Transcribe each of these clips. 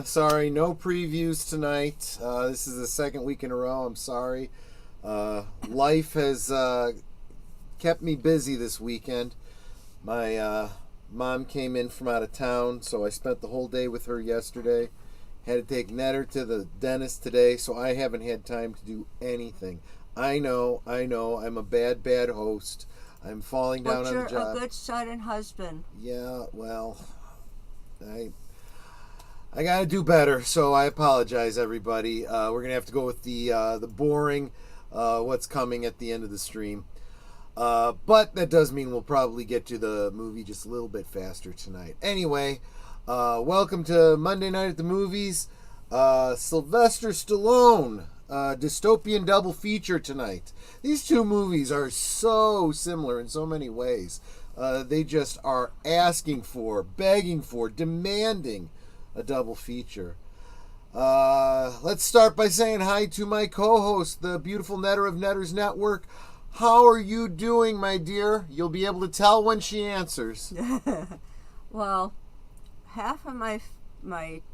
Sorry, no previews tonight. This is the second week in a row. I'm sorry. Life has kept me busy this weekend. My mom came in from out of town, so I spent the whole day with her yesterday. Had to take Netter to the dentist today, so I haven't had time to do anything. I know. I'm a bad host. I'm falling down on the job. But you're a good son and husband. Yeah, well, I gotta do better, so I apologize, everybody. We're gonna have to go with the boring what's coming at the end of the stream. But that does mean we'll probably get to the movie just a little bit faster tonight. Anyway, welcome to Monday Night at the Movies. Sylvester Stallone, Dystopian double feature tonight. These two movies are so similar in so many ways. They just are asking for, begging for, demanding a double feature. Let's start by saying hi to my co-host, the beautiful Netter of Netters Network. How are you doing, my dear? You'll be able to tell when she answers. Well, half of my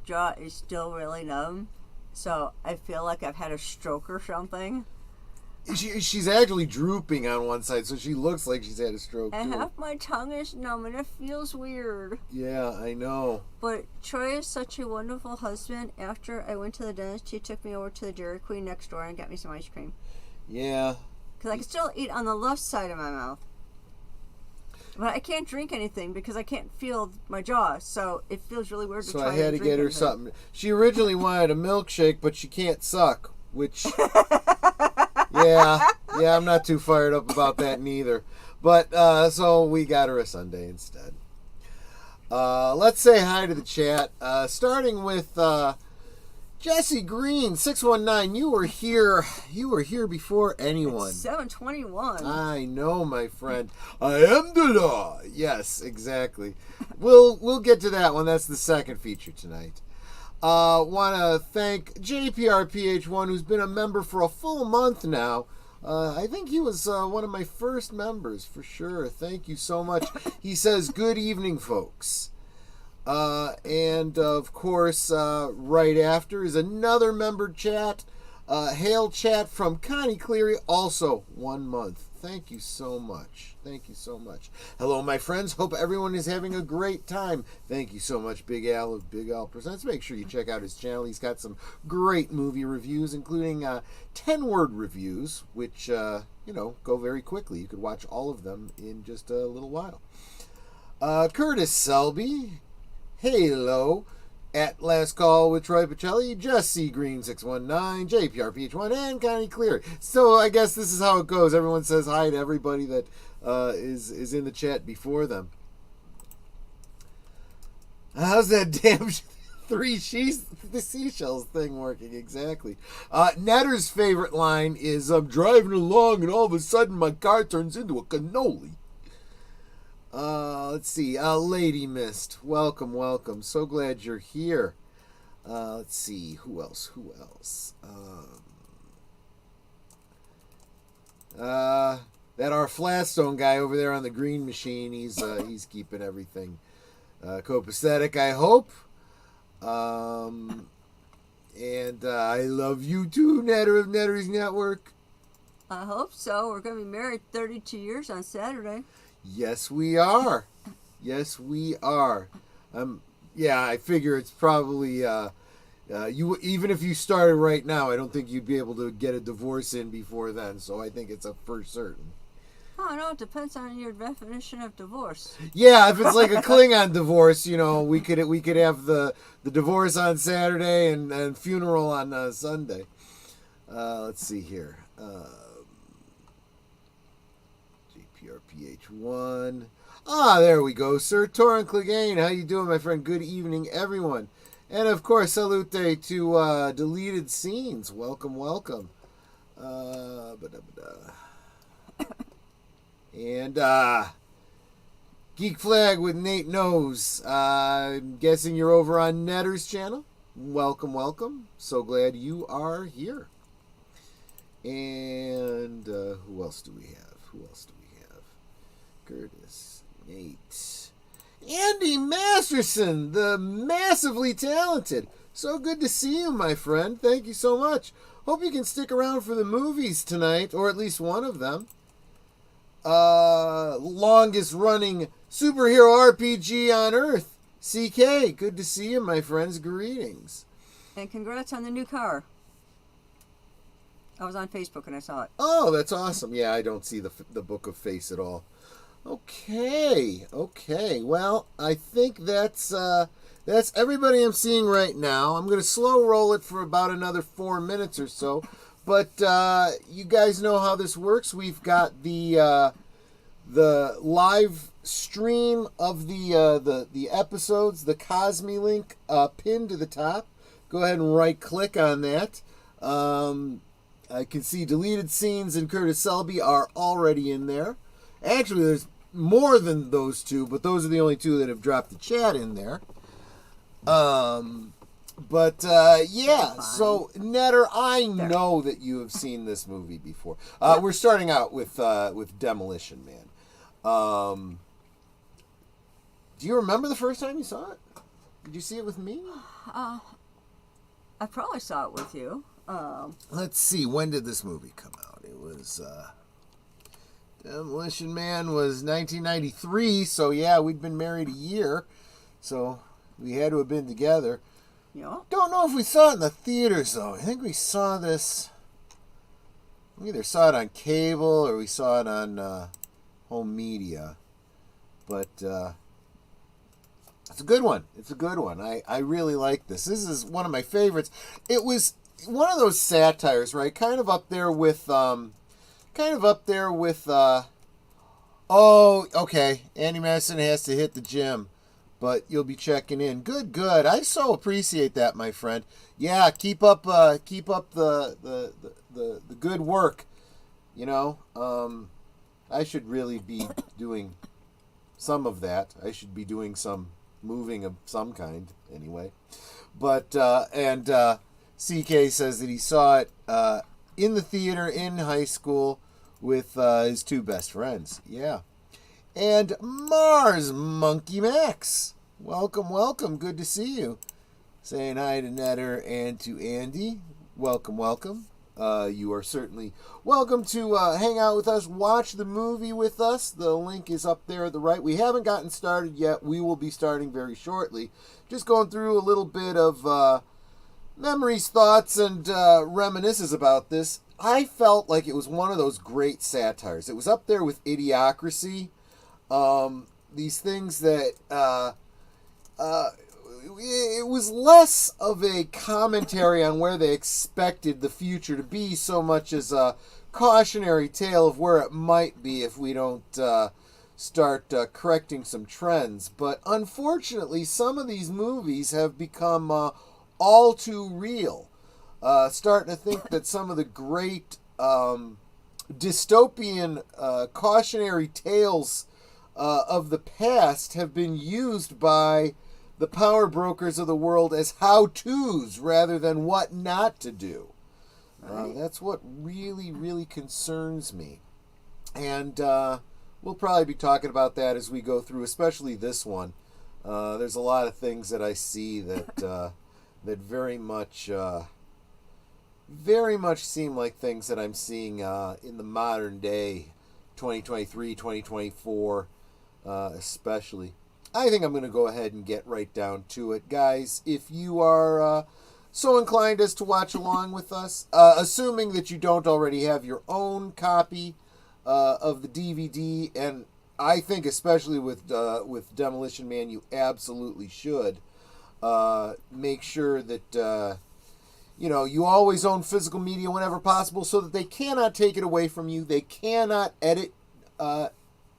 jaw is still really numb, so I feel like I've had a stroke or something. She's actually drooping on one side, so she looks like she's had a stroke, And too. half my tongue is numb, and it feels weird. Yeah, I know. But Troy is such a wonderful husband. After I went to the dentist, he took me over to the Dairy Queen next door and got me some ice cream. Yeah. Because I can still eat on the left side of my mouth. But I can't drink anything because I can't feel my jaw, so it feels really weird to try So and I had to drink get her anything. something. She originally wanted a milkshake, but she can't suck, which... Yeah, I'm not too fired up about that neither. But, so we got her a sundae instead. Let's say hi to the chat. Starting with Jesse Green, 619. You were here before anyone. It's 7:21. I know, my friend. I am the law. Yes, exactly. We'll get to that one. That's the second feature tonight. Want to thank JPRPH1, who's been a member for a full month now. I think he was one of my first members, for sure. Thank you so much. He says, good evening, folks. And, of course, right after is another member chat. Hail chat from Connie Cleary, also 1 month. Thank you so much. Thank you so much. Hello, my friends. Hope everyone is having a great time. Thank you so much, Big Al of Big Al Presents. Make sure you check out his channel. He's got some great movie reviews, including 10-word reviews, which, go very quickly. You could watch all of them in just a little while. Curtis Selby, Halo, at Last Call with Troy Pacelli, Jesse Green 619, JPRPH1, and Connie Cleary. So I guess this is how it goes. Everyone says hi to everybody that is in the chat before them. How's that damn the seashells thing working exactly? Netter's favorite line is, I'm driving along and all of a sudden my car turns into a cannoli. Let's see. Lady Mist, welcome. So glad you're here. Let's see. Who else? That our Flatstone guy over there on the green machine, he's keeping everything copacetic, I hope. And I love you too, Netter of Netter's Network. I hope so. We're going to be married 32 years on Saturday. Yes, we are. Yeah, I figure it's probably you. Even if you started right now, I don't think you'd be able to get a divorce in before then. So I think it's a for certain. Oh no, it depends on your definition of divorce. Yeah, if it's like a Klingon divorce, we could have the divorce on Saturday and funeral on Sunday. Let's see here. JPRPH1. There we go, Sir Torrin Clegane. How you doing, my friend? Good evening, everyone. And, of course, salute to Deleted Scenes. Welcome. And Geek Flag with Nate Knows. I'm guessing you're over on Netter's channel. Welcome. So glad you are here. And who else do we have? Curtis, Nate, Andy Masterson, the massively talented So good to see you, my friend. Thank you so much. Hope you can stick around for the movies tonight, or at least one of them. Longest running superhero RPG on Earth. CK, good to see you, my friends. Greetings. And congrats on the new car. I was on Facebook and I saw it. Oh, that's awesome. Yeah, I don't see the Book of Face at all. Okay. Well, I think that's everybody I'm seeing right now. I'm going to slow roll it for about another 4 minutes or so. But you guys know how this works. We've got the live stream of the episodes, the Cosme link pinned to the top. Go ahead and right click on that. I can see deleted scenes and Curtis Selby are already in there. Actually, there's more than those two, but those are the only two that have dropped the chat in there. Yeah, so Netter, I know that you have seen this movie before. We're starting out with Demolition Man. Do you remember the first time you saw it? Did you see it with me? I probably saw it with you. Let's see, when did this movie come out? It was Demolition Man was 1993, so yeah, we'd been married a year, so we had to have been together. Yeah. Don't know if we saw it in the theaters, though. I think we saw this... We either saw it on cable or we saw it on home media. But it's a good one. I really like this. This is one of my favorites. It was one of those satires, right? Kind of up there with... oh, okay. Andy Madison has to hit the gym. But you'll be checking in. Good. I so appreciate that, my friend. Yeah, keep up the good work. You know, I should really be doing some of that. I should be doing some moving of some kind, anyway. But CK says that he saw it in the theater in high school with his two best friends. Yeah. And Mars Monkey Max. Welcome. Good to see you. Saying hi to Netter and to Andy. Welcome. You are certainly welcome to hang out with us, watch the movie with us. The link is up there at the right. We haven't gotten started yet. We will be starting very shortly. Just going through a little bit of memories, thoughts, and reminiscences about this. I felt like it was one of those great satires. It was up there with Idiocracy. These things that it was less of a commentary on where they expected the future to be so much as a cautionary tale of where it might be if we don't start correcting some trends. But unfortunately, some of these movies have become all too real. Starting to think that some of the great dystopian cautionary tales of the past have been used by the power brokers of the world as how-tos rather than what not to do. That's what really concerns me. And we'll probably be talking about that as we go through, especially this one. There's a lot of things that I see that that very much seem like things that I'm seeing in the modern day, 2023, 2024, especially. I think I'm going to go ahead and get right down to it. Guys, if you are so inclined as to watch along with us, assuming that you don't already have your own copy of the DVD, and I think especially with Demolition Man, you absolutely should make sure that you always own physical media whenever possible, so that they cannot take it away from you. They cannot edit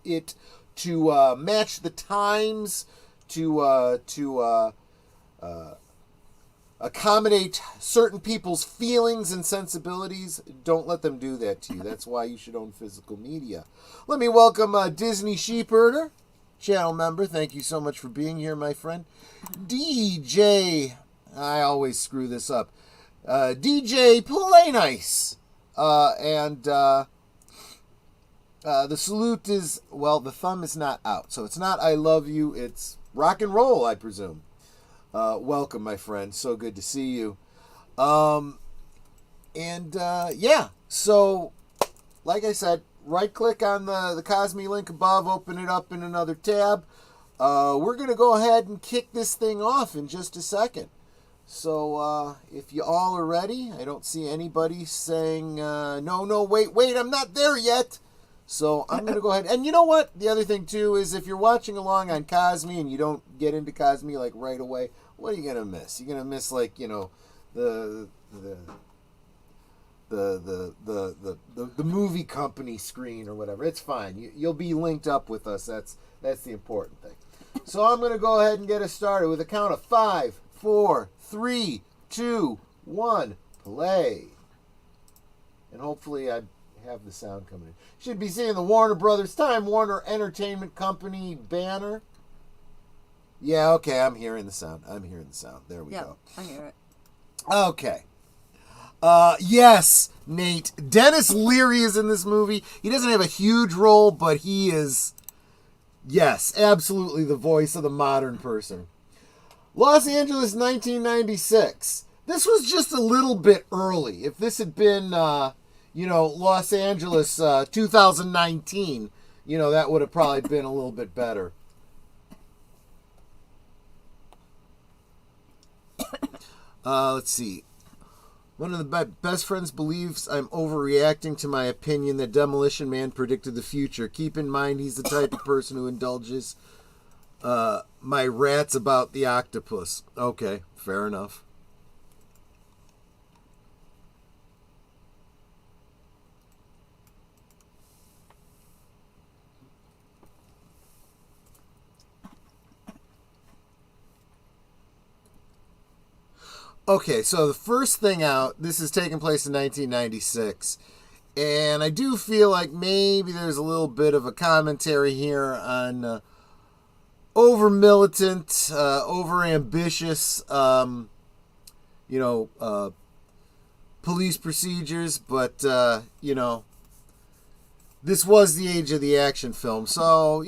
it to match the times, to accommodate certain people's feelings and sensibilities. Don't let them do that to you. That's why you should own physical media. Let me welcome Disney Sheepherder, channel member. Thank you so much for being here, my friend. DJ, I always screw this up. DJ Play Nice. The salute is, well, the thumb is not out. So it's not I love you, it's rock and roll, I presume. welcome, my friend. So good to see you. Yeah, so like I said, right click on the Cosme link above, open it up in another tab. We're going to go ahead and kick this thing off in just a second. So if you all are ready, I don't see anybody saying, no, wait, I'm not there yet. So I'm going to go ahead. And you know what? The other thing, too, is if you're watching along on Cosme and you don't get into Cosme, like, right away, what are you going to miss? You're going to miss, like, you know, the movie company screen or whatever. It's fine. You'll be linked up with us. That's the important thing. So I'm going to go ahead and get us started with a count of 5, 4, 3, 2, 1, play. And hopefully I have the sound coming in. Should be seeing the Warner Brothers Time Warner Entertainment Company banner. Yeah, okay, I'm hearing the sound. There we go. I hear it. Okay. Yes, Nate. Dennis Leary is in this movie. He doesn't have a huge role, but he is, yes, absolutely the voice of the modern person. Los Angeles, 1996. This was just a little bit early. If this had been, Los Angeles 2019, that would have probably been a little bit better. Let's see. One of the best friends believes I'm overreacting to my opinion that Demolition Man predicted the future. Keep in mind he's the type of person who indulges my rats about the octopus. Okay, fair enough. Okay, so the first thing out, this is taking place in 1996, and I do feel like maybe there's a little bit of a commentary here on over-militant, over-ambitious, police procedures, but, this was the age of the action film, so,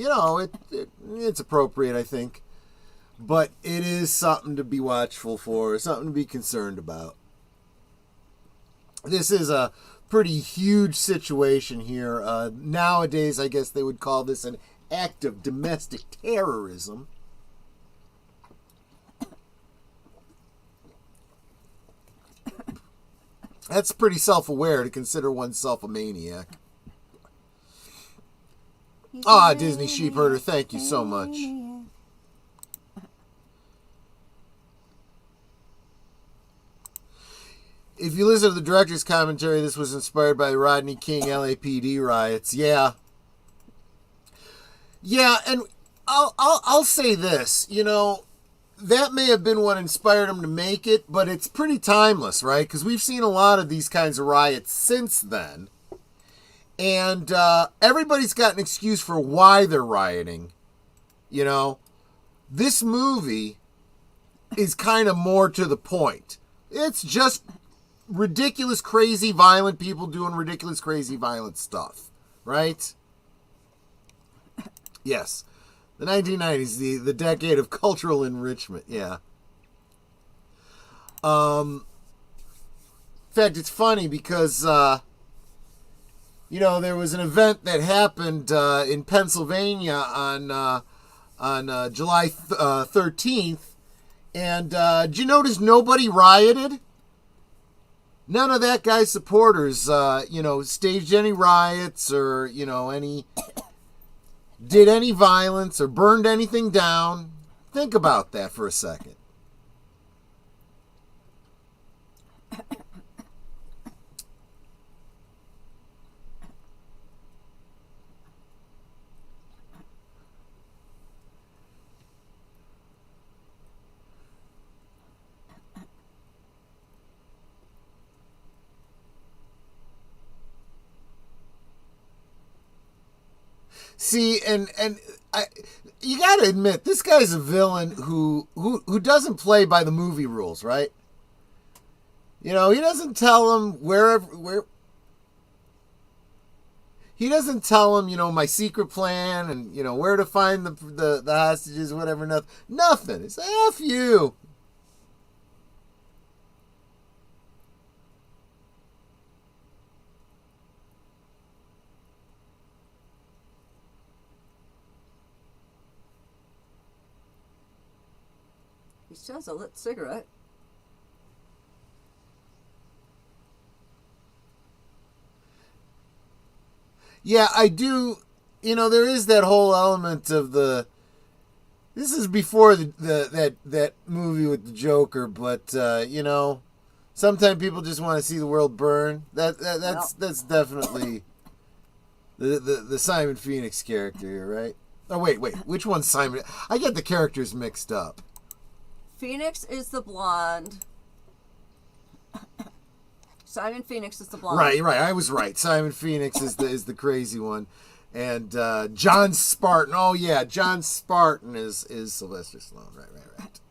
it's appropriate, I think. But it is something to be watchful for, something to be concerned about. This is a pretty huge situation here. Nowadays, I guess they would call this an act of domestic terrorism. That's pretty self-aware to consider oneself a maniac. Disney Sheepherder, thank you so much. If you listen to the director's commentary, this was inspired by the Rodney King LAPD riots. Yeah, and I'll say this, that may have been what inspired him to make it, but it's pretty timeless, right? Because we've seen a lot of these kinds of riots since then, and everybody's got an excuse for why they're rioting. This movie is kind of more to the point. It's just ridiculous, crazy, violent people doing ridiculous, crazy, violent stuff, right? Yes. The 1990s, the decade of cultural enrichment, yeah. In fact, it's funny because, there was an event that happened in Pennsylvania on July 13th, and did you notice nobody rioted? None of that guy's supporters, staged any riots or, did any violence or burned anything down. Think about that for a second. See, and you got to admit, this guy's a villain who doesn't play by the movie rules, right? He doesn't tell him he doesn't tell him, my secret plan and, where to find the hostages, whatever, nothing. It's F you. still has a lit cigarette. Yeah, I do. There is that whole element of the. This is before that movie with the Joker, but sometimes people just want to see the world burn. That's definitely the Simon Phoenix character here, right? Oh wait, which one's Simon? I get the characters mixed up. Phoenix is the blonde. Simon Phoenix is the blonde. Right. I was right. Simon Phoenix is the crazy one, and John Spartan. Oh yeah, John Spartan is Sylvester Stallone. Right.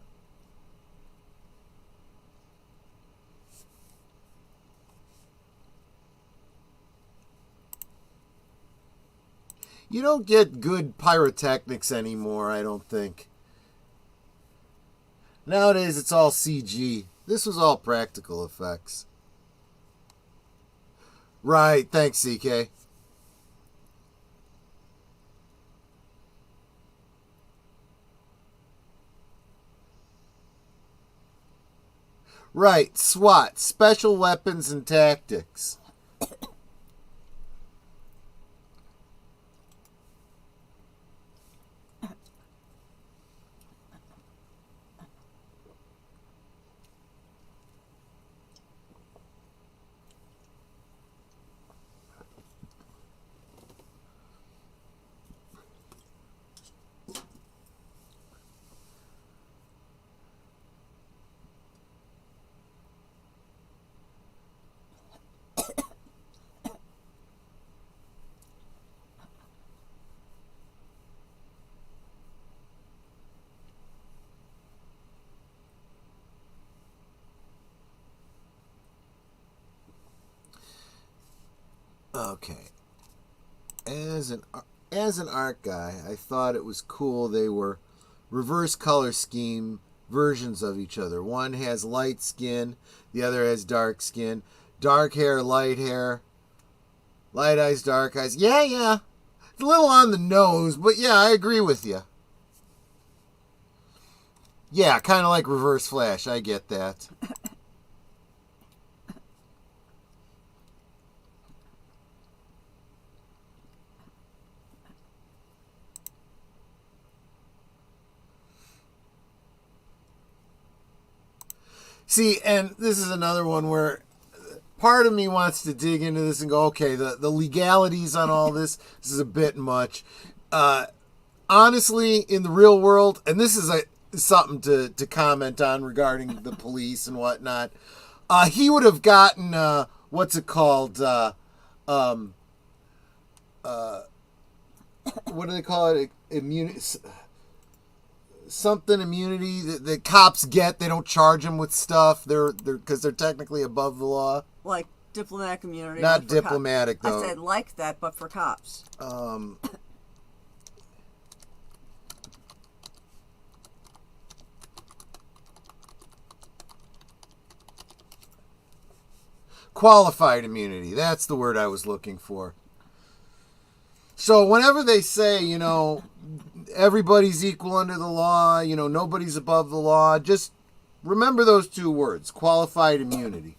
You don't get good pyrotechnics anymore, I don't think. Nowadays it's all CG. This was all practical effects. Right, thanks, CK. Right, SWAT, Special Weapons and Tactics. Okay. As an art guy, I thought it was cool they were reverse color scheme versions of each other. One has light skin, the other has dark skin. Dark hair, light eyes, dark eyes. Yeah. It's a little on the nose, but yeah, I agree with you. Yeah, kind of like Reverse Flash. I get that. See, and this is another one where part of me wants to dig into this and go, okay, the legalities on all this is a bit much. Honestly, in the real world, and this is something to comment on regarding the police and whatnot, he would have gotten, what's it called? What do they call it? Something immunity that cops get. They don't charge them with stuff. They're because they're technically above the law. Like diplomatic immunity. Not diplomatic though. I said like that, but for cops. Qualified immunity. That's the word I was looking for. So whenever they say, everybody's equal under the law, nobody's above the law, just remember those two words, qualified immunity.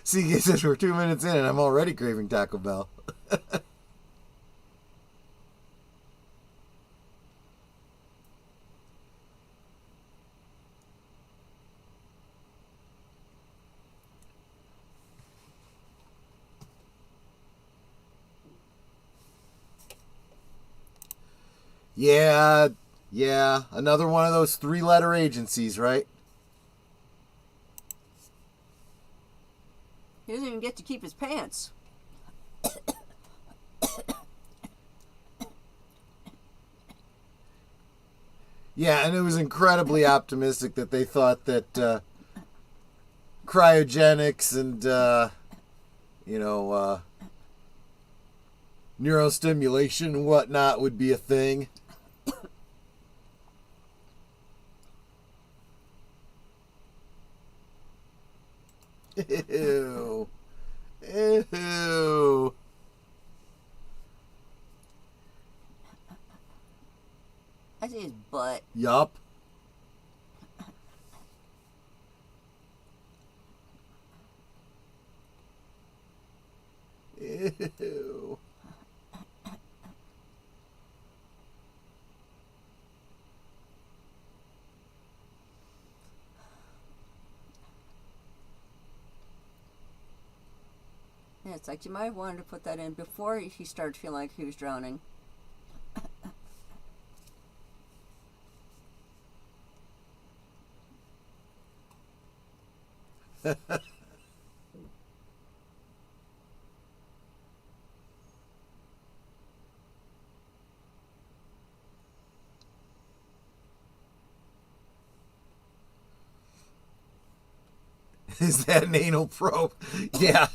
See, he says we're 2 minutes in and I'm already craving Taco Bell. Yeah, another one of those 3-letter agencies, right? He doesn't even get to keep his pants. Yeah, and it was incredibly optimistic that they thought that cryogenics and, neurostimulation and whatnot would be a thing. Ew. I see his butt. Yup. Ew. Yeah, it's like you might have wanted to put that in before he started feeling like he was drowning. Is that an anal probe? Yeah.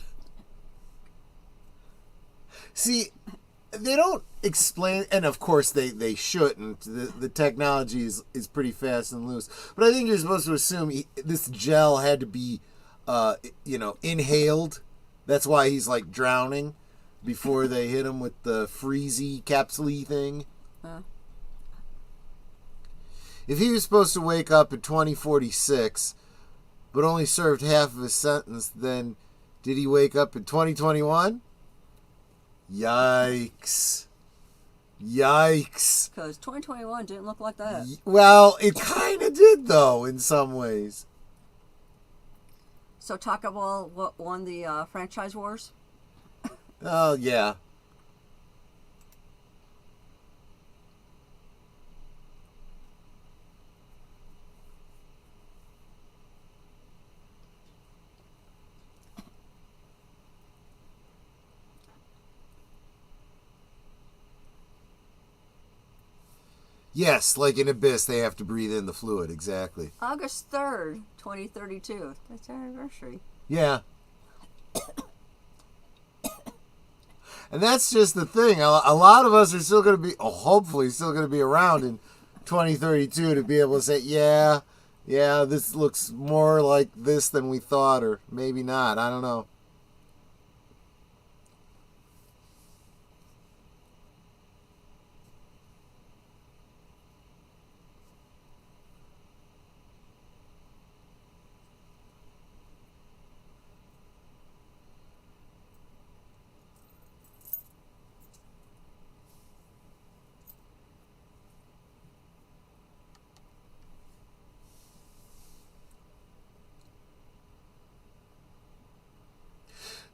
See, they don't explain, and of course they shouldn't. The technology is pretty fast and loose. But I think you're supposed to assume this gel had to be, inhaled. That's why he's like drowning before they hit him with the freezy capsule thing. If he was supposed to wake up in 2046, but only served half of his sentence, then did he wake up in 2021? Yikes. Yikes. Because 2021 didn't look like that. Well, it kind of did, though, in some ways. So Taco Bell won the franchise wars? Oh, yeah. Yes, like in Abyss, they have to breathe in the fluid, exactly. August 3rd, 2032. That's our anniversary. Yeah. And that's just the thing. A lot of us are still going to be, hopefully, still going to be around in 2032 to be able to say, yeah, this looks more like this than we thought, or maybe not. I don't know.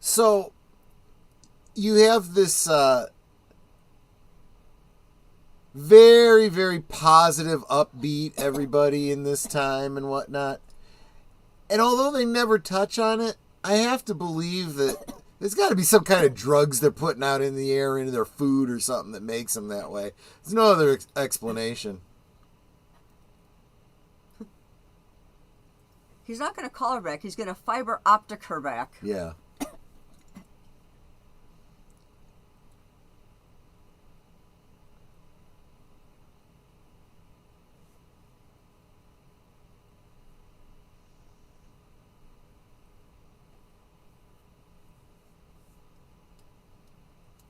So, you have this very, very positive, upbeat everybody in this time and whatnot. And although they never touch on it, I have to believe that there's got to be some kind of drugs they're putting out in the air into their food or something that makes them that way. There's no other explanation. He's not going to call her back. He's going to fiber optic her back. Yeah.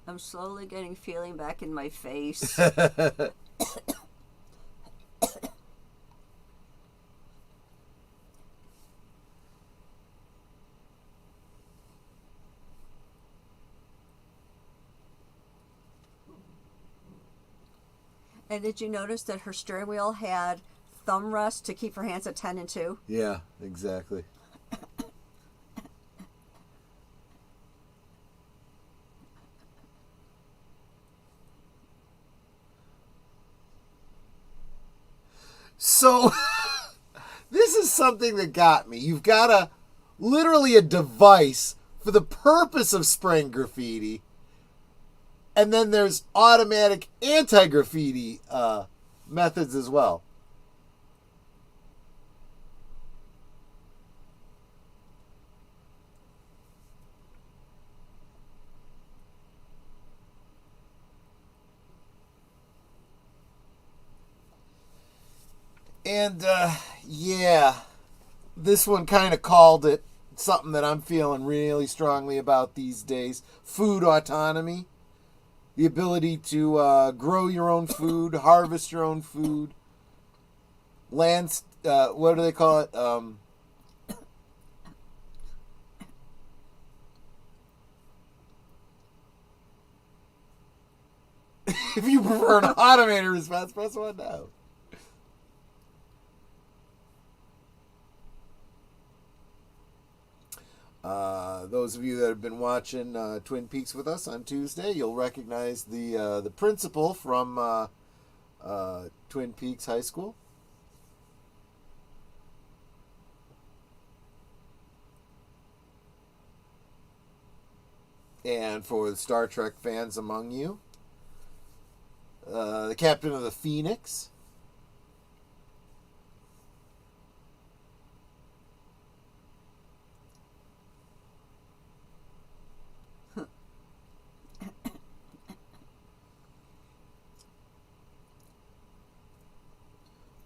I'm slowly getting feeling back in my face. And did you notice that her steering wheel had thumb rest to keep her hands at 10 and 2? Yeah, exactly. So, this is something that got me. You've got literally a device for the purpose of spraying graffiti. And then there's automatic anti-graffiti methods as well. And, yeah, this one kind of called it something that I'm feeling really strongly about these days. Food autonomy. the ability to grow your own food, harvest your own food, what do they call it? If you prefer an automated response, press 1 now. Those of you that have been watching Twin Peaks with us on Tuesday, you'll recognize the principal from Twin Peaks High School. And for the Star Trek fans among you, the captain of the Phoenix.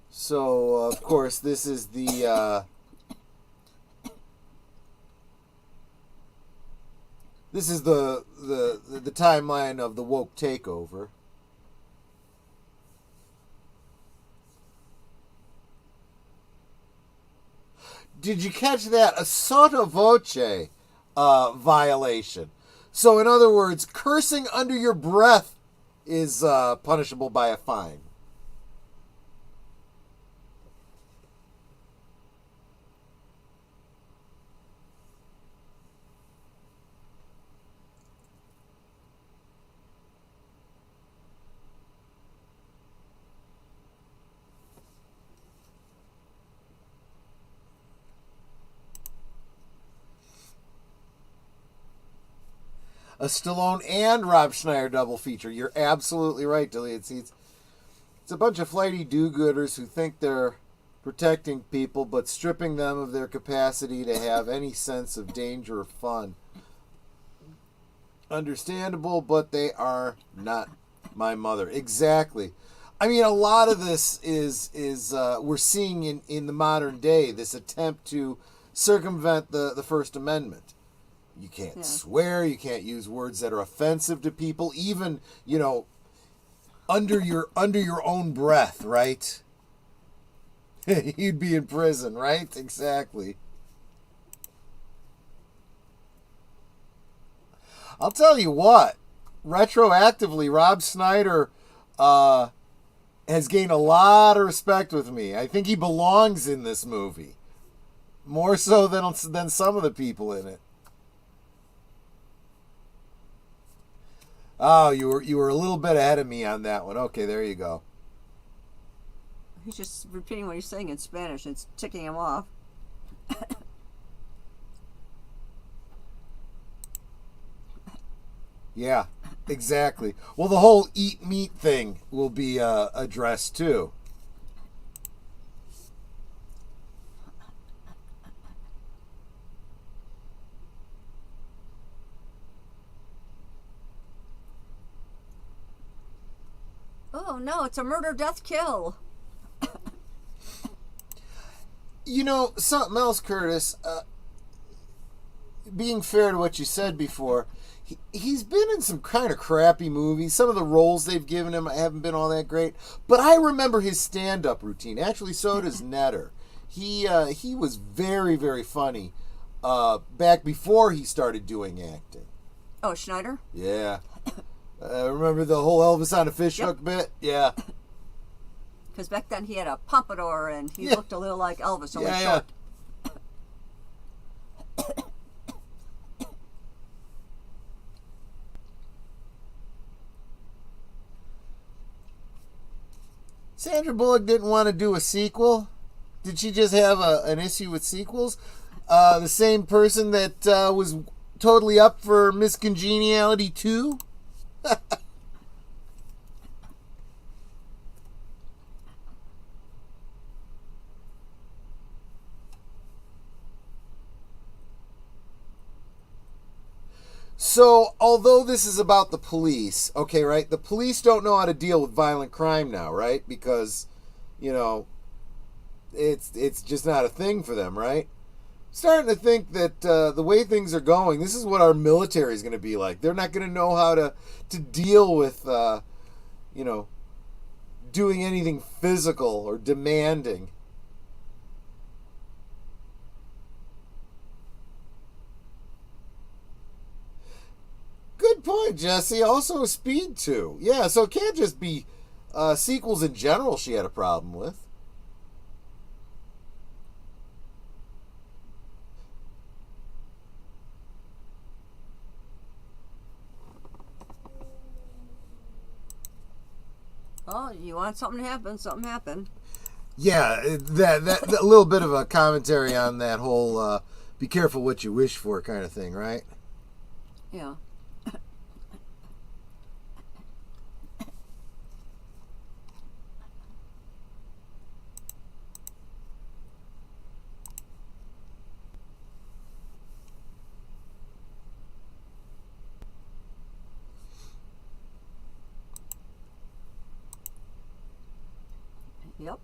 So, of course, this is the timeline of the woke takeover. Did you catch that? A sotto voce violation. So, in other words, cursing under your breath is punishable by a fine. A Stallone and Rob Schneider double feature. You're absolutely right, Deleted Seats. It's a bunch of flighty do-gooders who think they're protecting people, but stripping them of their capacity to have any sense of danger or fun. Understandable, but they are not my mother. Exactly. I mean, a lot of this is we're seeing in the modern day, this attempt to circumvent the First Amendment. You can't swear. You can't use words that are offensive to people, even, under your own breath, right? You'd be in prison, right? Exactly. I'll tell you what. Retroactively, Rob Schneider has gained a lot of respect with me. I think he belongs in this movie, more so than some of the people in it. Oh, you were a little bit ahead of me on that one. Okay, there you go. He's just repeating what he's saying in Spanish. It's ticking him off. Yeah, exactly. Well, the whole eat meat thing will be addressed too. Oh no, it's a murder, death, kill. Something else, Curtis. Being fair to what you said before, he's been in some kind of crappy movies. Some of the roles they've given him haven't been all that great. But I remember his stand-up routine. Actually, so does Netter. He was very, very funny back before he started doing acting. Oh, Schneider? Yeah. Remember the whole Elvis on a fishhook bit? Yeah. Because back then he had a pompadour and he looked a little like Elvis, only short. Sandra Bullock didn't want to do a sequel. Did she just have an issue with sequels? The same person that was totally up for Miss Congeniality 2? So, although this is about the police, okay, right? The police don't know how to deal with violent crime now, right? Because, it's just not a thing for them, right? starting to think that the way things are going, this is what our military is going to be like. They're not going to know how to deal with, doing anything physical or demanding. Good point, Jesse. Also, Speed 2. Yeah, so it can't just be sequels in general she had a problem with. Oh, you want something to happen, something happened. Yeah, that a little bit of a commentary on that whole be careful what you wish for kind of thing, right? Yeah. Yep.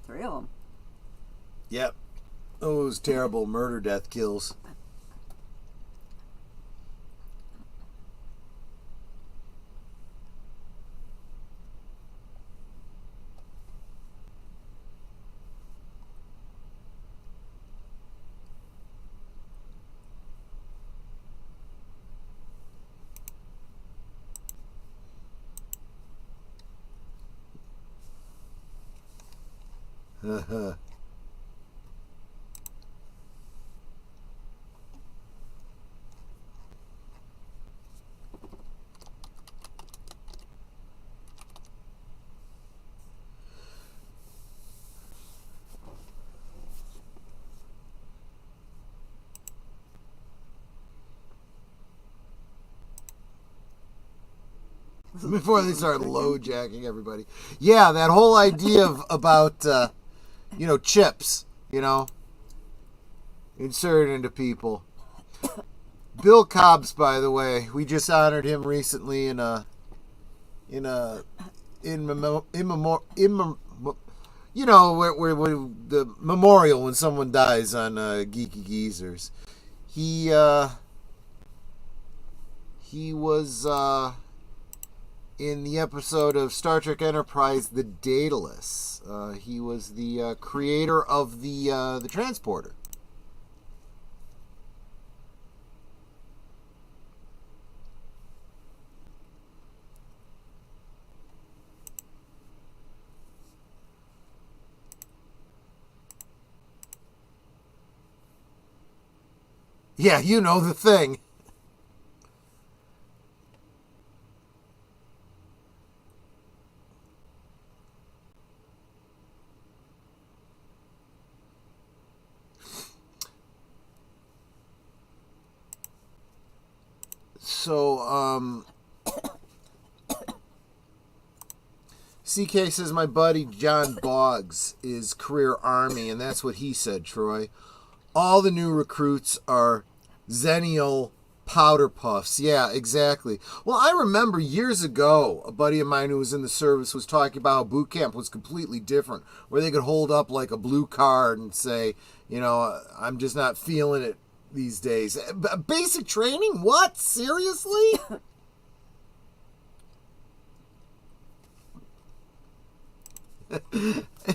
3 of them. Yep. Those terrible murder death kills. Before they start low jacking everybody. Yeah, that whole idea of about chips, inserted into people. Bill Cobbs, by the way, we just honored him recently in the memorial when someone dies on Geeky Geezers. He was in the episode of Star Trek Enterprise, The Daedalus. He was the creator of the transporter. Yeah, you know the thing. So, CK says my buddy John Boggs is career Army, and that's what he said, Troy. All the new recruits are Xennial powder puffs. Yeah, exactly. Well, I remember years ago, a buddy of mine who was in the service was talking about how boot camp was completely different, where they could hold up like a blue card and say, I'm just not feeling it these days. Basic training? What? Seriously?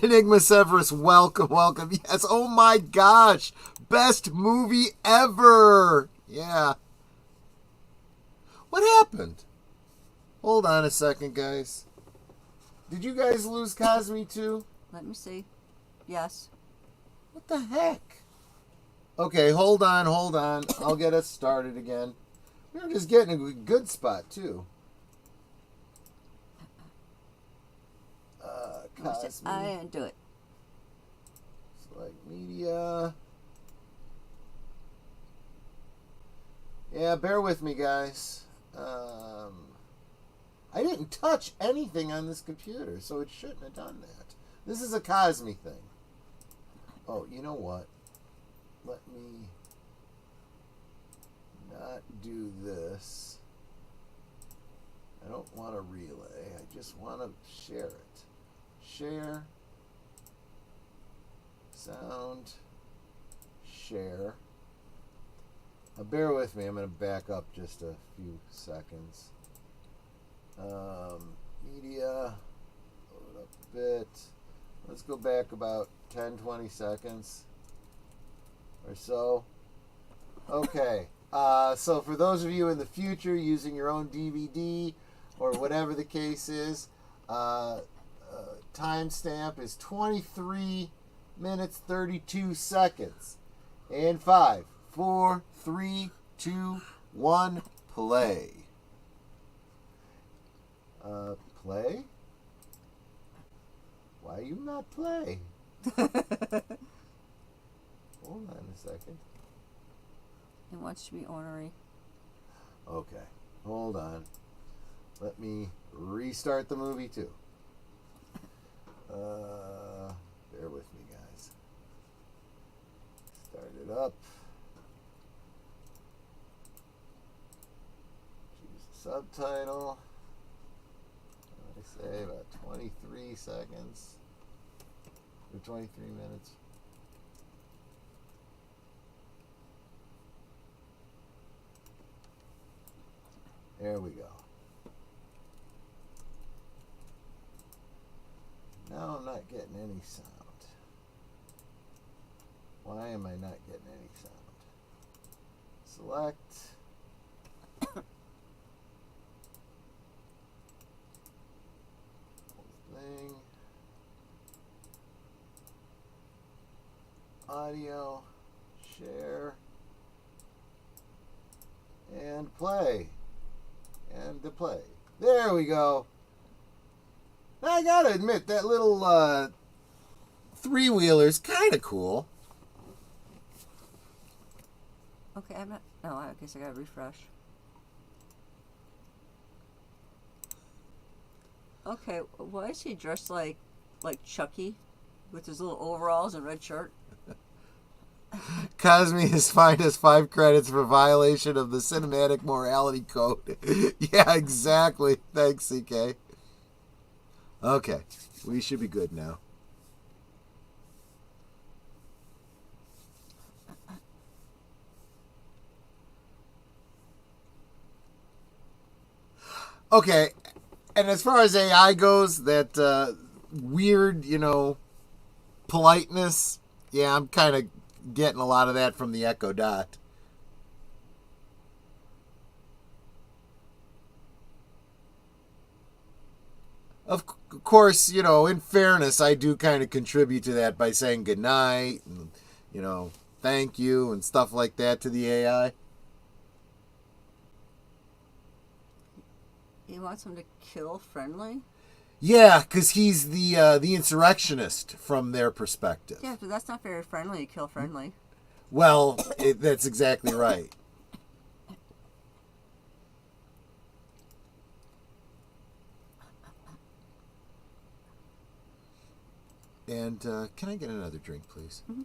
Enigma Severus, welcome. Yes, oh my gosh. Best movie ever. Yeah. What happened? Hold on a second, guys. Did you guys lose Cosme too? Let me see. Yes. What the heck? Okay, hold on. I'll get us started again. We were just getting a good spot too. Cosme. I didn't do it. Select media. Yeah, bear with me, guys. I didn't touch anything on this computer, so it shouldn't have done that. This is a Cosme thing. Oh, you know what? Let me not do this. I don't want to relay. I just want to share it. Share. Sound. share. Bear with me. I'm going to back up just a few seconds. Media. Load up a bit. Let's go back about 10, 20 seconds or so. Okay. So for those of you in the future using your own DVD or whatever the case is, timestamp is 23 minutes 32 seconds. And 5, 4, 3, 2, 1, play. Play? Why you not play? Hold on a second. It wants to be ornery. Okay, hold on. Let me restart the movie too. Bear with me, guys. Start it up. Choose the subtitle. I say about 23 seconds or 23 minutes. There we go. Now I'm not getting any sound. Why am I not getting any sound? Select. Thing. Audio. Share. And play. And to play. There we go. I gotta admit, that little three-wheeler's kind of cool. Okay, I'm not. No, I guess I gotta refresh. Okay, why is he dressed like Chucky, with his little overalls and red shirt? Cosme has fined us 5 credits for violation of the cinematic morality code. Yeah, exactly. Thanks, CK. Okay, we should be good now. Okay, and as far as AI goes, that weird, politeness, yeah, I'm kind of getting a lot of that from the Echo Dot. Of course, in fairness, I do kind of contribute to that by saying goodnight and, thank you and stuff like that to the AI. He wants him to kill friendly? Yeah, because he's the insurrectionist from their perspective. Yeah, but that's not very friendly to kill friendly. Well, that's exactly right. And can I get another drink, please? Mm-hmm.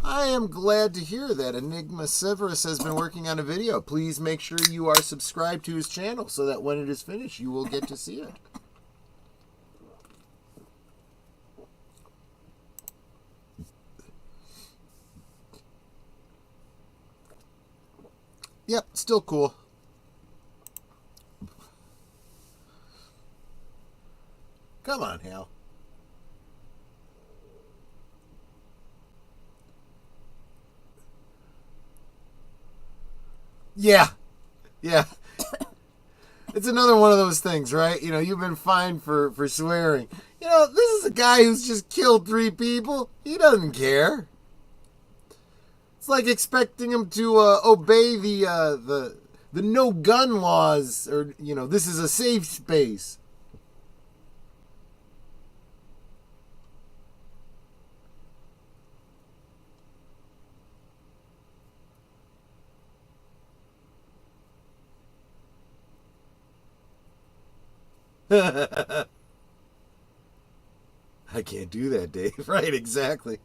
I am glad to hear that Enigma Severus has been working on a video. Please make sure you are subscribed to his channel so that when it is finished, you will get to see it. Yep, still cool. Come on, Hal. Yeah. It's another one of those things, right? You've been fined for swearing. This is a guy who's just killed 3 people. He doesn't care. It's like expecting him to obey the no gun laws, or this is a safe space. I can't do that, Dave. Right, exactly.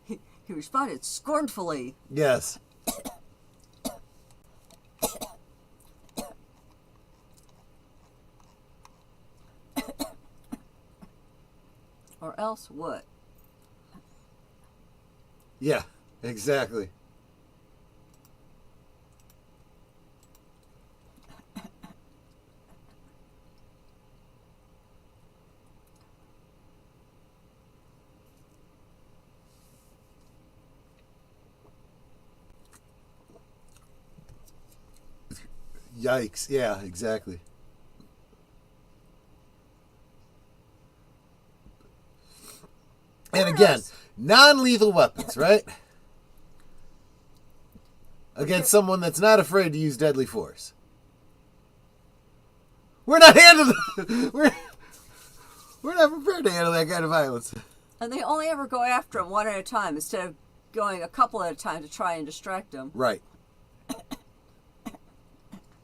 He responded scornfully. Yes. else what? Yeah, exactly. Yikes. Yeah, exactly. And again, non-lethal weapons, right? Against someone that's not afraid to use deadly force. We're not handling. We're not prepared to handle that kind of violence. And they only ever go after him one at a time instead of going a couple at a time to try and distract him. Right.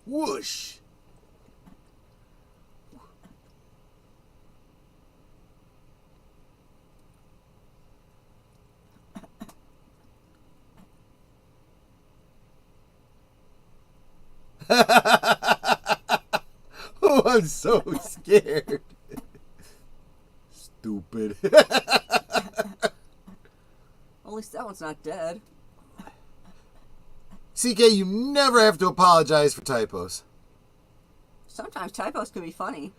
Whoosh. Oh, I'm so scared. Stupid. At least that one's not dead. CK, you never have to apologize for typos. Sometimes typos can be funny.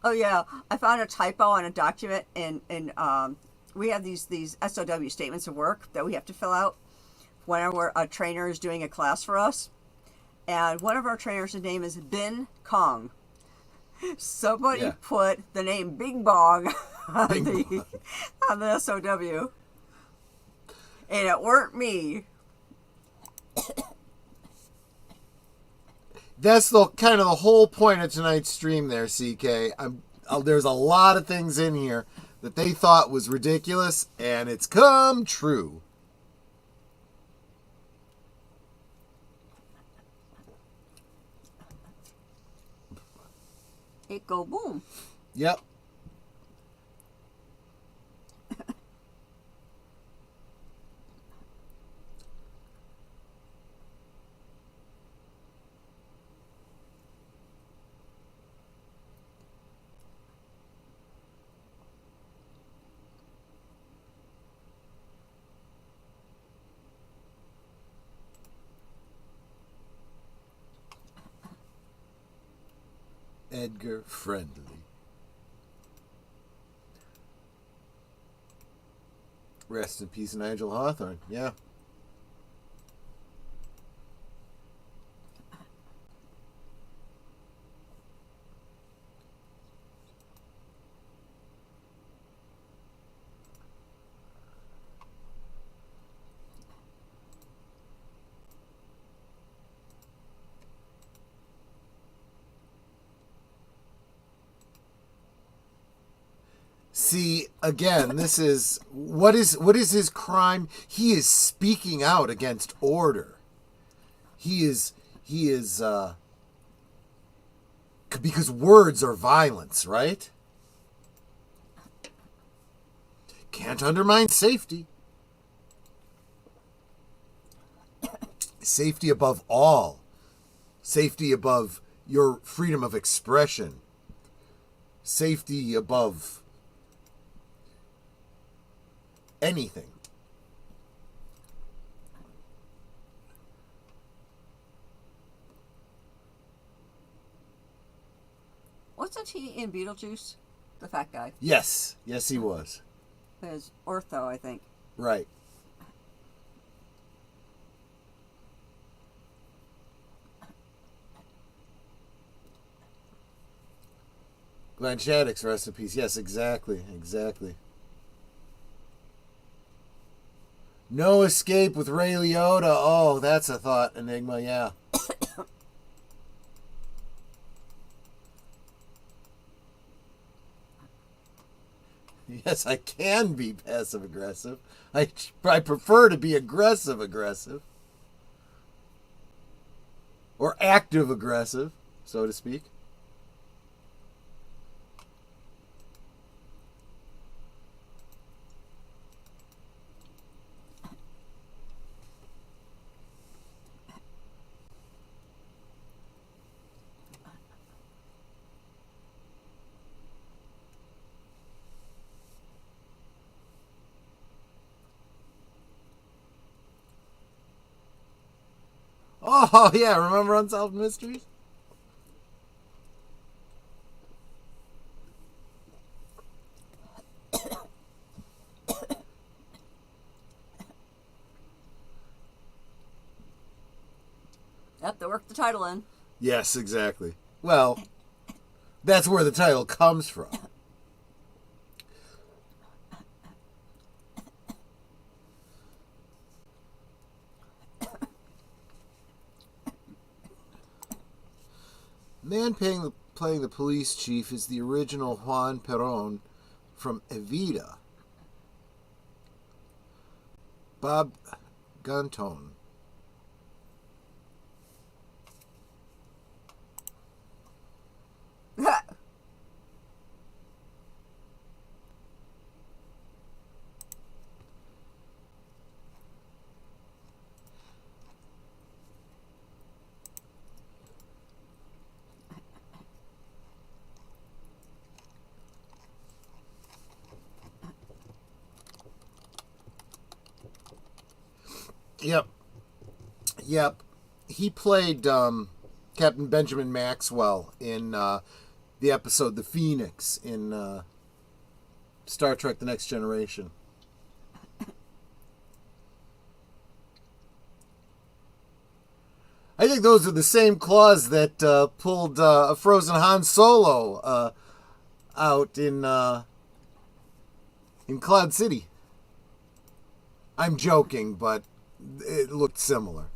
Oh yeah, I found a typo on a document, and we have these SOW, statements of work, that we have to fill out whenever a trainer is doing a class for us. And one of our trainers' name is Bin Kong. Somebody put the name Bing Bong on the SOW, and it weren't me. That's the kind of the whole point of tonight's stream there, CK. There's a lot of things in here that they thought was ridiculous, and it's come true. It go boom. Yep. Edgar Friendly. Rest in peace, Nigel Hawthorne. Yeah. See, again, this is what is his crime? He is speaking out against order. He is because words are violence, right? Can't undermine safety. Safety above all. Safety above your freedom of expression. Safety above anything. Wasn't he in Beetlejuice? The fat guy. Yes. Yes, he was. His ortho, I think. Right. Glenn Shaddock's rest in peace. Yes, exactly. Exactly. No escape with Ray Liotta. Oh, that's a thought enigma, yeah. Yes, I can be passive aggressive. I prefer to be aggressive aggressive. Or active aggressive, so to speak. Oh, yeah, remember Unsolved Mysteries? Yep, they worked the title in. Yes, exactly. Well, that's where the title comes from. Man playing the police chief is the original Juan Perón from Evita. Bob Gunton. Yep. Yep. He played Captain Benjamin Maxwell in the episode The Phoenix in Star Trek The Next Generation. I think those are the same claws that pulled a frozen Han Solo out in Cloud City. I'm joking, but it looked similar.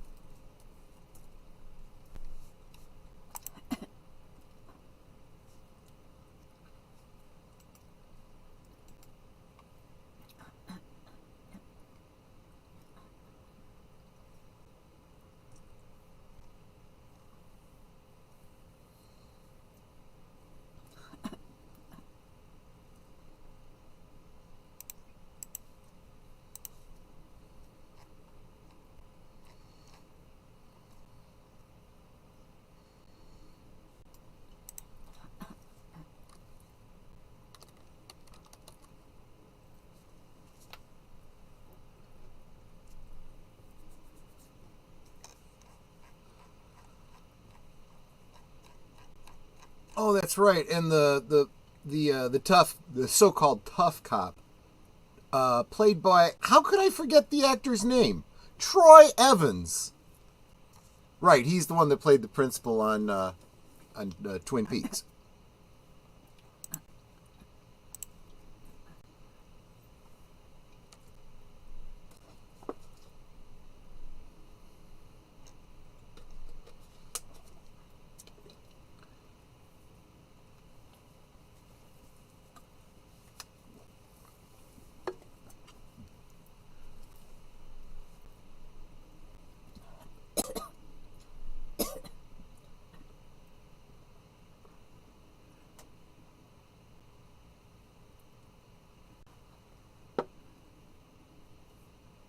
Oh, that's right. And the so-called tough cop, played by, how could I forget the actor's name? Troy Evans. Right, he's the one that played the principal on Twin Peaks.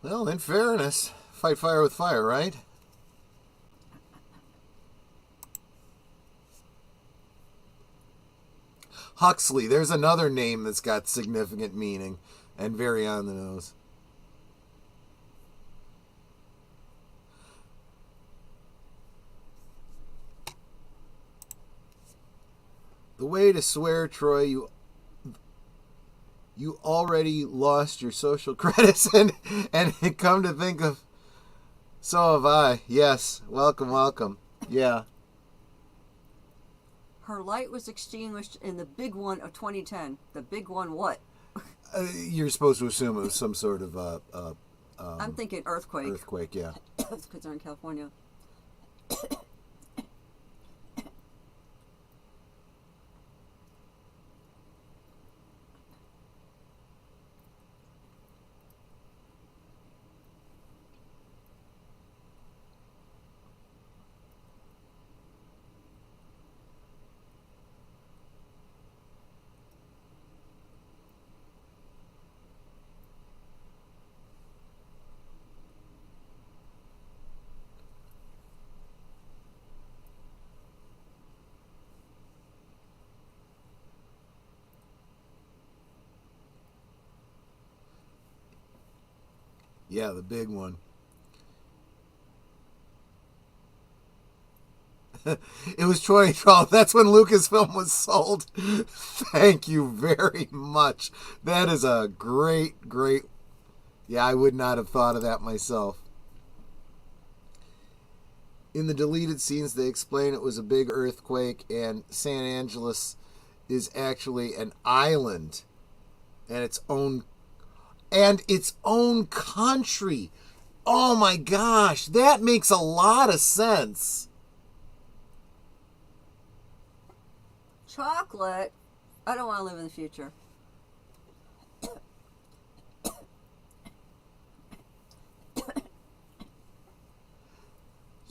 Well, in fairness, fight fire with fire, right? Huxley, there's another name that's got significant meaning and very on the nose. The way to swear, Troy, you already lost your social credits, and come to think of, so have I. Yes, welcome. Yeah. Her light was extinguished in the big one of 2010. The big one what? You're supposed to assume it was some sort of I'm thinking earthquake. earthquake, yeah. Because they're in California. Yeah, the big one. It was 2012. That's when Lucasfilm was sold. Thank you very much. That is a great. Yeah, I would not have thought of that myself. In the deleted scenes, they explain it was a big earthquake, and San Angeles is actually an island and its own country. Oh my gosh, that makes a lot of sense. Chocolate? I don't want to live in the future.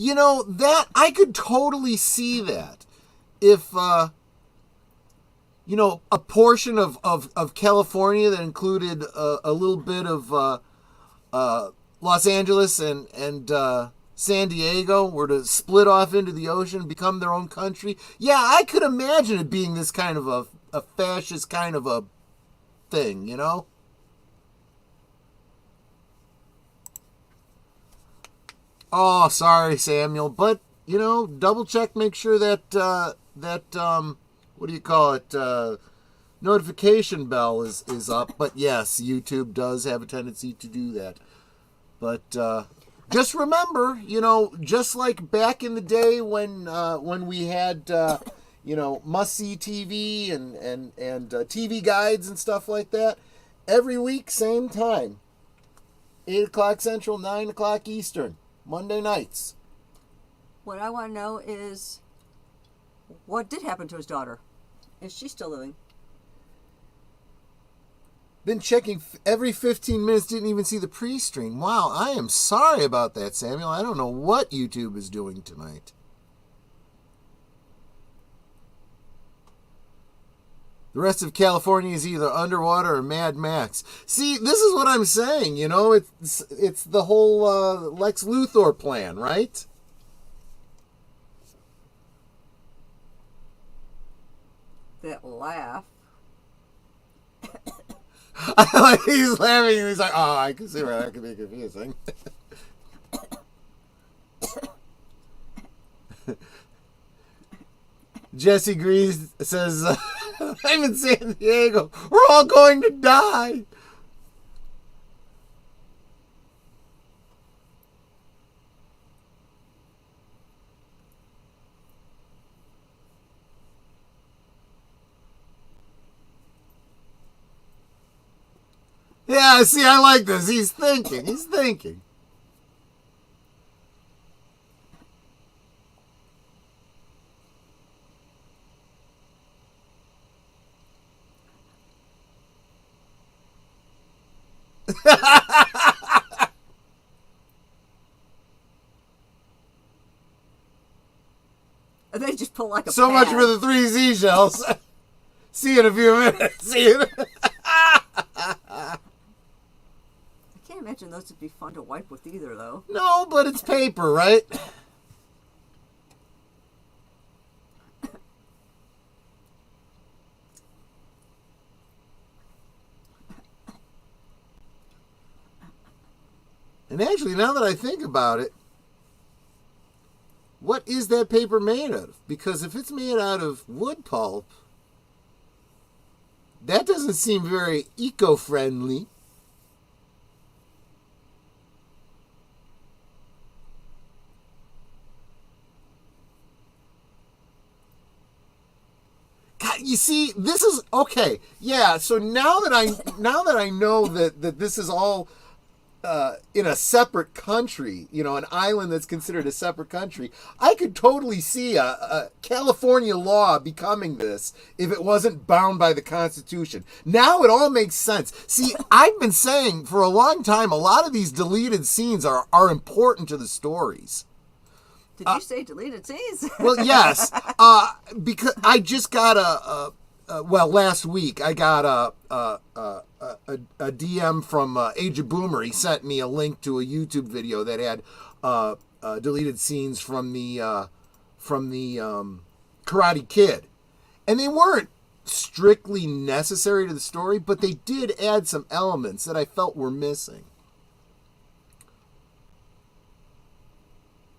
You know, that I could totally see that if a portion of California that included a little bit of Los Angeles and San Diego were to split off into the ocean and become their own country. Yeah, I could imagine it being this kind of a fascist kind of a thing, you know? Oh, sorry, Samuel, but, double check, make sure that what do you call it, notification bell is up. But yes, YouTube does have a tendency to do that. But just remember, just like back in the day when we had, must-see TV and TV guides and stuff like that, every week, same time, 8 o'clock Central, 9 o'clock Eastern, Monday nights. What I want to know is, what did happen to his daughter? Is she still living? Been checking every 15 minutes, didn't even see the pre-stream. Wow, I am sorry about that, Samuel. I don't know what YouTube is doing tonight. The rest of California is either underwater or Mad Max. See, this is what I'm saying, it's the whole Lex Luthor plan, right? That laugh. He's laughing and he's like, oh, I can see where that could be confusing. Jesse Grease says, I'm in San Diego. We're all going to die. Yeah, see, I like this. He's thinking. They just pull like a So pad. much for the 3 seashells. See you in a few minutes. See you. I can't imagine those would be fun to wipe with either, though. No, but it's paper, right? And actually, now that I think about it, what is that paper made of? Because if it's made out of wood pulp, that doesn't seem very eco-friendly. God, you see, this is okay. Yeah, so now that I know that this is all in a separate country, an island that's considered a separate country, I could totally see a California law becoming this if it wasn't bound by the Constitution. Now it all makes sense. See, I've been saying for a long time, a lot of these deleted scenes are important to the stories. Did you say deleted scenes? Well, yes, because I just got last week I got a DM from Age of Boomer. He sent me a link to a YouTube video that had deleted scenes from the Karate Kid, and they weren't strictly necessary to the story, but they did add some elements that I felt were missing.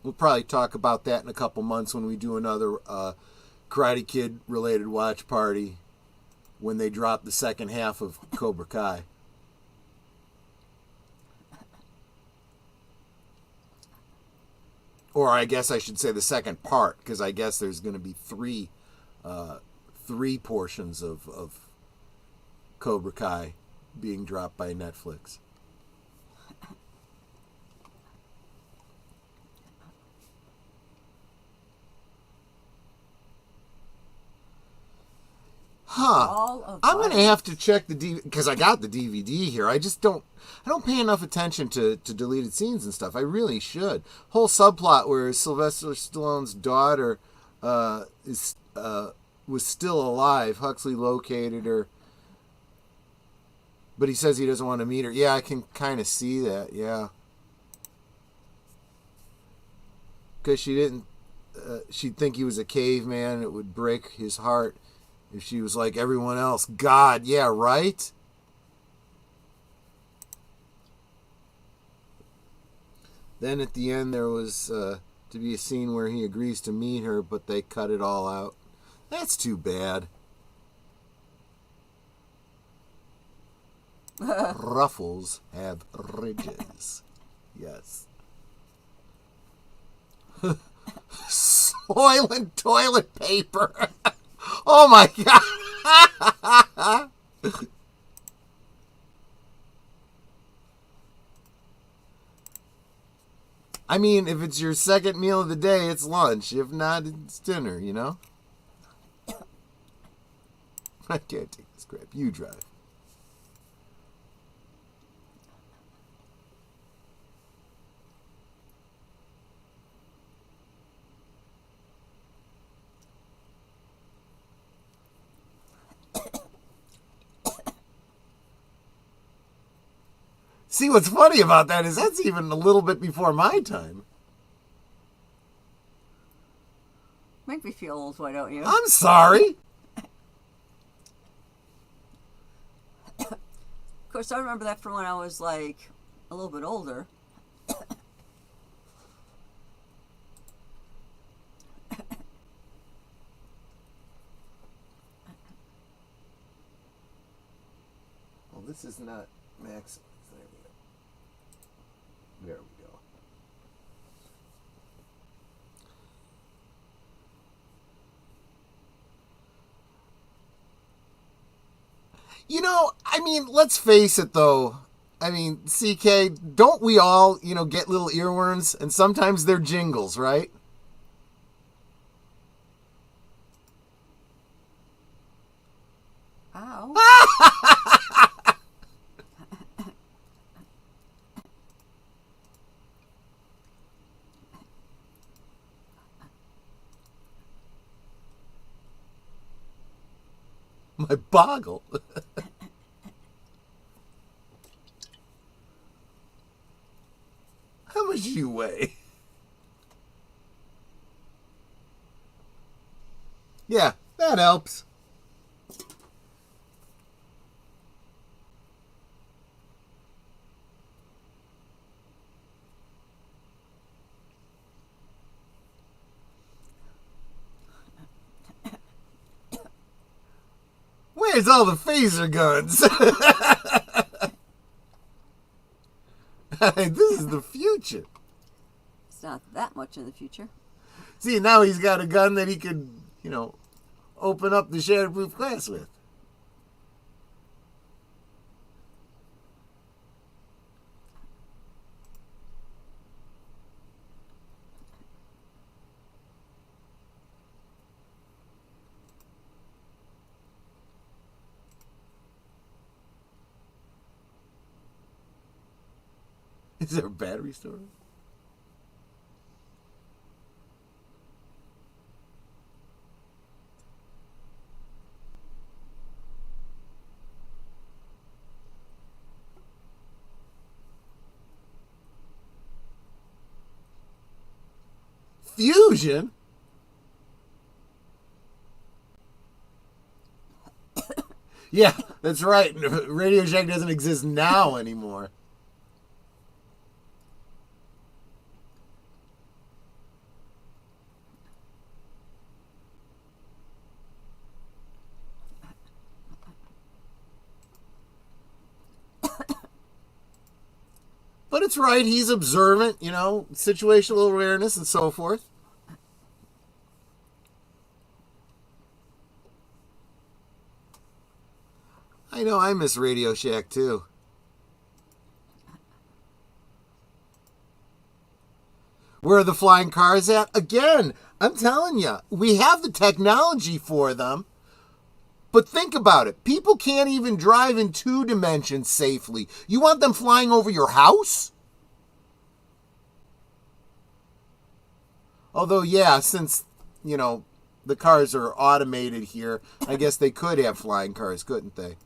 We'll probably talk about that in a couple months when we do another Karate Kid related watch party when they drop the second half of Cobra Kai. Or I guess I should say the second part, because I guess there's going to be three portions of Cobra Kai being dropped by Netflix. I'm going to have to check the DVD, because I got the DVD here. I don't pay enough attention to deleted scenes and stuff. I really should. Whole subplot where Sylvester Stallone's daughter was still alive. Huxley located her, but he says he doesn't want to meet her. Yeah, I can kind of see that, yeah. Because she'd think he was a caveman. It would break his heart if she was like everyone else. God, yeah, right? Then at the end there was to be a scene where he agrees to meet her, but they cut it all out. That's too bad. Ruffles have ridges. Yes. Soylent toilet paper. Oh my God. I mean, if it's your second meal of the day, it's lunch. If not, it's dinner, you know? I can't take this crap. You drive. See, what's funny about that is that's even a little bit before my time. Make me feel old, why don't you? I'm sorry. Of course, I remember that from when I was like a little bit older. Well, this is not max. There we go. You know, I mean, let's face it though. I mean, CK, don't we all, get little earworms? And sometimes they're jingles, right? Ow. My boggle. How much do you weigh? Yeah, that helps. Where's all the phaser guns? This is the future. It's not that much in the future. See, now he's got a gun that he could, open up the shatterproof glass with. Is there a battery storage? Fusion? Yeah, that's right. Radio Shack doesn't exist now anymore. But it's right. He's observant, situational awareness and so forth. I know I miss Radio Shack too. Where are the flying cars at? Again, I'm telling you, we have the technology for them. But think about it. People can't even drive in 2 dimensions safely. You want them flying over your house? Although, yeah, since, the cars are automated here, I guess they could have flying cars, couldn't they?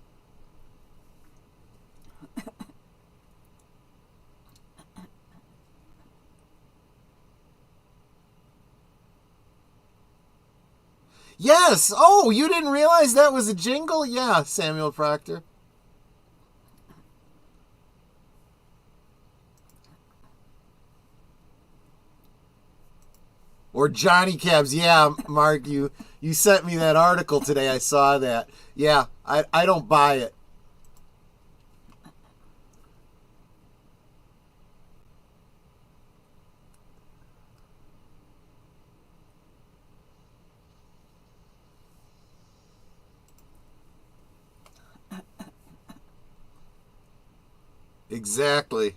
Yes. Oh, you didn't realize that was a jingle? Yeah, Samuel Proctor. Or Johnny Cabs. Yeah, Mark, you sent me that article today. I saw that. Yeah, I don't buy it. Exactly.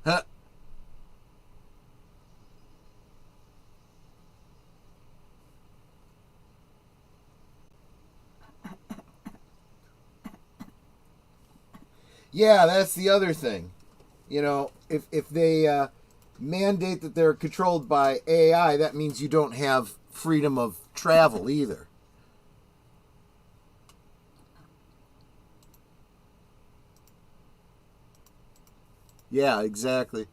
Huh. Yeah, that's the other thing. If they mandate that they're controlled by AI, that means you don't have freedom of travel either. Yeah, exactly.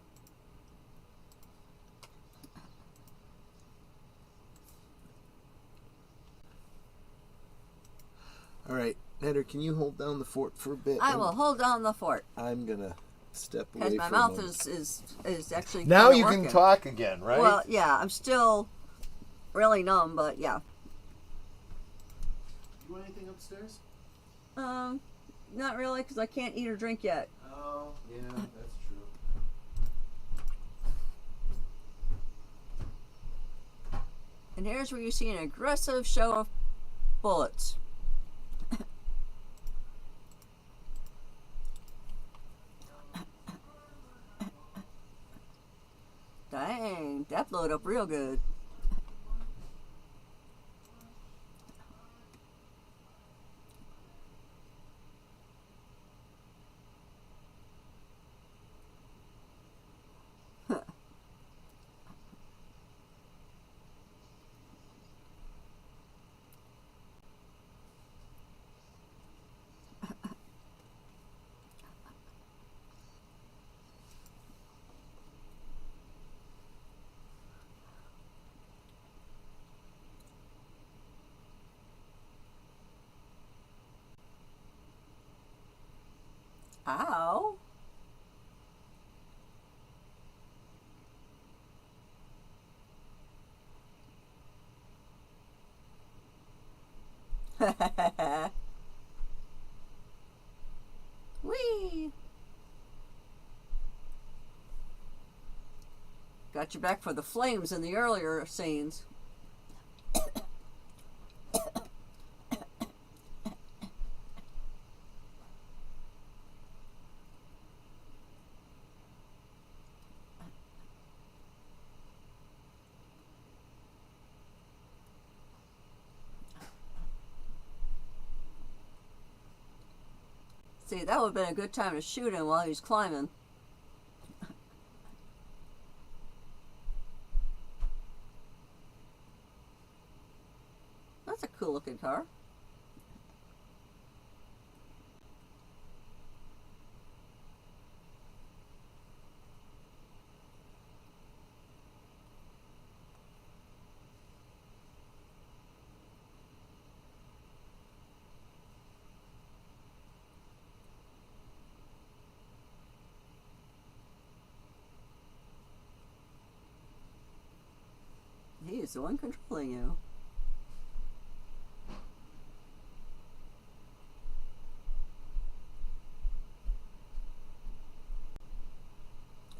All right, Heather, can you hold down the fort for a bit? I will hold down the fort. I'm gonna step away Because my for a mouth moment. is actually Now kinda you working. can talk again, right? Well, yeah, I'm still really numb, but yeah. You want anything upstairs? Not really, because I can't eat or drink yet. Oh, yeah, that's true. And here's where you see an aggressive show of bullets. Dang, that blew it up real good. Ow. Whee! Got you back for the flames in the earlier scenes. See, that would have been a good time to shoot him while he's climbing. That's a cool looking car. is the one controlling you.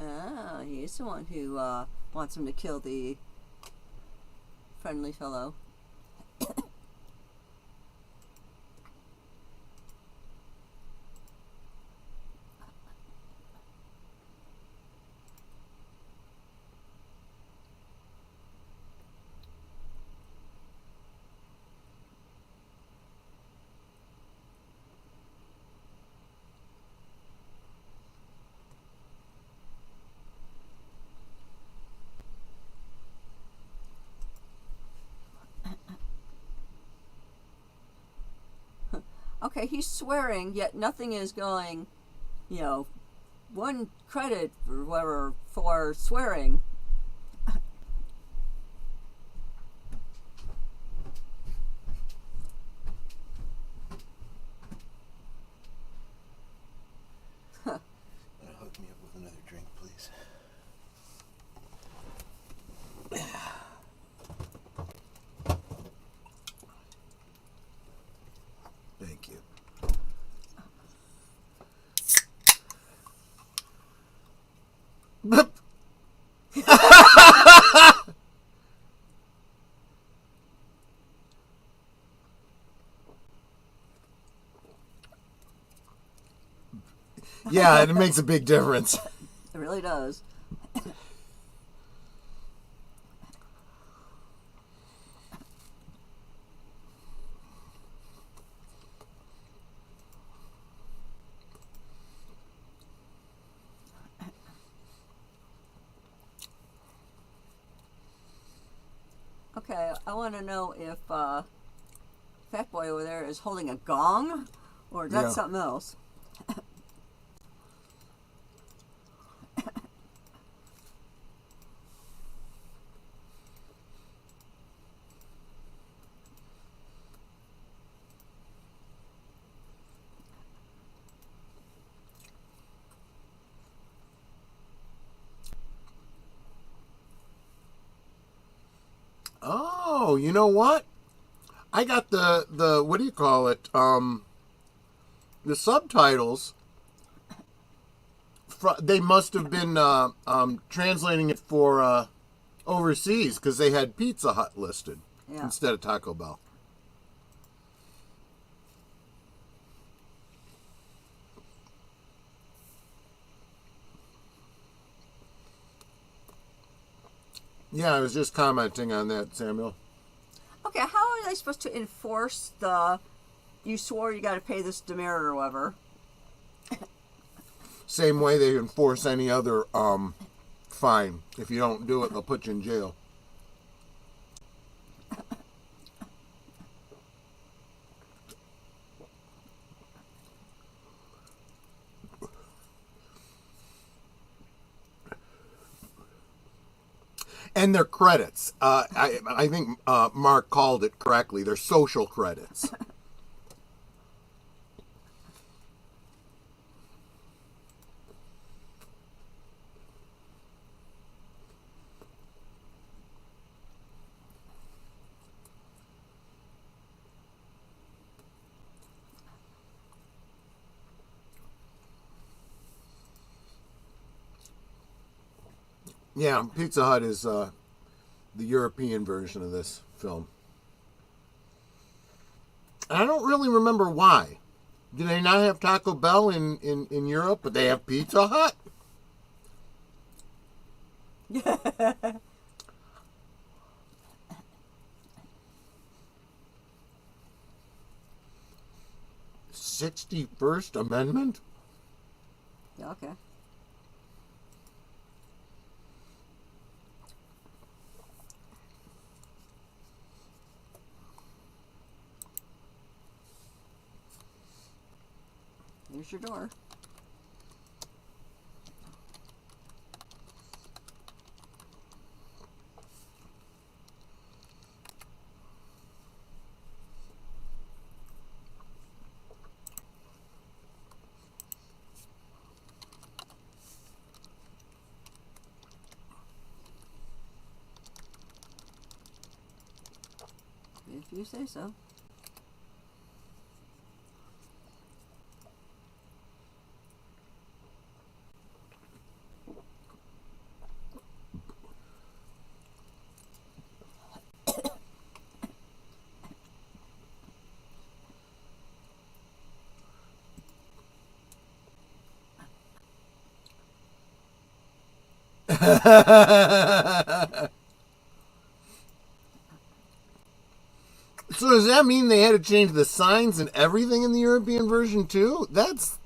Ah, he's the one who wants him to kill the friendly fellow. Okay, he's swearing, yet nothing is going, you know, one credit or whatever for swearing. Hook me up with another drink, please. Thank you. Yeah, it makes a big difference. It really does. Okay, I want to know if Fat Boy over there is holding a gong, or is that Yeah. something else? Oh, you know what? I got the what do you call it? The subtitles. They must have been translating it for overseas because they had Pizza Hut listed instead of Taco Bell. Yeah, I was just commenting on that, Samuel. Okay, how are they supposed to enforce the you swore you got to pay this demerit or whatever? Same way they enforce any other fine. If you don't do it, they'll put you in jail. And their credits. I think Mark called it correctly. They're social credits. Yeah, Pizza Hut is the European version of this film. And I don't really remember why. Do they not have Taco Bell in Europe, but they have Pizza Hut? '61st Amendment? Yeah, okay. Here's your door. If you say so. So does that mean they had to change the signs and everything in the European version too? That's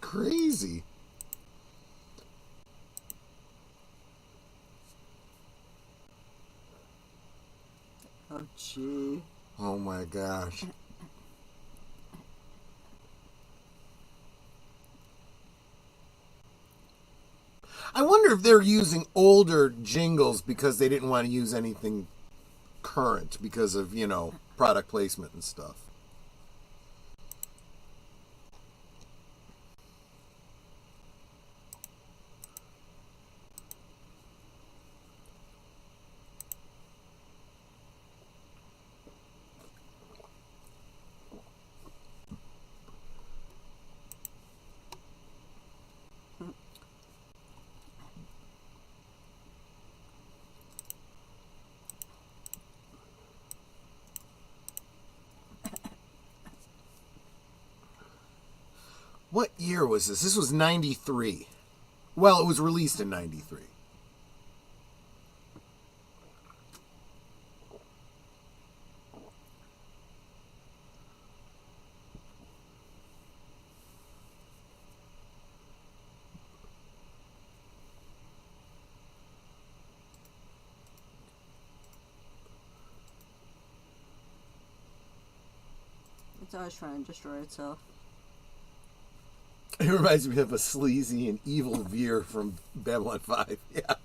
crazy. Oh, gee. Oh my gosh. I wonder if they're using older jingles because they didn't want to use anything current because of, product placement and stuff. What year was this? This was 93. Well, it was released in 93. It's always trying to destroy itself. It reminds me of a sleazy and evil Veer from Babylon 5. Yeah.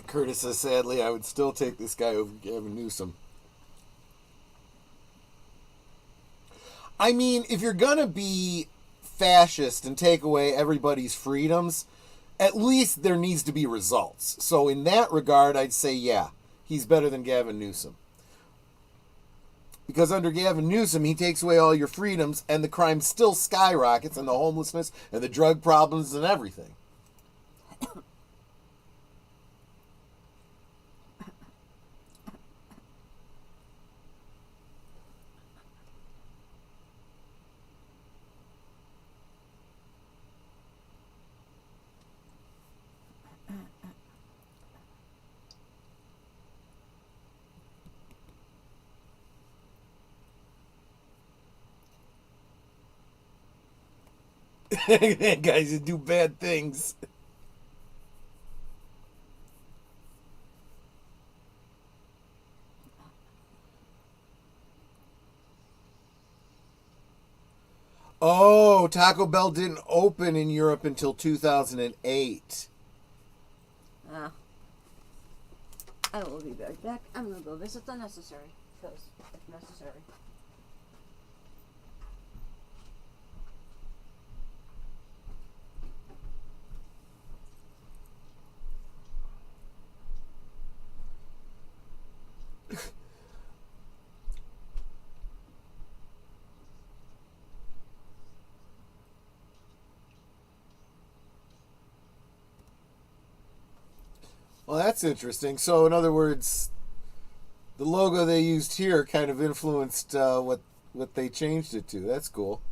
Curtis says, sadly, I would still take this guy over Gavin Newsom. I mean, if you're going to be fascist and take away everybody's freedoms, at least there needs to be results. So in that regard, I'd say, yeah, he's better than Gavin Newsom. Because under Gavin Newsom, he takes away all your freedoms and the crime still skyrockets and the homelessness and the drug problems and everything. Guys who do bad things. Oh, Taco Bell didn't open in Europe until 2008. I will be right back. I'm going to go visit the necessary. Because it's necessary. Well, that's interesting. So, in other words, the logo they used here kind of influenced what they changed it to. That's cool.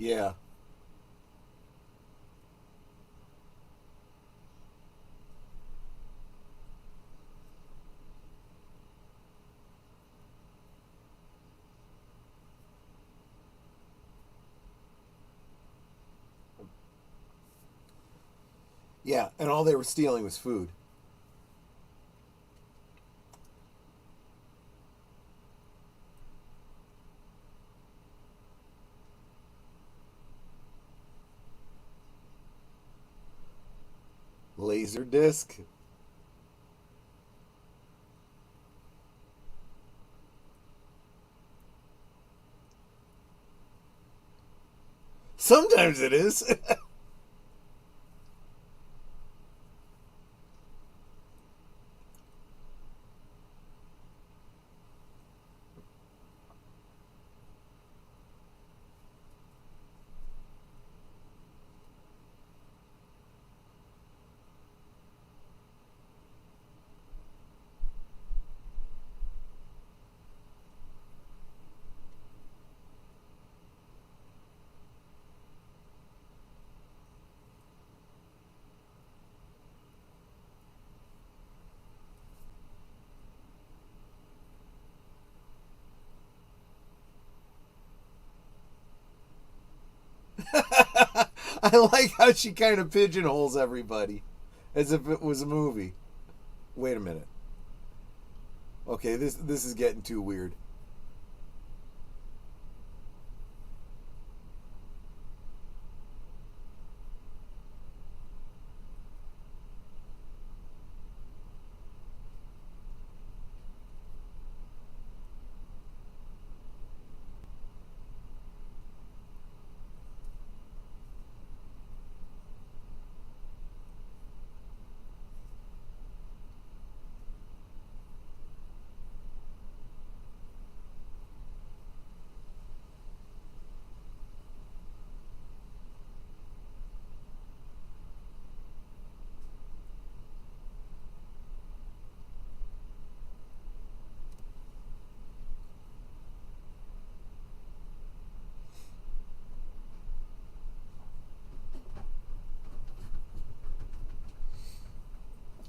Yeah. Yeah, and all they were stealing was food. Laser disc. Sometimes it is. I like how she kind of pigeonholes everybody as if it was a movie. Wait a minute. Okay, this is getting too weird.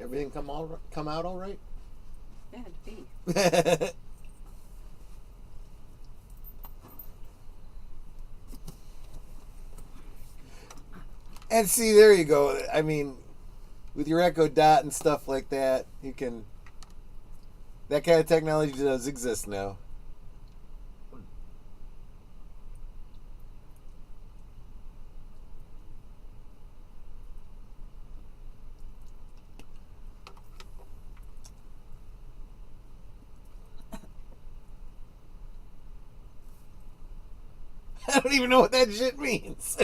Everything come out all right? Yeah, to be. And see, there you go. I mean, with your Echo Dot and stuff like that, you can. That kind of technology does exist now. I don't even know what that shit means.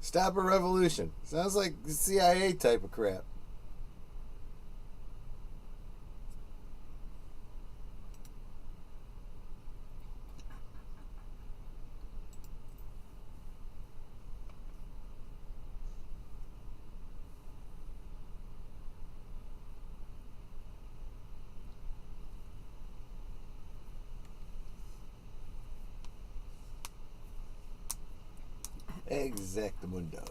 Stop a revolution. Sounds like the CIA type of crap. Exactamundo.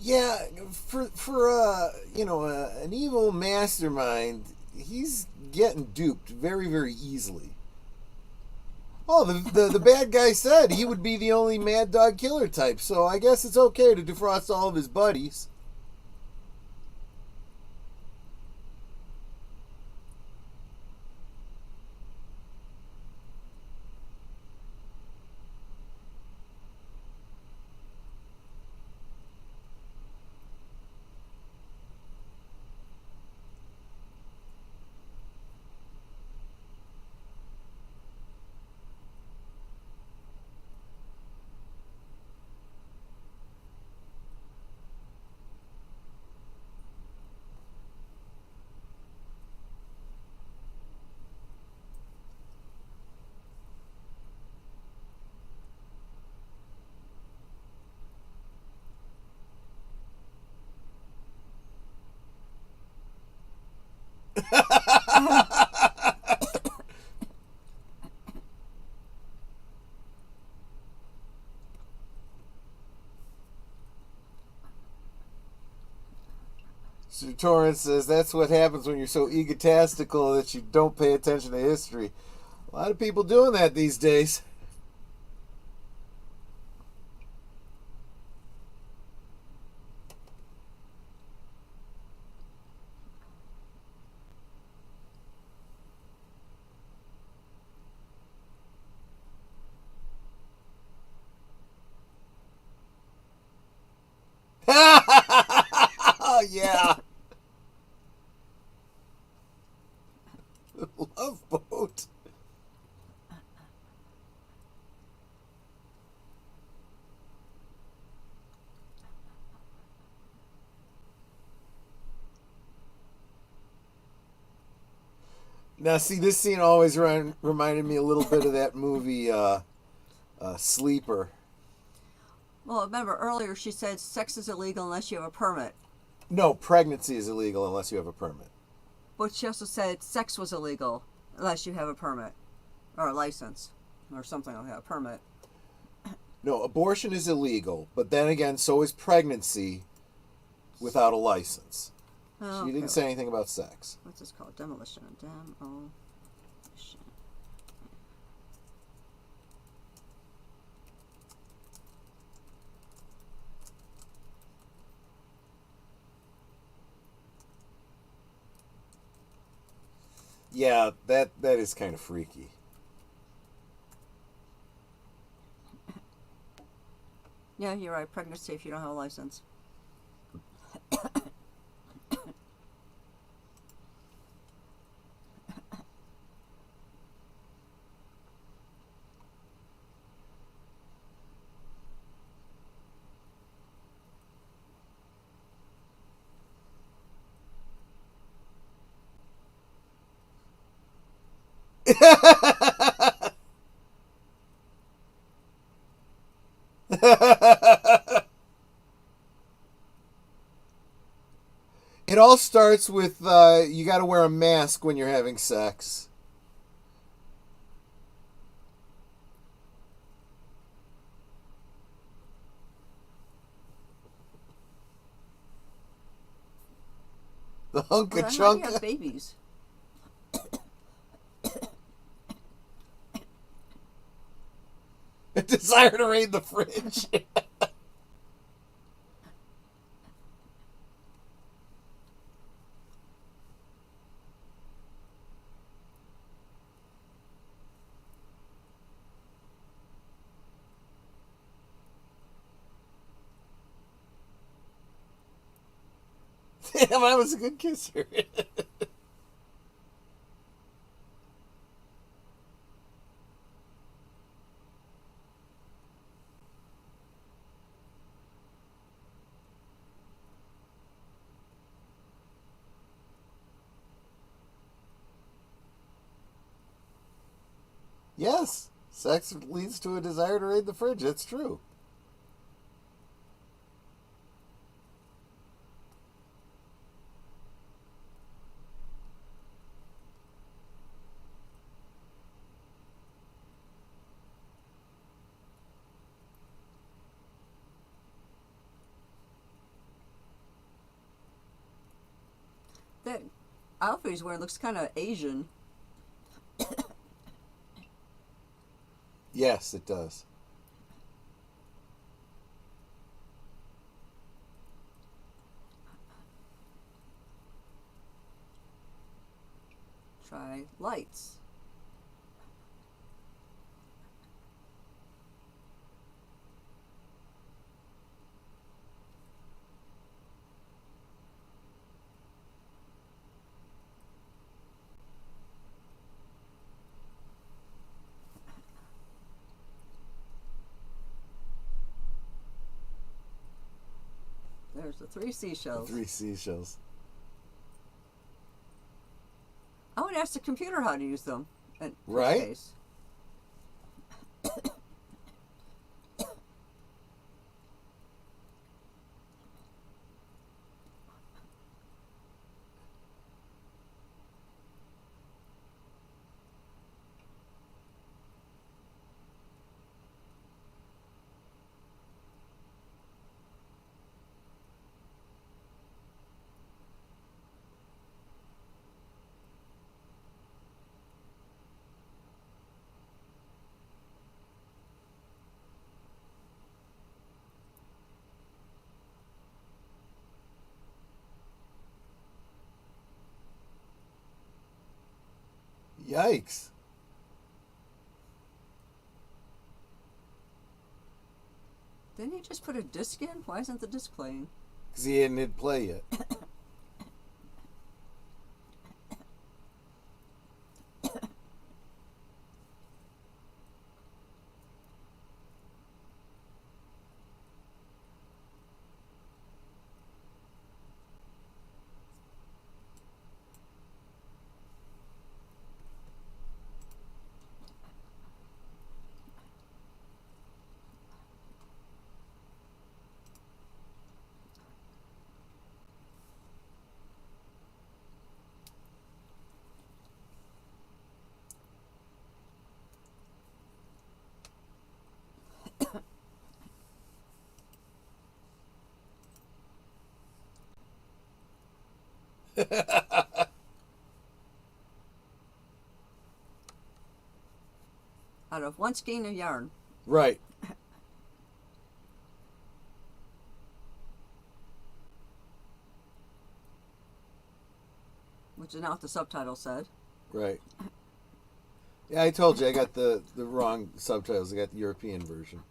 Yeah, for an evil mastermind, he's getting duped very, very easily. Oh, the bad guy said he would be the only mad dog killer type, so I guess it's okay to defrost all of his buddies. Sir Torrance says that's what happens when you're so egotistical that you don't pay attention to history. A lot of people doing that these days. Oh, yeah. Love boat. Now, see, this scene always reminded me a little bit of that movie, Sleeper. Well, remember earlier she said sex is illegal unless you have a permit. No, pregnancy is illegal unless you have a permit. But she also said sex was illegal unless you have a permit or a license or something like that, a permit. No, abortion is illegal, but then again, so is pregnancy without a license. Oh, She didn't say anything about sex. What's this called? Demolition. Demolition. Yeah, that is kind of freaky. Yeah, you're right. Pregnancy if you don't have a license. It all starts with you got to wear a mask when you're having sex. The hunka Well, then how do you have chunka. babies? A desire to raid the fridge. Damn, I was a good kisser. Yes, sex leads to a desire to raid the fridge. That's true. That outfit he's wearing looks kind of Asian. Yes, it does. Try lights. There's the three seashells. 3 seashells. I would ask the computer how to use them. In this Right? case. Yikes. Didn't he just put a disc in? Why isn't the disc playing? Because he hadn't hit play yet. Out of one skein of yarn. Right. Which is not what the subtitle said. Right. Yeah, I told you I got the wrong subtitles. I got the European version.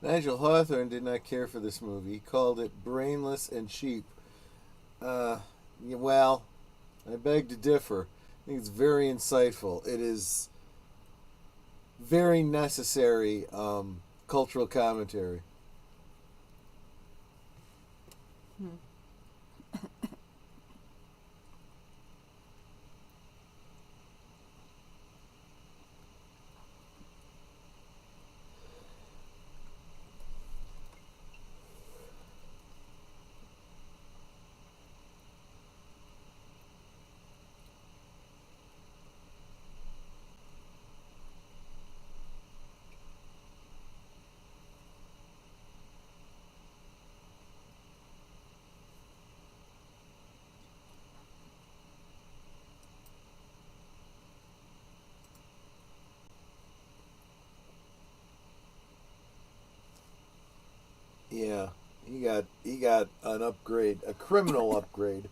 Nigel Hawthorne did not care for this movie. He called it brainless and cheap. Well, I beg to differ. I think it's very insightful. It is very necessary cultural commentary. Yeah, he got an upgrade, a criminal upgrade.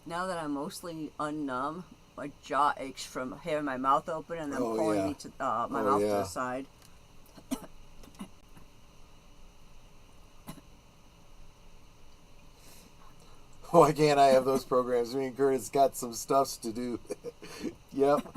Now that I'm mostly unnumb, my jaw aches from having my mouth open and then Oh, pulling yeah. me to my Oh, mouth to yeah. the side. Why can't I have those programs? Me and Curtis got some stuffs to do. Yep.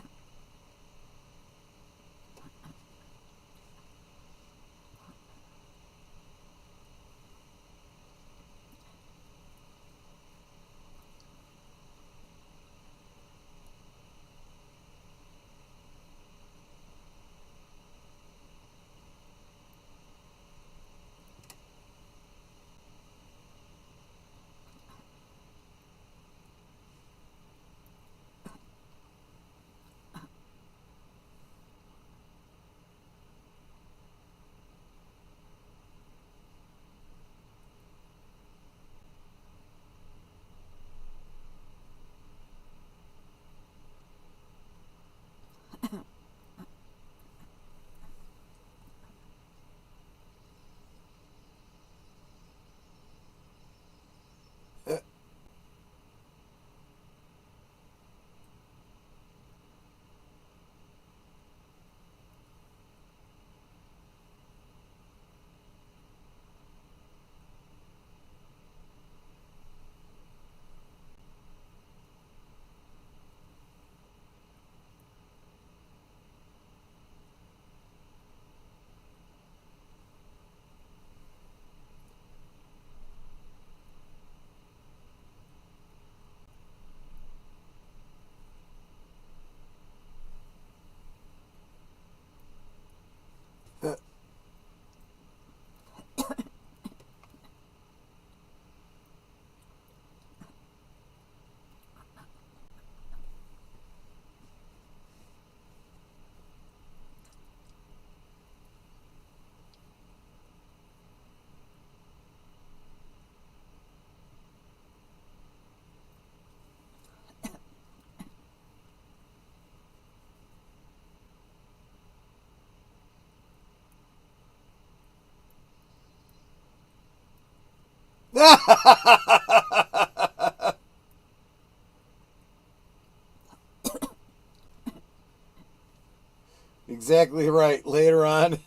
Exactly right. Later on,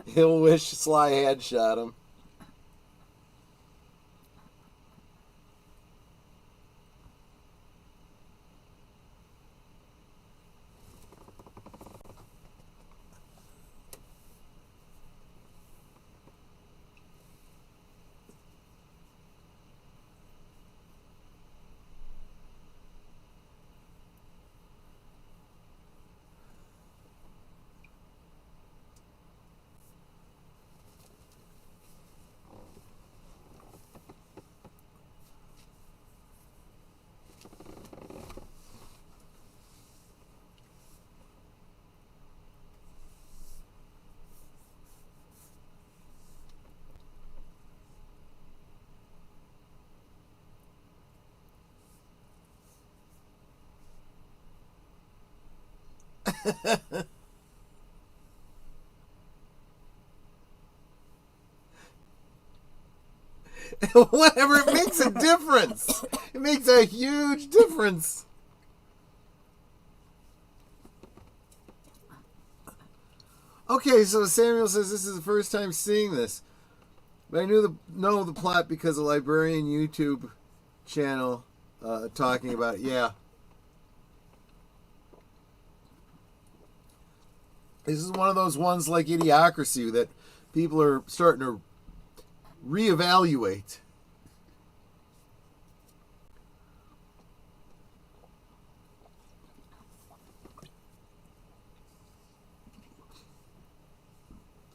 he'll wish Sly had shot him. Whatever, it makes a difference. It makes a huge difference. Okay, so Samuel says this is the first time seeing this, but I know the plot because of Librarian YouTube channel talking about it. Yeah, this is one of those ones like Idiocracy that people are starting to reevaluate.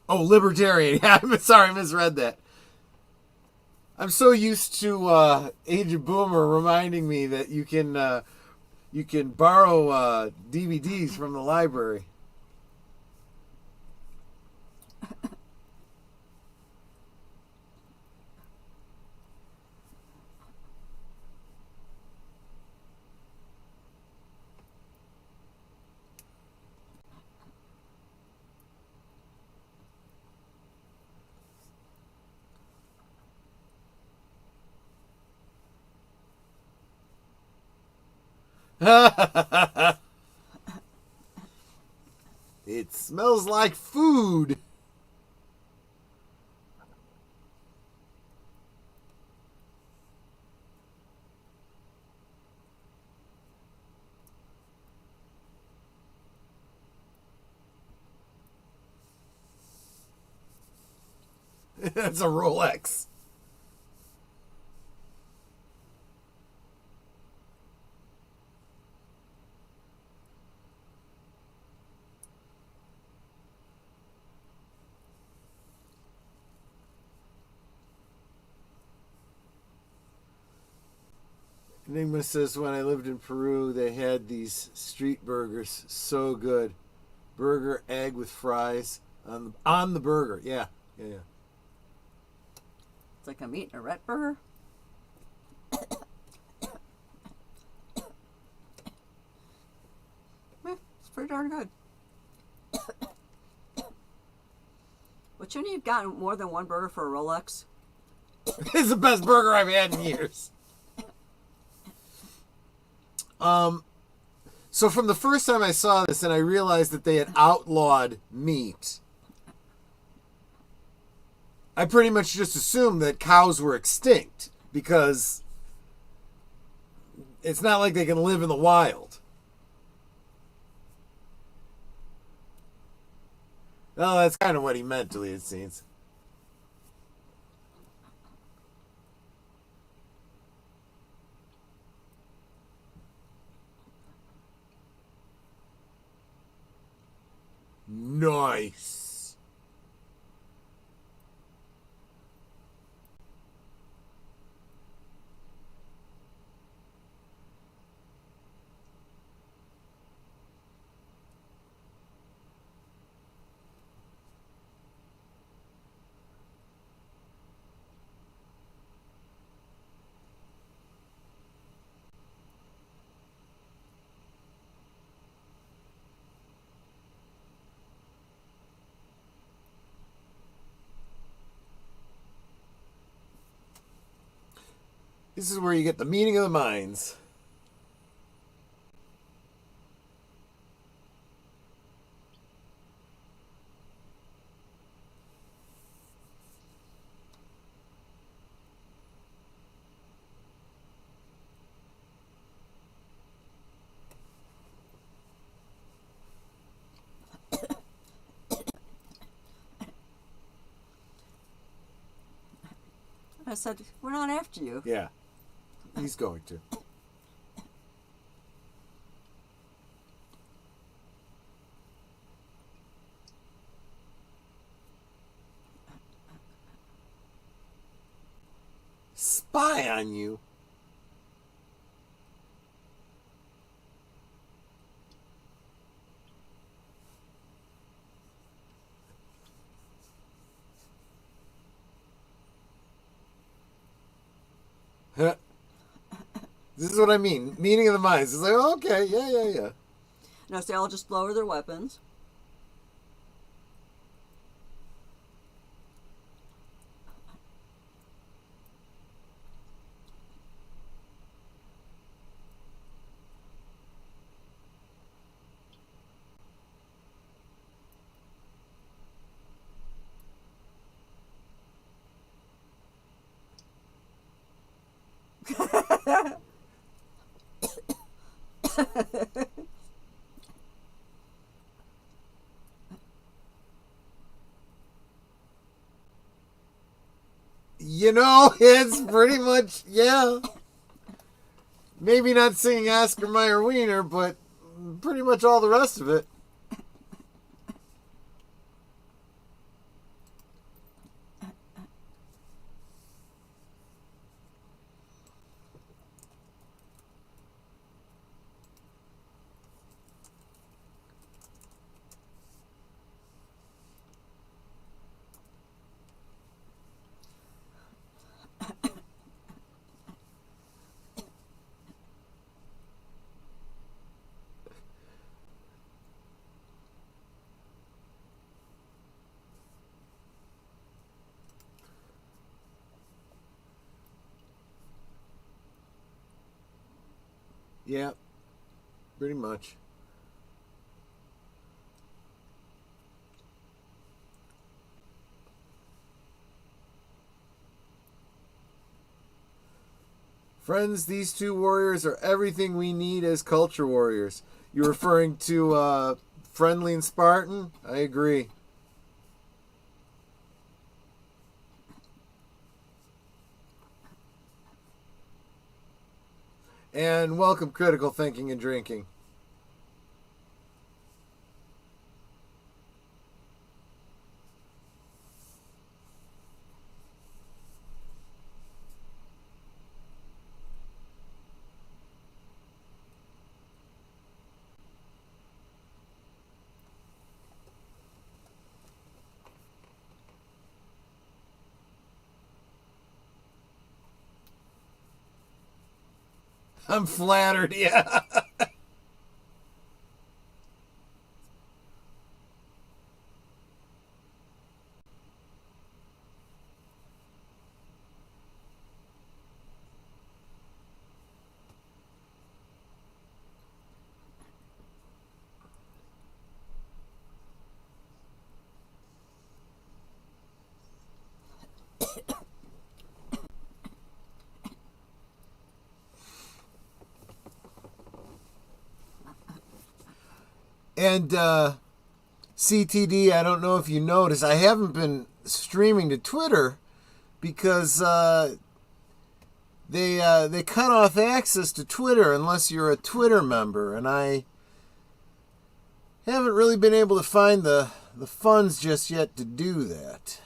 Oh, libertarian. Yeah, I'm sorry, I misread that. I'm so used to Age of Boomer reminding me that you can borrow DVDs from the library. It smells like food. That's a Rolex. Enigma says when I lived in Peru, they had these street burgers, so good. Burger, egg with fries on the burger. Yeah, yeah, yeah. It's like I'm eating a rat burger. It's pretty darn good. But shouldn't you have gotten more than one burger for a Rolex? It's the best burger I've had in years. So from the first time I saw this and I realized that they had outlawed meat, I pretty much just assumed that cows were extinct because it's not like they can live in the wild. No, that's kind of what he meant, deleted scenes. Nice. This is where you get the meeting of the minds. I said, we're not after you. Yeah. He's going to. Spy on you? Huh. This is what I mean. Meeting of the minds. It's like, okay, yeah. Now, so they all just lower their weapons. You know, it's pretty much, yeah. Maybe not singing Oscar Mayer Wiener, but pretty much all the rest of it. Yeah, pretty much. Friends, these two warriors are everything we need as culture warriors. You referring to Friendly and Spartan? I agree. And welcome Critical Thinking and Drinking. I'm flattered, yeah. And CTD, I don't know if you noticed, I haven't been streaming to Twitter because they cut off access to Twitter unless you're a Twitter member, and I haven't really been able to find the funds just yet to do that.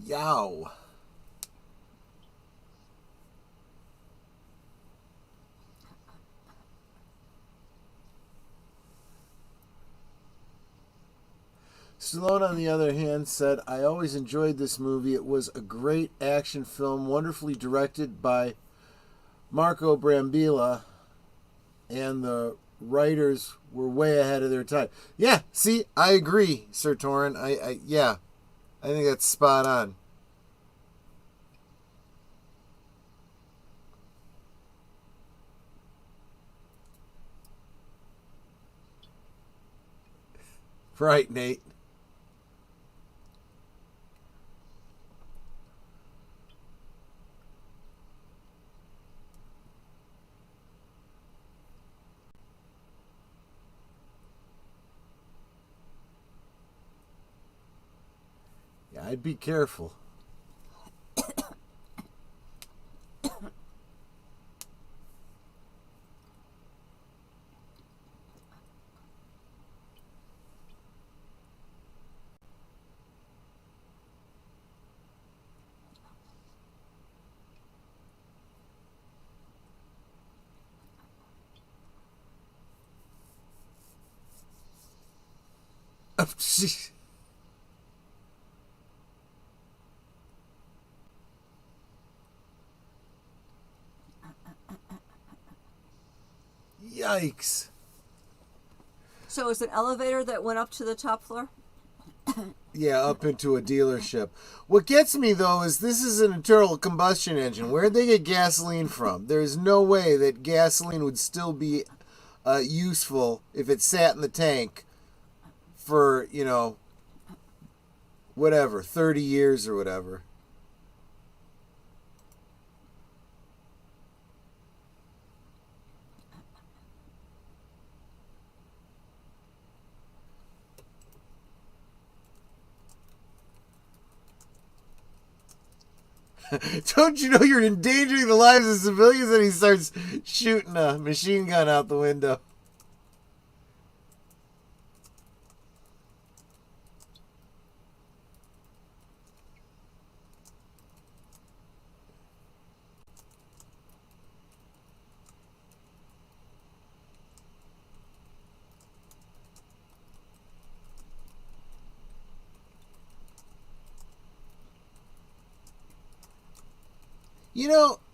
Yow. Stallone, on the other hand, said, I always enjoyed this movie. It was a great action film, wonderfully directed by Marco Brambilla, and the writers were way ahead of their time. Yeah, see, I agree, Sir Torrin. Yeah, I think that's spot on. Right, Nate. Yeah, I'd be careful. Oh, jeez. Yikes. So it's an elevator that went up to the top floor? Yeah, up into a dealership. What gets me, though, is this is an internal combustion engine. Where'd they get gasoline from? There's no way that gasoline would still be useful if it sat in the tank for, whatever, 30 years or whatever. Don't you know you're endangering the lives of civilians? And he starts shooting a machine gun out the window.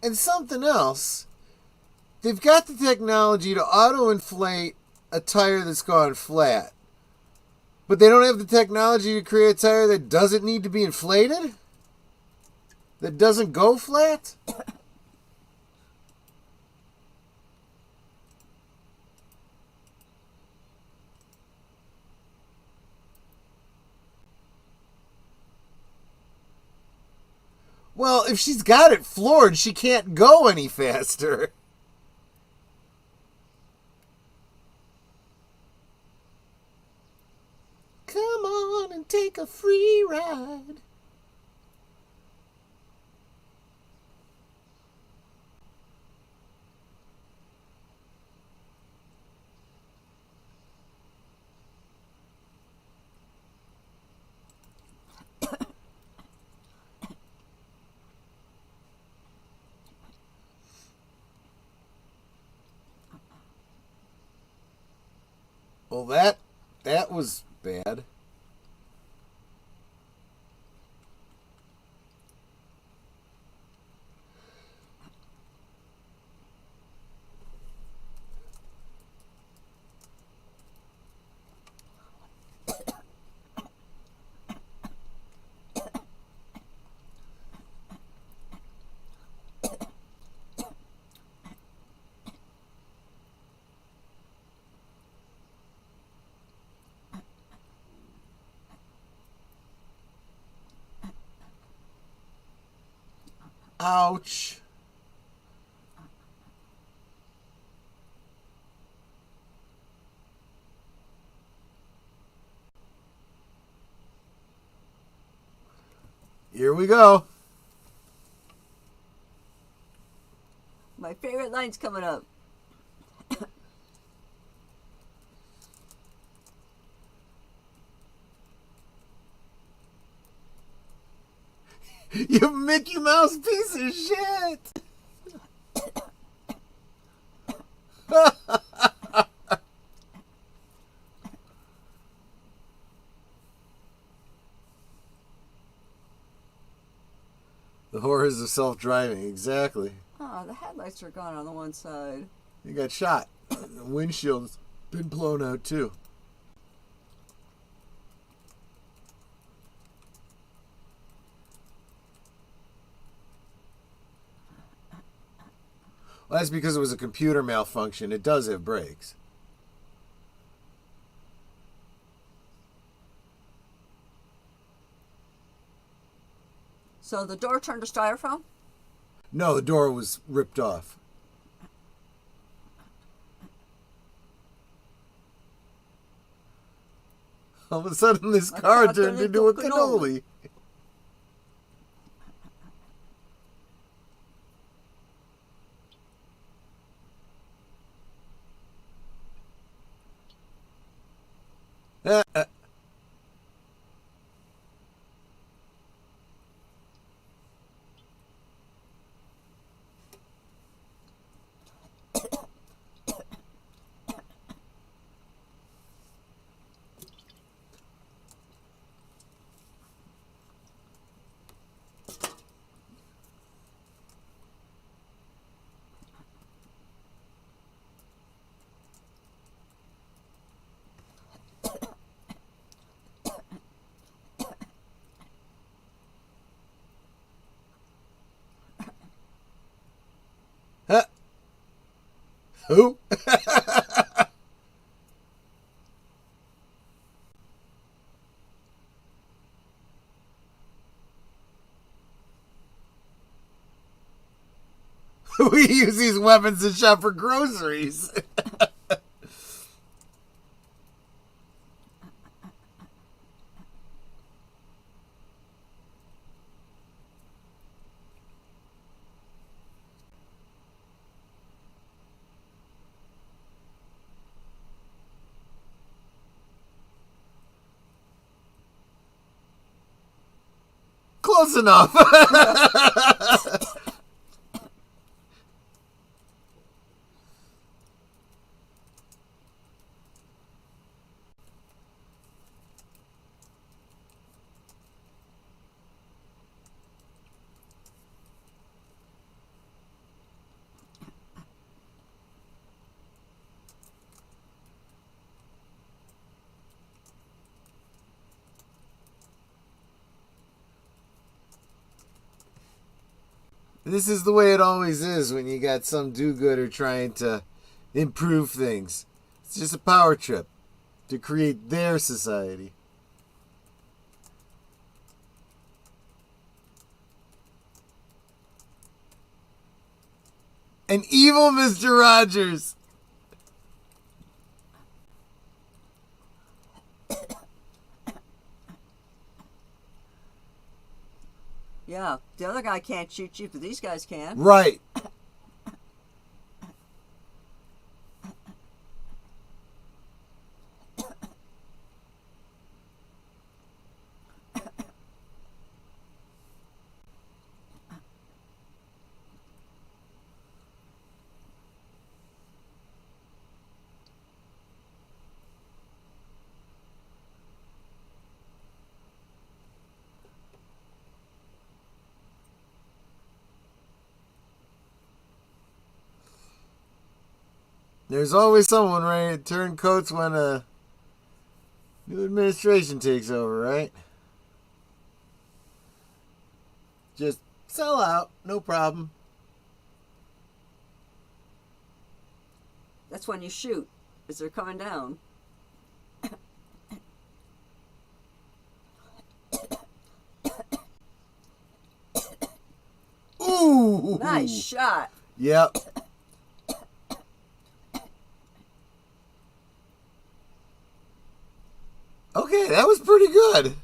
And something else, they've got the technology to auto-inflate a tire that's gone flat. But they don't have the technology to create a tire that doesn't need to be inflated? That doesn't go flat? Well, if she's got it floored, she can't go any faster. Come on and take a free ride. Well, that was bad. Ouch. Here we go. My favorite line's coming up. You Mickey Mouse piece of shit. Horrors of self-driving, exactly. Oh, the headlights are gone on the one side. You got shot. The windshield's been blown out too. Well, that's because it was a computer malfunction. It does have brakes. So the door turned to styrofoam? No, the door was ripped off. All of a sudden, this car turned into a cannoli. Who? We use these weapons to shop for groceries. Close enough. This is the way it always is when you got some do-gooder trying to improve things. It's just a power trip to create their society. An evil Mr. Rogers. Yeah, the other guy can't shoot you, but these guys can. Right. There's always someone ready to turn coats when a new administration takes over, right? Just sell out, no problem. That's when you shoot, as they're coming down. Ooh! Nice shot. Yep. Okay, that was pretty good.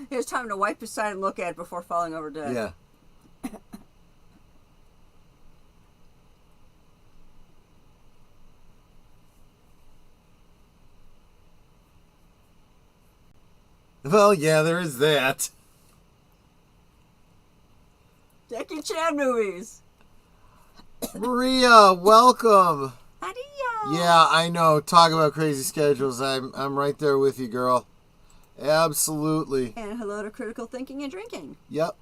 It was time to wipe his side and look at it before falling over dead. Yeah. Well, yeah, there is that. Jackie Chan movies. Maria, welcome. Adios. Yeah, I know. Talk about crazy schedules. I'm right there with you, girl. Absolutely. And hello to critical thinking and drinking. Yep.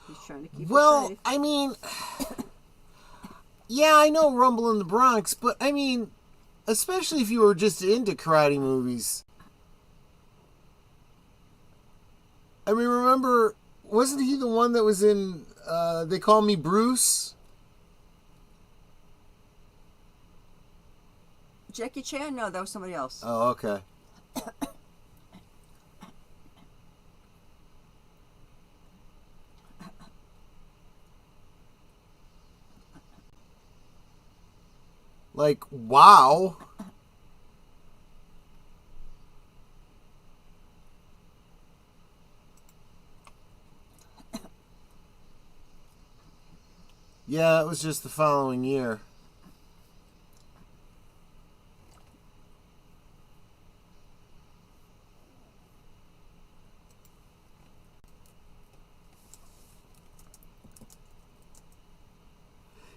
He's trying to keep her Well, safe. I mean, yeah, I know Rumble in the Bronx, but I mean, especially if you were just into karate movies. I mean, remember, wasn't he the one that was in They Call Me Bruce? Jackie Chan? No, that was somebody else. Oh, okay. Like, wow. Yeah, it was just the following year.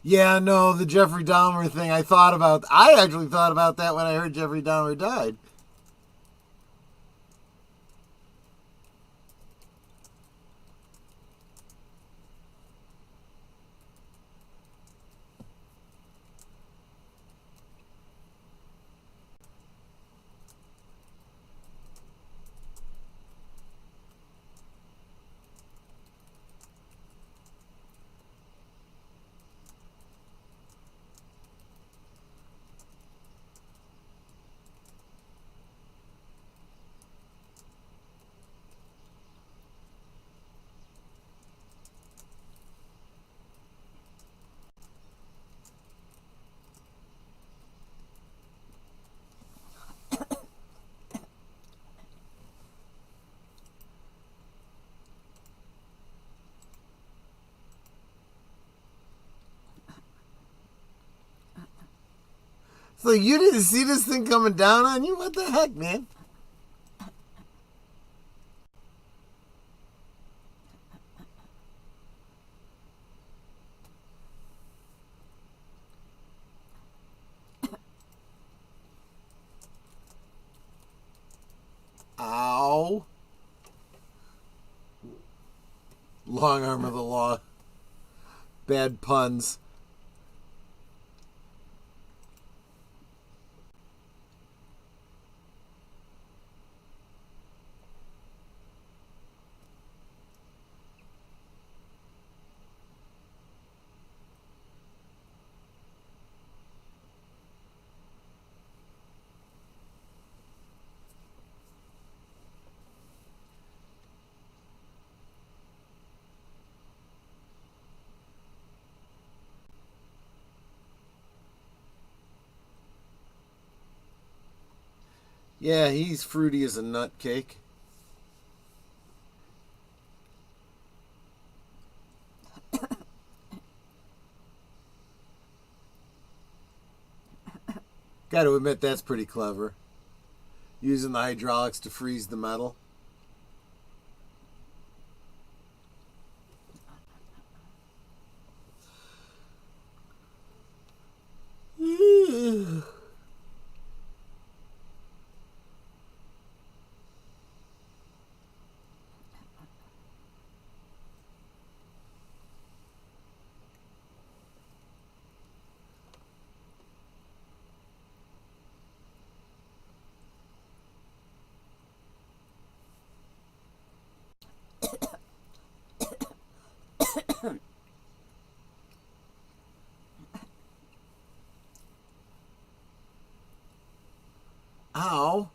Yeah, no, the Jeffrey Dahmer thing, I actually thought about that when I heard Jeffrey Dahmer died. So you didn't see this thing coming down on you? What the heck, man? Ow. Long arm of the law. Bad puns. Yeah, he's fruity as a nut cake. Got to admit, that's pretty clever. Using the hydraulics to freeze the metal. Ow.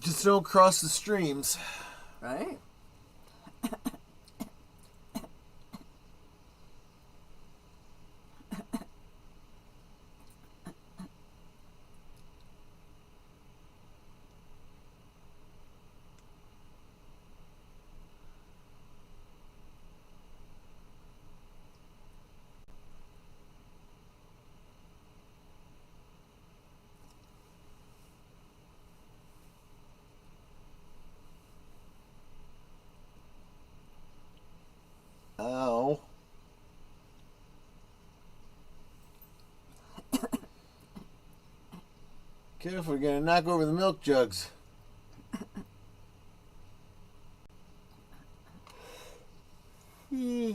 Just don't cross the streams. Right? Ow. Careful, you're gonna knock over the milk jugs. Yeah.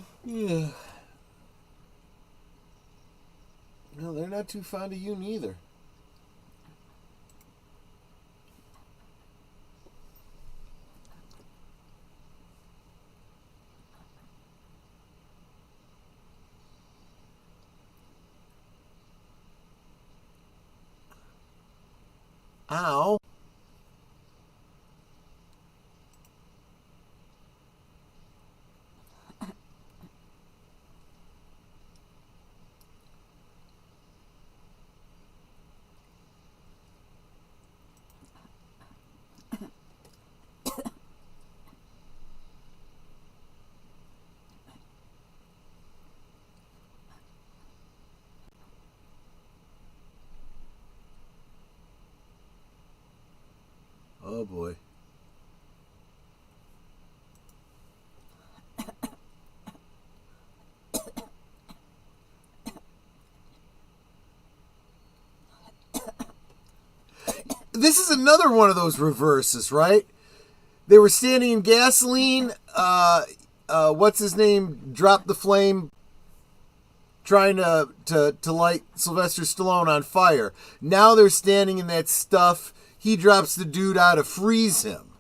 No, they're not too fond of you neither. Ow. Oh boy. This is another one of those reverses, right? They were standing in gasoline. What's his name? Dropped the flame, trying to light Sylvester Stallone on fire. Now they're standing in that stuff. He drops the dude out to freeze him.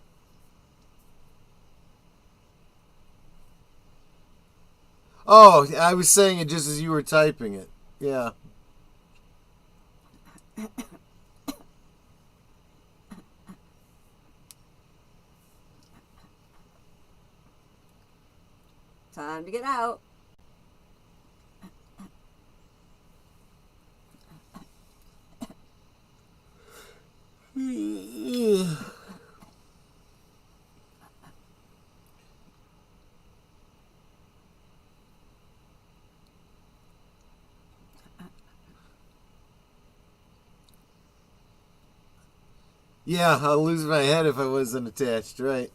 Oh, I was saying it just as you were typing it. Yeah. Time to get out. Yeah, I'll lose my head if I wasn't attached, right?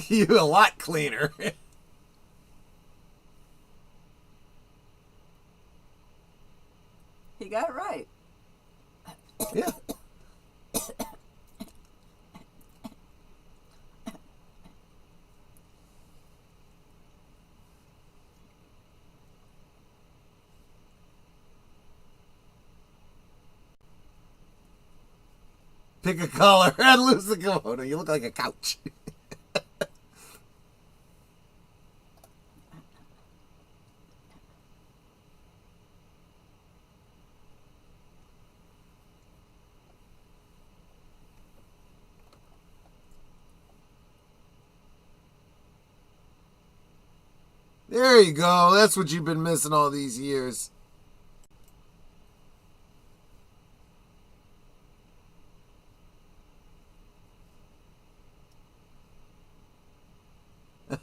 You a lot cleaner. He got it right. Yeah. Pick a color and lose the kimono. You look like a couch. There you go. That's what you've been missing all these years.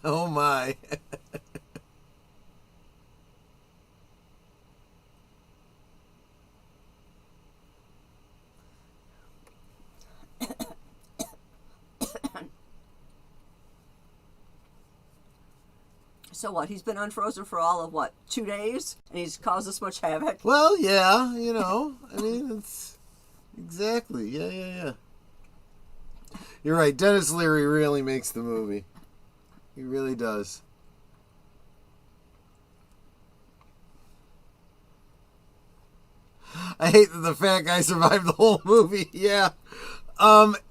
Oh my. So what? He's been unfrozen for all of what, 2 days, and he's caused this much havoc. Well, yeah, I mean, it's exactly, yeah. You're right. Dennis Leary really makes the movie. He really does. I hate that the fat guy survived the whole movie. Yeah.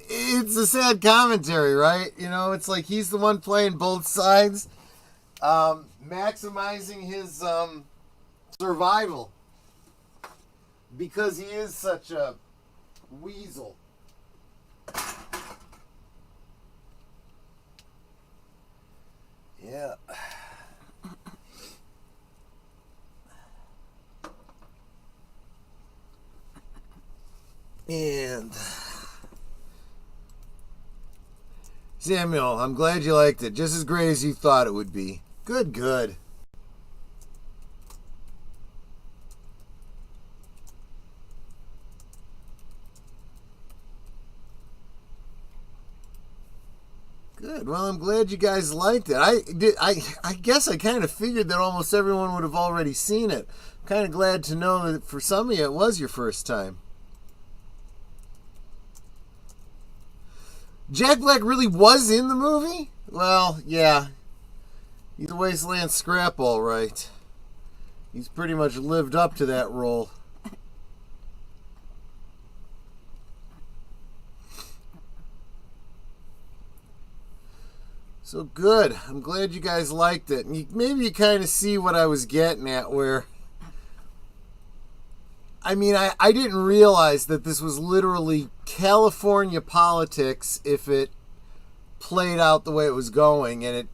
It's a sad commentary, right? It's like he's the one playing both sides, maximizing his survival because he is such a weasel. Yeah. And Samuel, I'm glad you liked it. Just as great as you thought it would be. Good. Good. Well, I'm glad you guys liked it. I guess I kind of figured that almost everyone would have already seen it. I'm kind of glad to know that for some of you it was your first time. Jack Black really was in the movie? Well, yeah. He's a Wasteland Scrap, all right. He's pretty much lived up to that role. So good. I'm glad you guys liked it. And maybe you kind of see what I was getting at where... I mean, I didn't realize that this was literally California politics if it played out the way it was going, and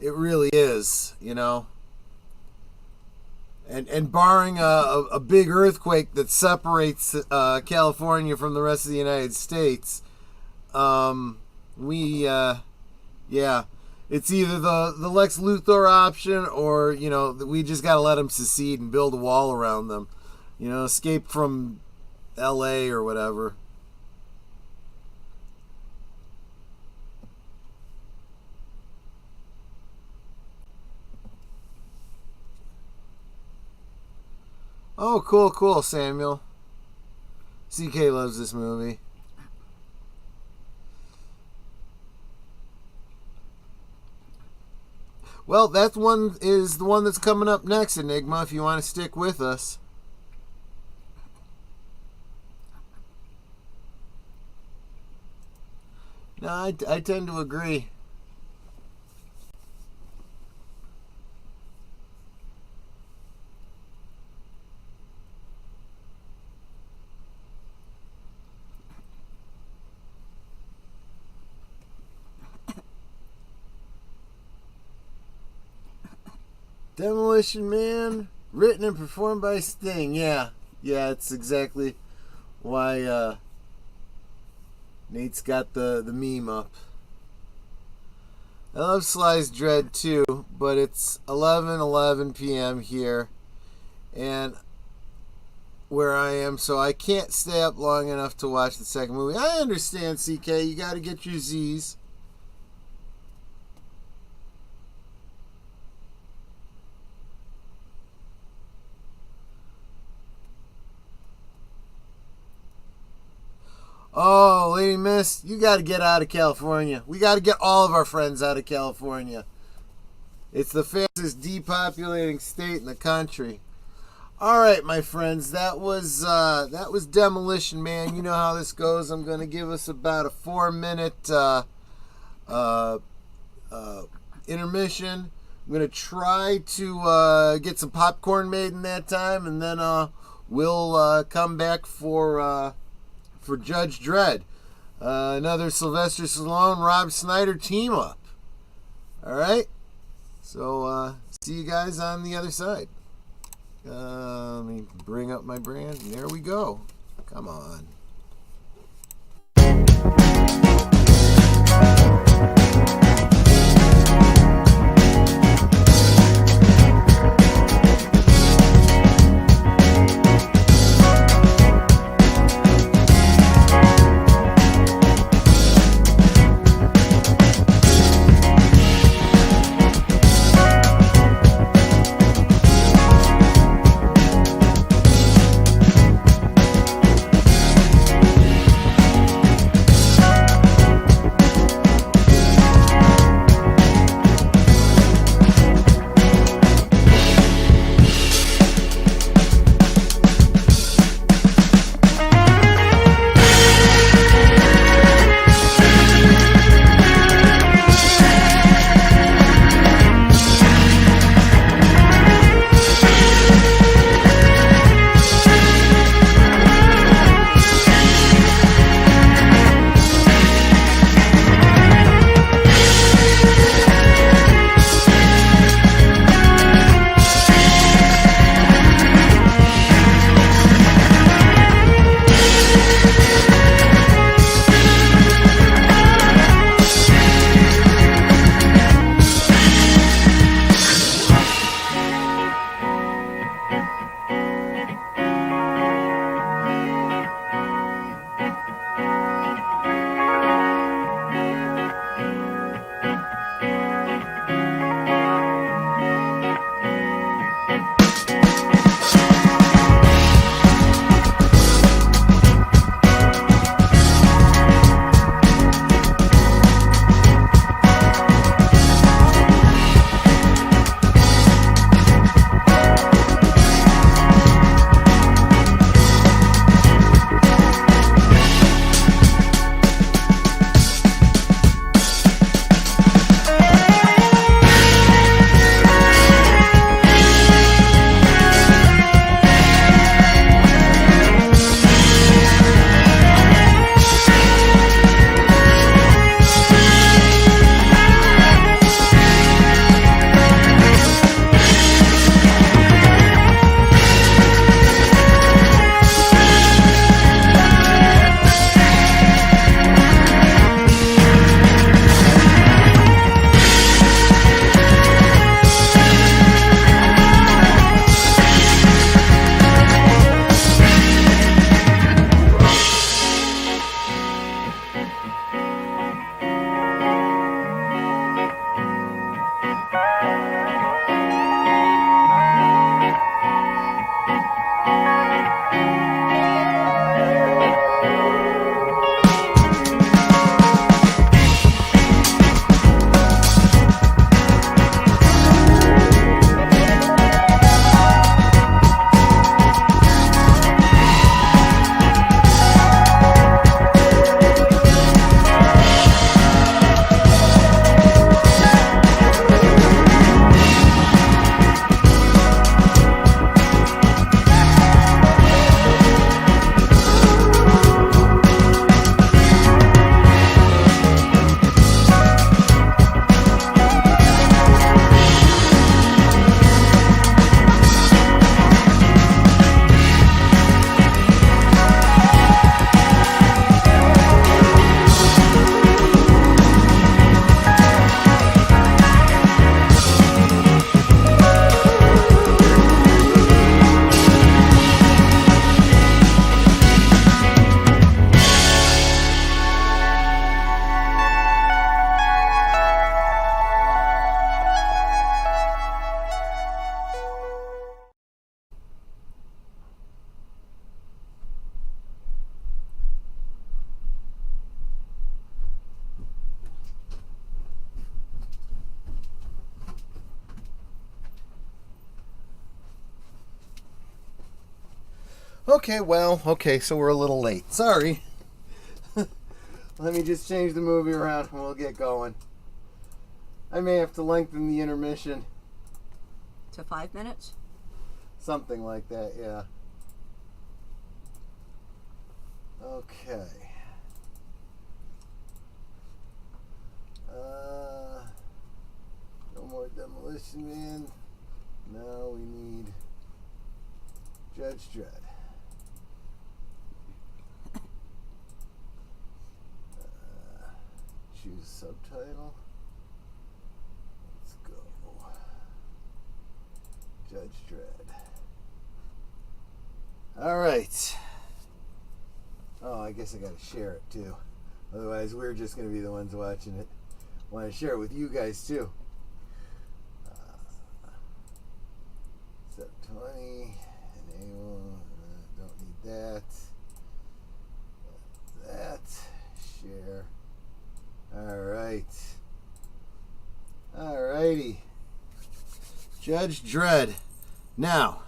it really is, And barring a big earthquake that separates California from the rest of the United States, it's either the Lex Luthor option or, we just got to let them secede and build a wall around them. Escape from L.A. or whatever. Oh, cool, Samuel. CK loves this movie. Well, that one is the one that's coming up next, Enigma, if you want to stick with us. No, I tend to agree. Demolition Man, written and performed by Sting. Yeah, it's exactly why Nate's got the meme up. I love Sly's Dread too, but it's 11:11 p.m. here, and where I am, so I can't stay up long enough to watch the second movie. I understand, CK. You got to get your Z's. Oh, Lady Miss, you got to get out of California. We got to get all of our friends out of California. It's the fastest depopulating state in the country. All right, my friends, that was Demolition Man. You know how this goes. I'm going to give us about a 4-minute intermission. I'm going to try to get some popcorn made in that time, and then we'll come back for Judge Dredd. Another Sylvester Stallone, Rob Schneider team up. All right? So, see you guys on the other side. Let me bring up my brand. And there we go. Come on. Okay, well, okay, so we're a little late. Sorry. Let me just change the movie around and we'll get going. I may have to lengthen the intermission. To 5 minutes? Something like that, yeah. Okay. No more Demolition Man. Now we need Judge Dredd. Choose subtitle. Let's go. Judge Dredd. All right. Oh, I guess I gotta share it too. Otherwise, we're just gonna be the ones watching it. Want to share it with you guys too. Set 20. Enable. Don't need that. That. Share. Alright. Alrighty. Judge Dredd. Now,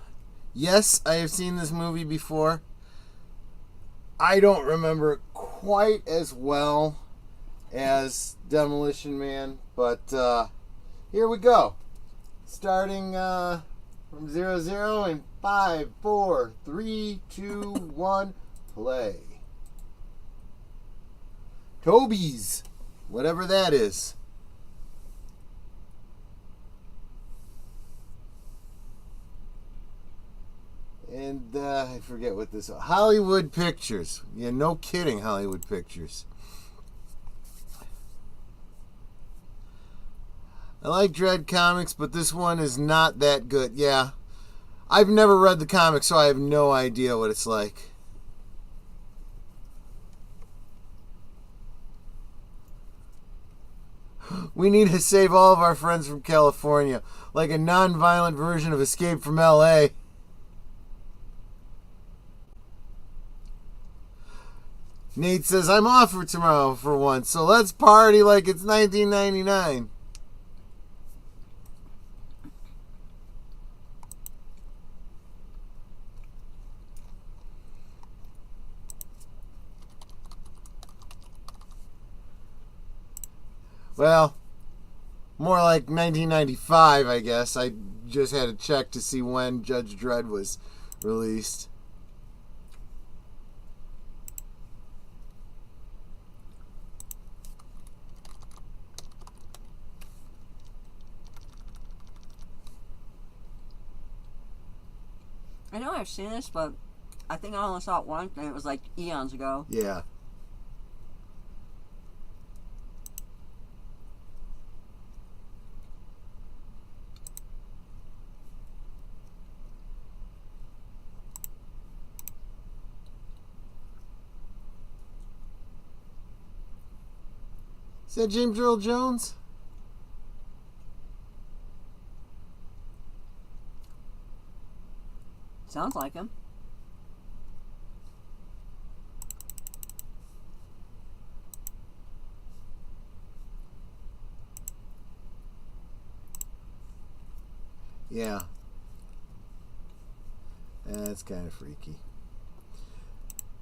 yes, I have seen this movie before. I don't remember it quite as well as Demolition Man, but here we go. Starting from 00 in 5, 4, 3, 2, 1, play. Toby's, whatever that is. And I forget what this is. Hollywood Pictures. Yeah, no kidding, Hollywood Pictures. I like Dredd comics, but this one is not that good. Yeah. I've never read the comics, so I have no idea what it's like. We need to save all of our friends from California, like a non-violent version of Escape from L.A. Nate says, I'm off for tomorrow for once, so let's party like it's 1999. Well, more like 1995, I guess. I just had to check to see when Judge Dredd was released. I know I've seen this, but I think I only saw it once, and it was like eons ago. Yeah. Is that James Earl Jones? Sounds like him. Yeah. That's kind of freaky.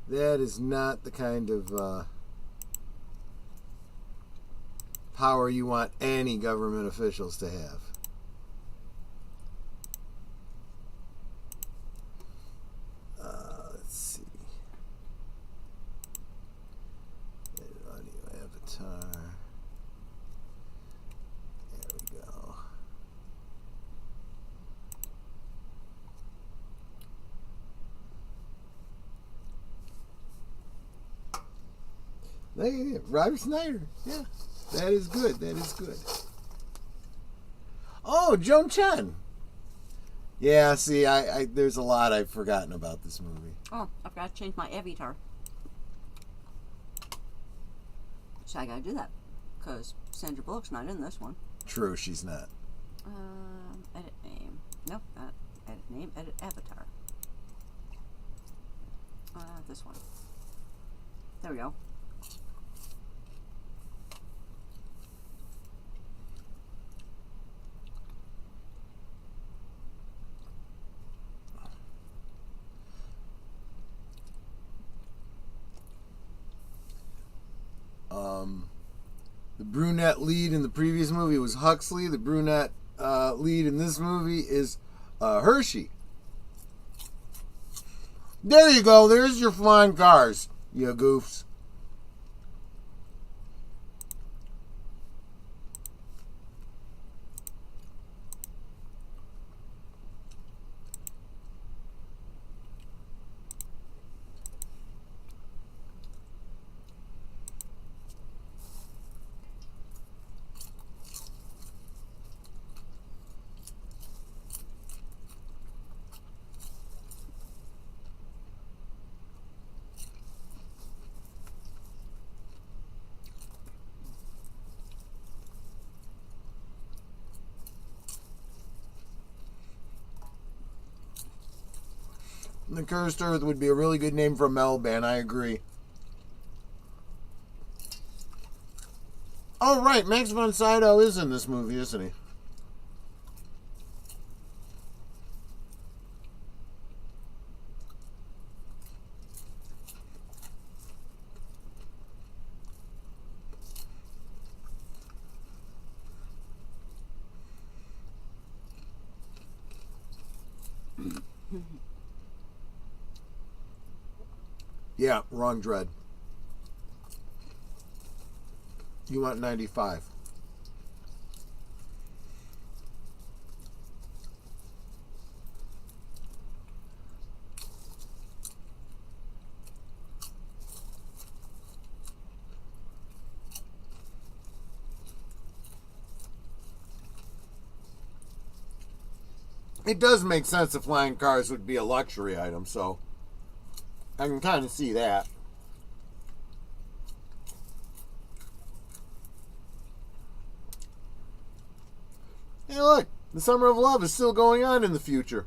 That is not the kind of power you want any government officials to have. Let's see. Edit audio avatar. There we go. Hey, Robert Snyder. Yeah. That is good. That is good. Oh, Joan Chen. Yeah, see, I there's a lot I've forgotten about this movie. Oh, I've got to change my avatar. So I got to do that because Sandra Bullock's not in this one. True, she's not. Edit name. Nope, not edit name. Edit avatar. This one. There we go. The brunette lead in the previous movie was Huxley. The brunette lead in this movie is Hershey. There you go. There's your flying cars, you goofs. The Cursed Earth would be a really good name for a metal band, I agree. Oh, right, Max von Sydow is in this movie, isn't he? Yeah, wrong Dread. You want 95. It does make sense that flying cars would be a luxury item, so I can kind of see that. Hey, look, the Summer of Love is still going on in the future.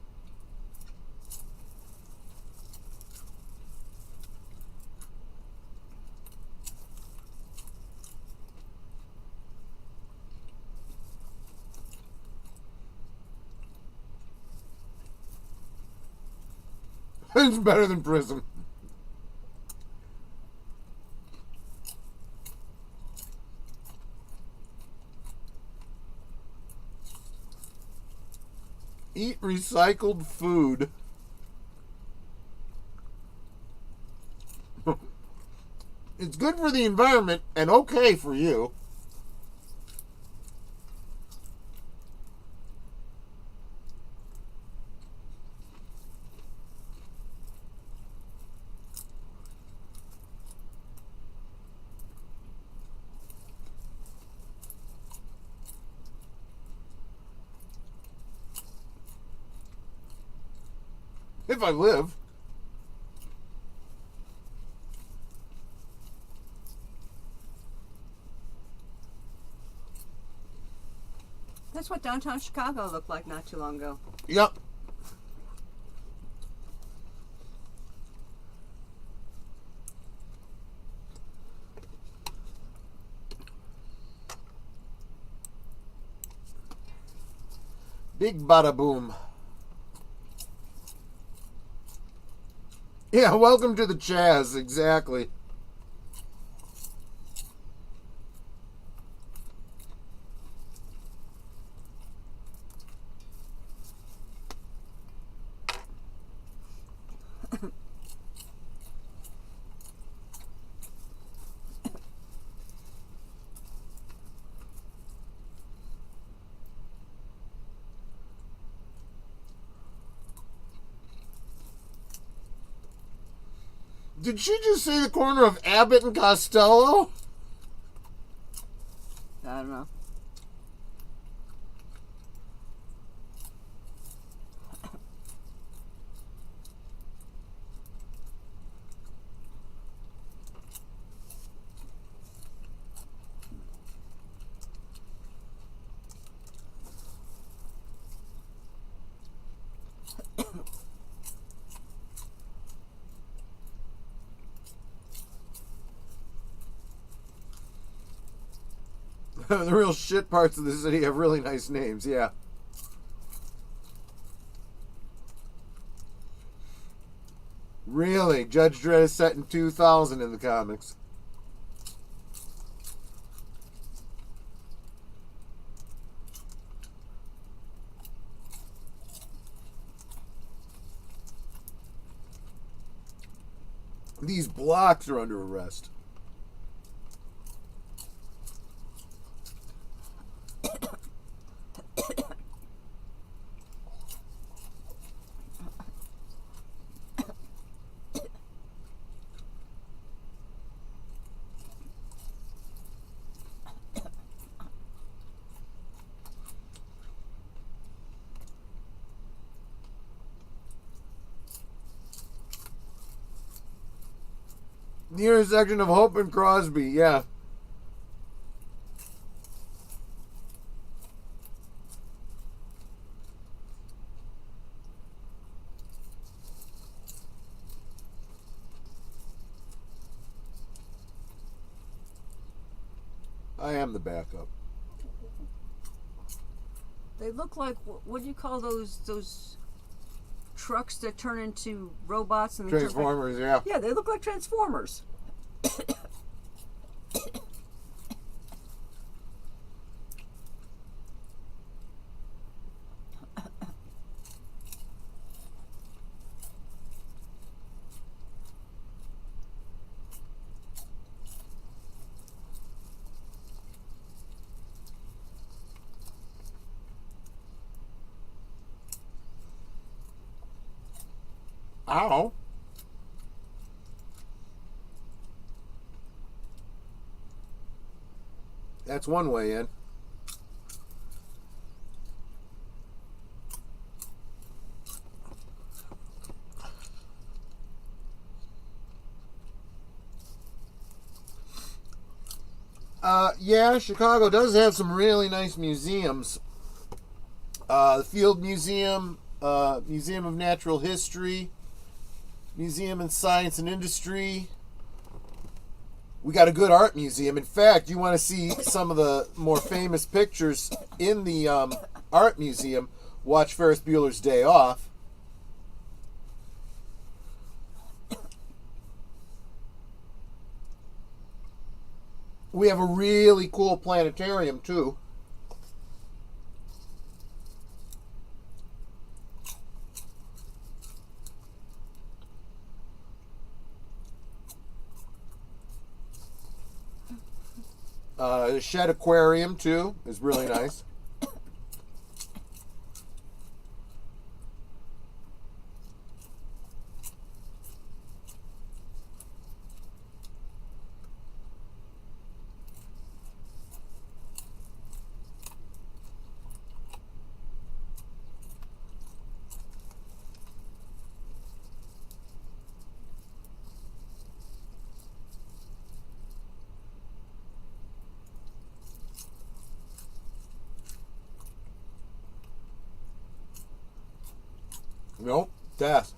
It's better than Prism. Eat recycled food. It's good for the environment and okay for you. If I live. That's what downtown Chicago looked like not too long ago. Yep. Big bada boom. Yeah, welcome to the Chaz, exactly. Did she just say the corner of Abbott and Costello? I don't know. The real shit parts of the city have really nice names, yeah. Really? Judge Dredd is set in 2000 in the comics. These blocks are under arrest. The intersection of Hope and Crosby, yeah. I am the backup. They look like, what do you call those trucks that turn into robots and they turn back- Transformers, yeah. Yeah, they look like Transformers. Ow. That's one way in. Yeah, Chicago does have some really nice museums. The Field Museum, Museum of Natural History, Museum of Science and Industry. We got a good art museum. In fact, you want to see some of the more famous pictures in the art museum, watch Ferris Bueller's Day Off. We have a really cool planetarium, too. The Shed Aquarium, too, is really nice. Nope, death.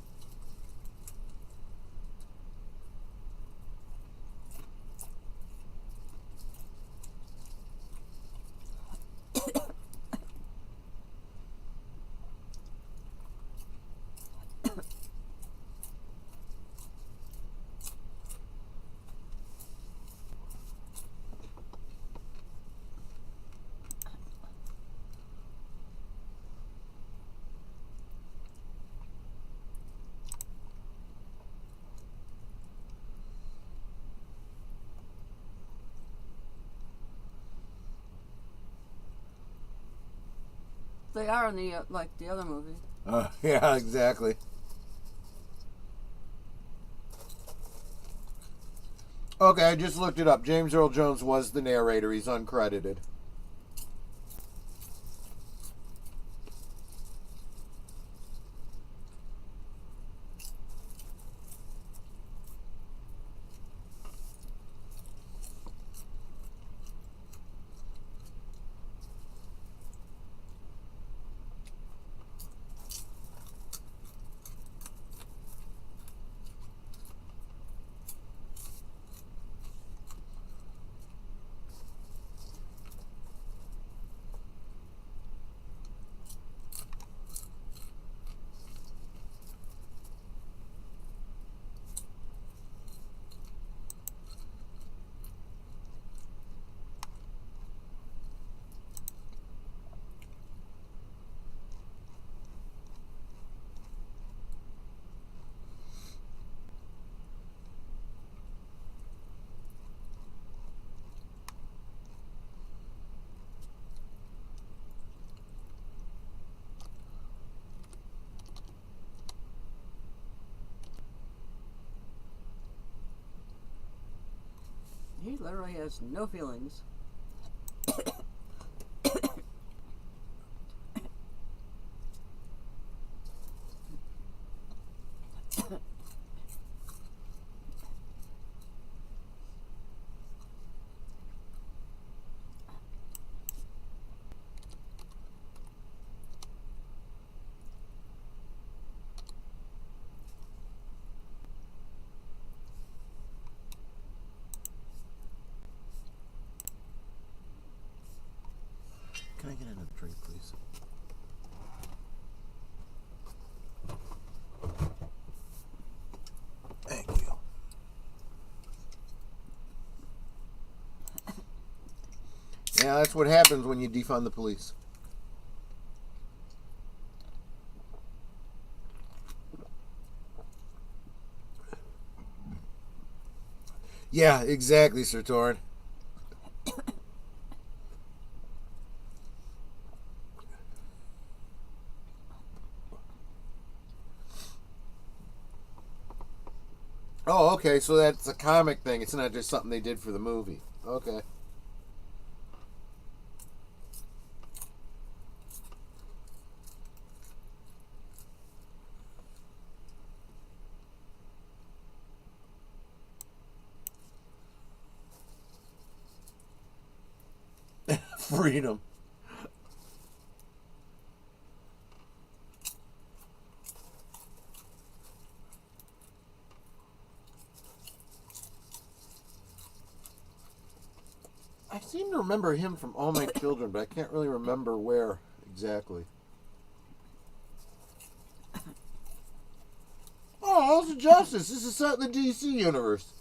They are in the like the other movie. Yeah, exactly. Okay, I just looked it up. James Earl Jones was the narrator. He's uncredited. He literally has no feelings. Can I get another drink, please? Thank you. Yeah, that's what happens when you defund the police. Yeah, exactly, Sir Torn. Oh, okay, so that's a comic thing. It's not just something they did for the movie. Okay. Freedom. I seem to remember him from All My Children, but I can't really remember where exactly. Oh, House of Justice. This is set in the DC universe.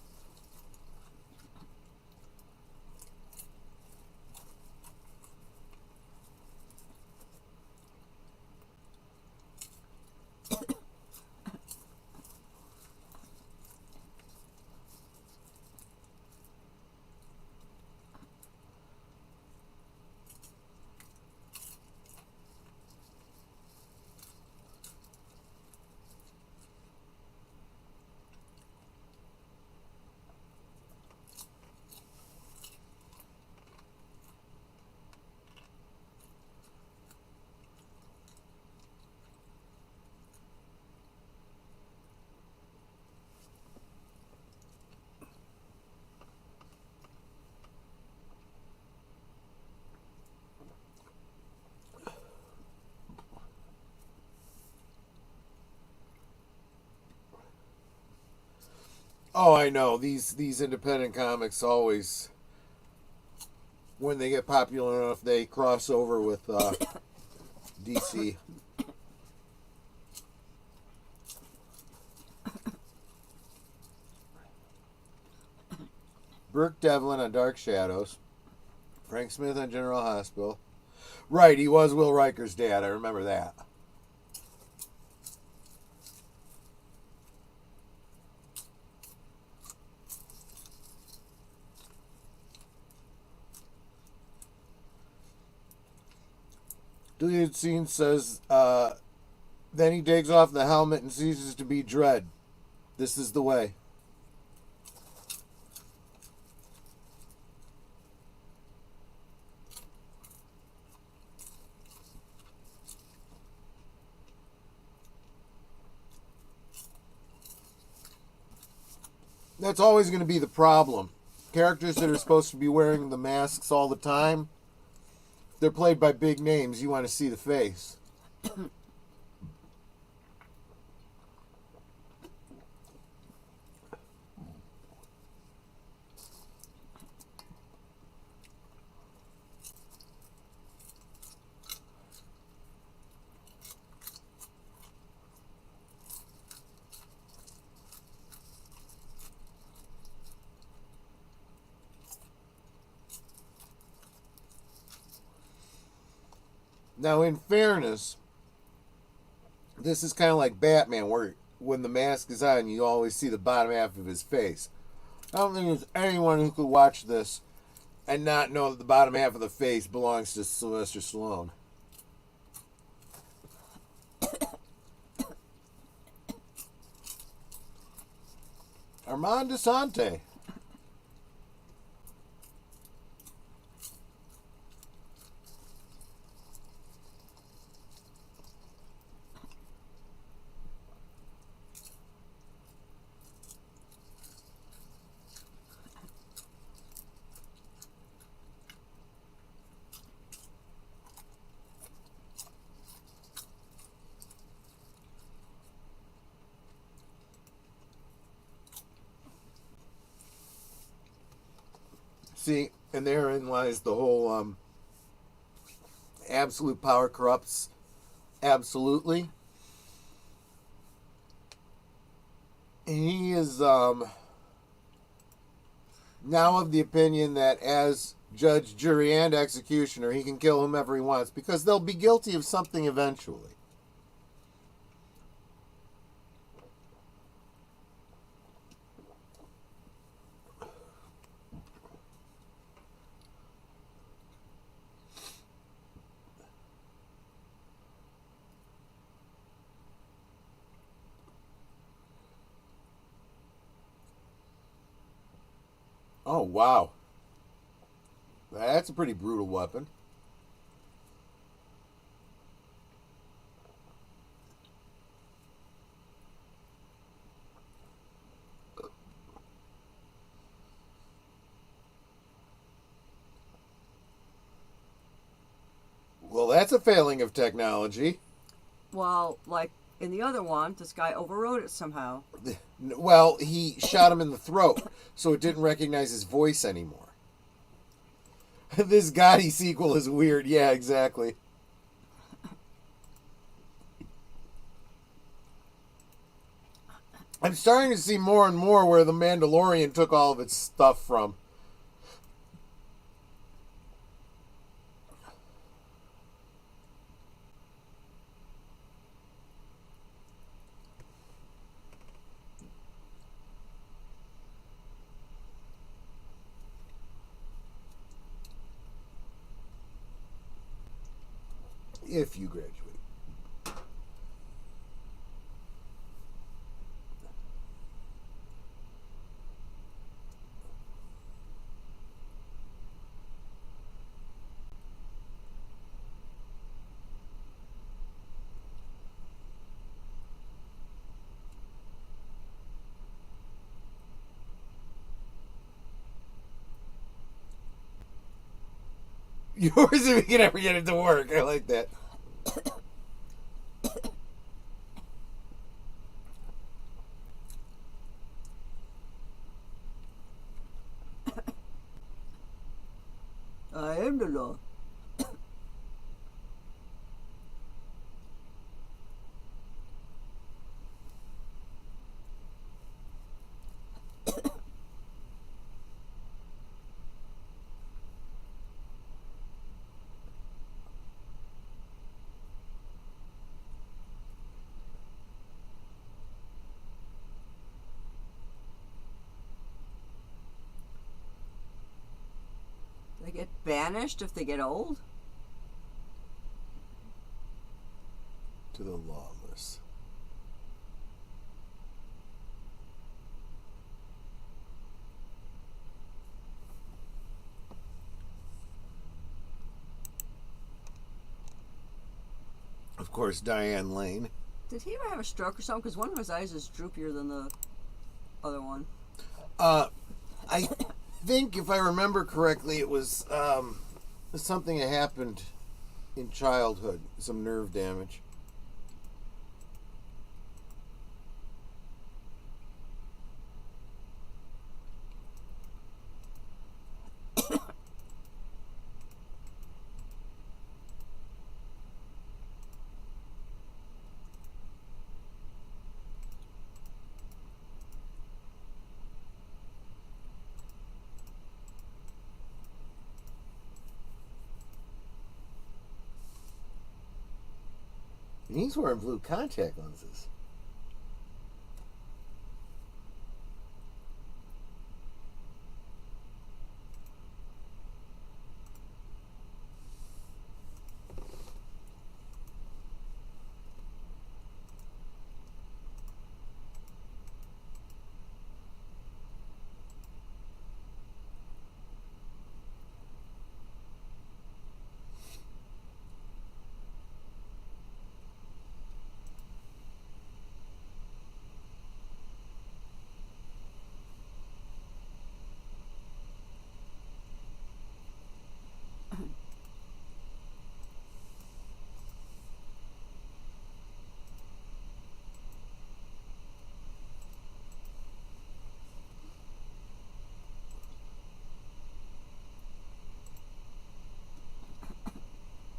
Oh, I know. These independent comics always, when they get popular enough, they cross over with DC. Burke Devlin on Dark Shadows. Frank Smith on General Hospital. Right, he was Will Riker's dad. I remember that. Deleted scene says, then he takes off the helmet and ceases to be Dread. This is the way. That's always going to be the problem. Characters that are supposed to be wearing the masks all the time, they're played by big names. You want to see the face. Now, in fairness, this is kind of like Batman, where when the mask is on, you always see the bottom half of his face. I don't think there's anyone who could watch this and not know that the bottom half of the face belongs to Sylvester Stallone. Armand Desante. See, and therein lies the whole absolute power corrupts absolutely. And he is now of the opinion that as judge, jury, and executioner, he can kill whomever he wants because they'll be guilty of something eventually. Oh, wow. That's a pretty brutal weapon. Well, that's a failing of technology. Well, like in the other one, this guy overrode it somehow. Well, he shot him in the throat, so it didn't recognize his voice anymore. This Gotti sequel is weird. Yeah, exactly. I'm starting to see more and more where the Mandalorian took all of its stuff from. If you graduate. Yours if you can ever get it to work. I like that. I am the law. They get banished if they get old? To the lawless. Of course, Diane Lane. Did he ever have a stroke or something? Because one of his eyes is droopier than the other one. I think, if I remember correctly, it was something that happened in childhood, some nerve damage. And he's wearing blue contact lenses.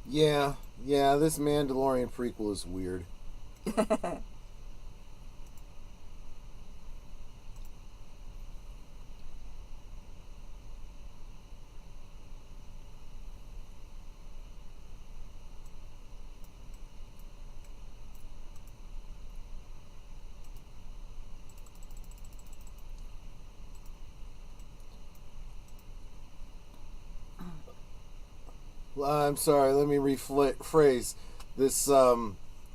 Yeah, yeah, this Mandalorian prequel is weird. I'm sorry, let me rephrase. This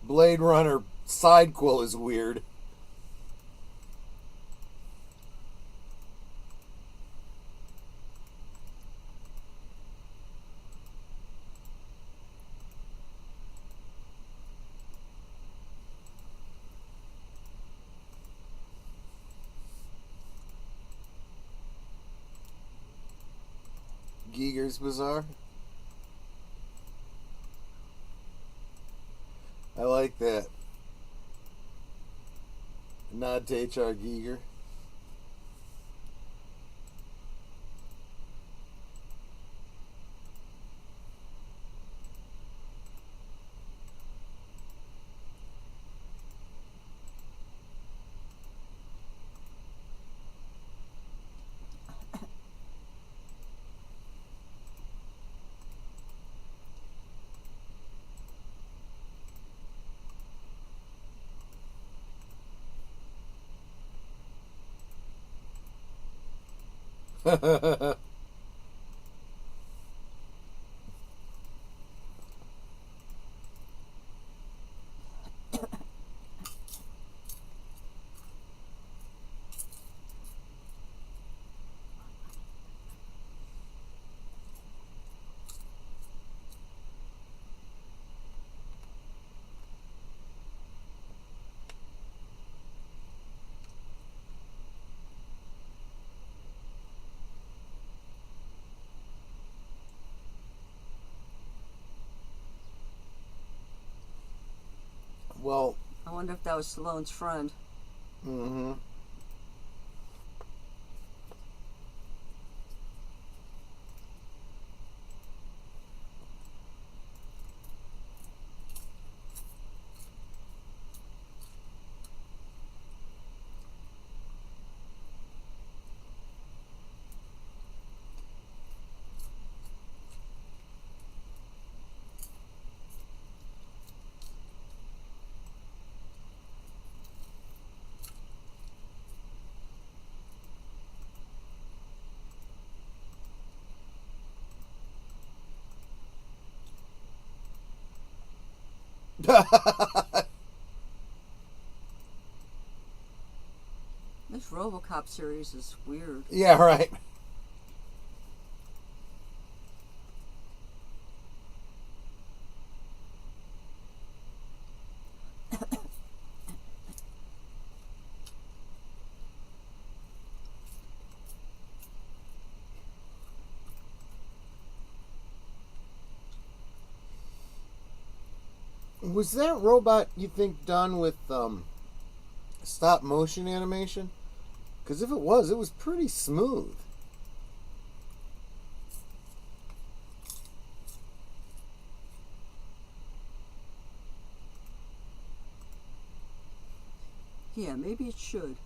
Blade Runner sidequel is weird. Giger's Bazaar. I like that. Nod to H.R. Giger. Well, I wonder if that was Stallone's friend. mm-hmm. This RoboCop series is weird. Yeah, right. Was that robot, you think, done with stop motion animation? Because if it was pretty smooth. Yeah, maybe it should.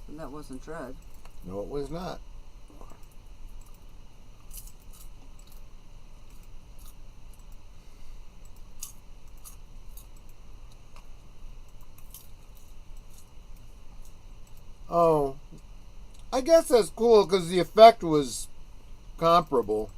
And that wasn't Dread. No, it was not. Oh, I guess that's cool because the effect was comparable.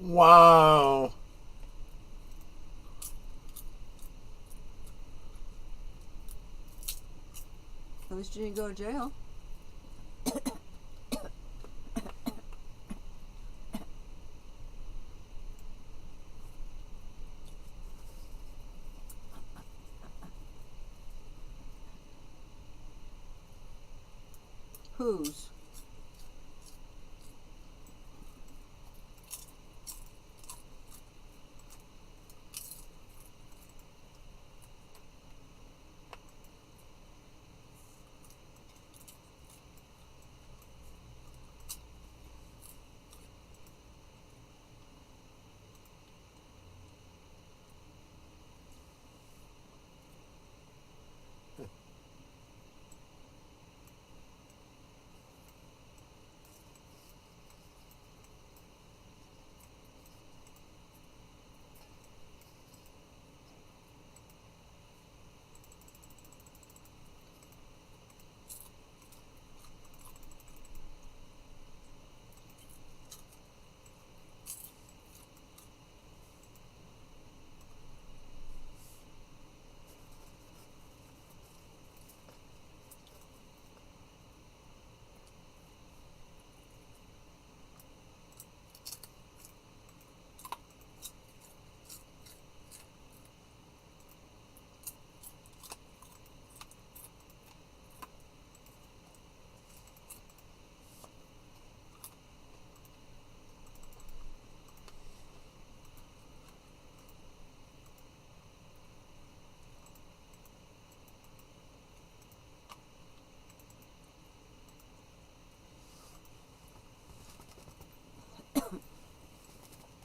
Wow. At least you didn't go to jail. Whose?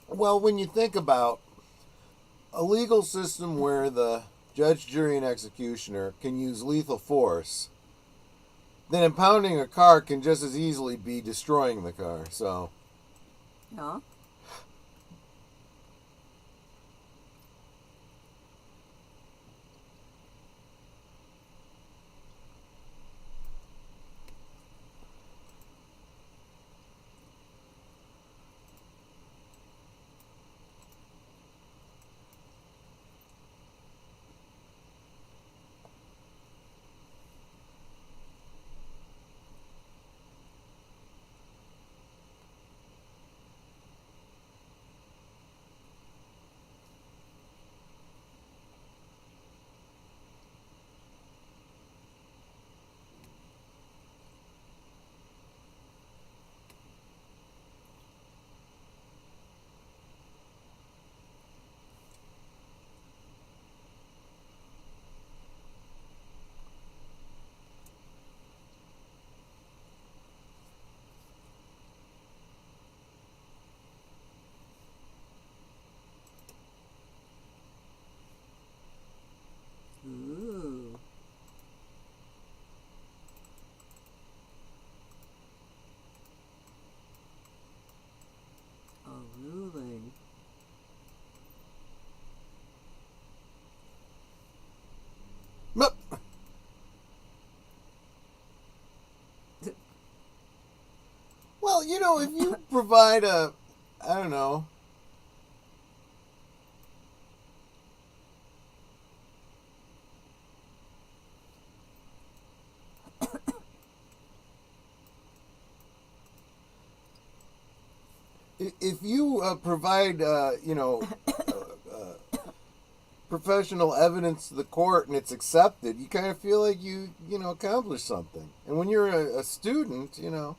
Well, when you think about a legal system where the judge, jury, and executioner can use lethal force, then impounding a car can just as easily be destroying the car. So, Yeah. Ooh. A ruling. but, well, you know, if you provide a, I don't know, if you provide, you know, professional evidence to the court and it's accepted, you kind of feel like you know, accomplished something. And when you're a student, you know,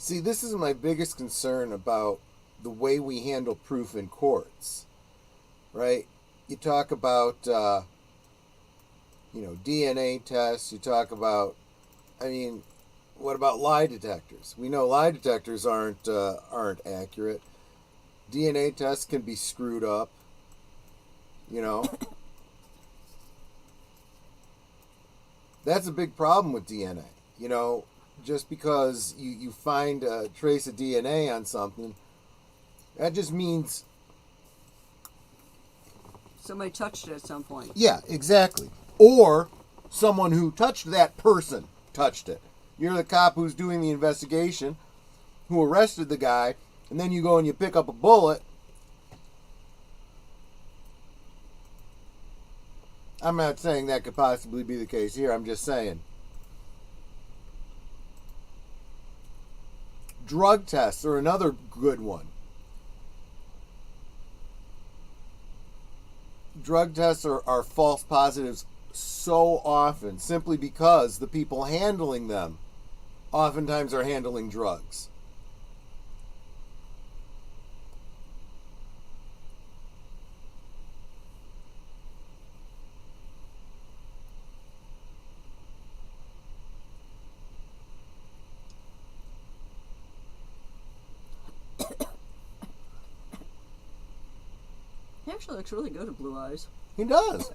See, this is my biggest concern about the way we handle proof in courts, right? You talk about, DNA tests. You talk about, I mean, what about lie detectors? We know lie detectors aren't accurate. DNA tests can be screwed up. That's a big problem with DNA. Just because you find a trace of DNA on something, that just means... Somebody touched it at some point. Yeah, exactly. Or someone who touched that person touched it. You're the cop who's doing the investigation, who arrested the guy, and then you go and you pick up a bullet. I'm not saying that could possibly be the case here. I'm just saying. Drug tests are another good one. Drug tests are false positives so often simply because the people handling them oftentimes are handling drugs. He actually looks really good at blue eyes. He does.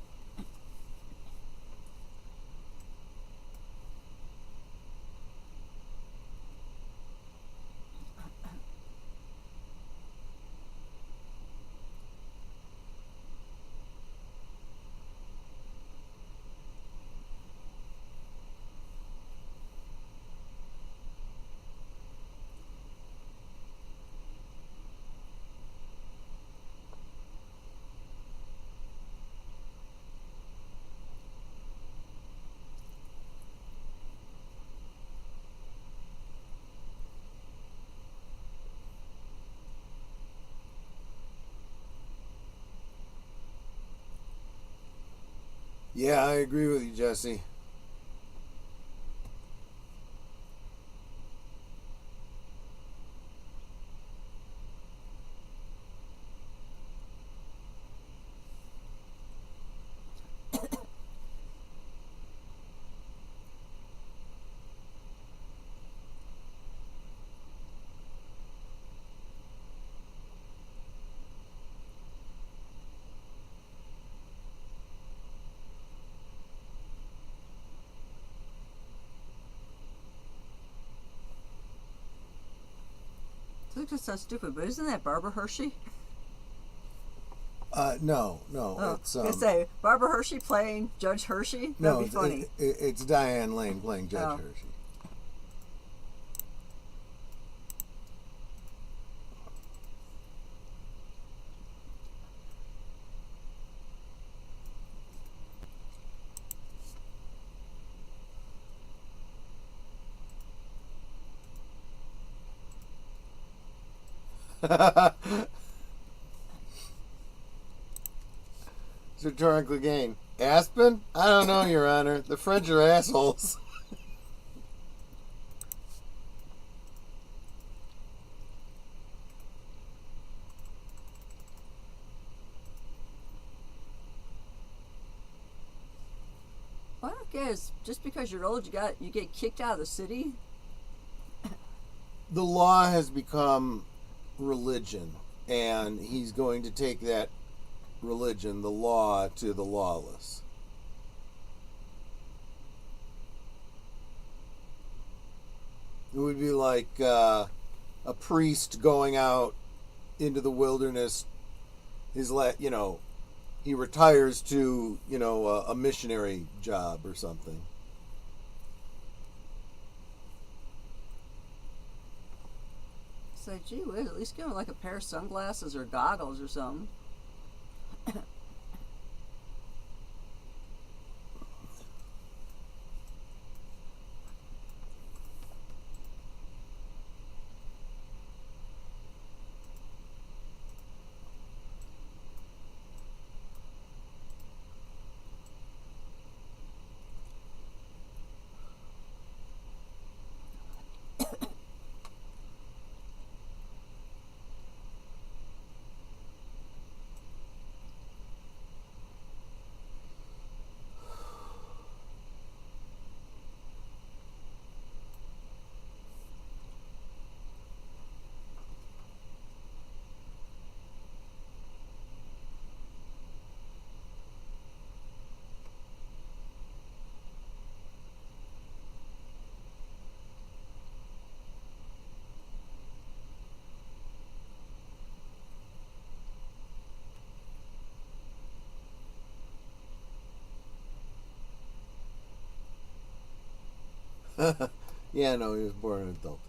Yeah, I agree with you, Jesse. This looks so stupid, but isn't that Barbara Hershey? No, Oh, it's I was gonna say Barbara Hershey playing Judge Hershey. That'd be funny. It's Diane Lane playing Judge Oh. Hershey. Sir Torrin Clegane. Aspen? I don't know, Your Honor. The French are assholes. What I don't get is just because you're old, you get kicked out of the city. The law has become religion, and he's going to take that religion, the law, to the lawless. It would be like a priest going out into the wilderness. He retires to a missionary job or something. Say, gee whiz, at least give him like a pair of sunglasses or goggles or something. Yeah, no, he was born an adult.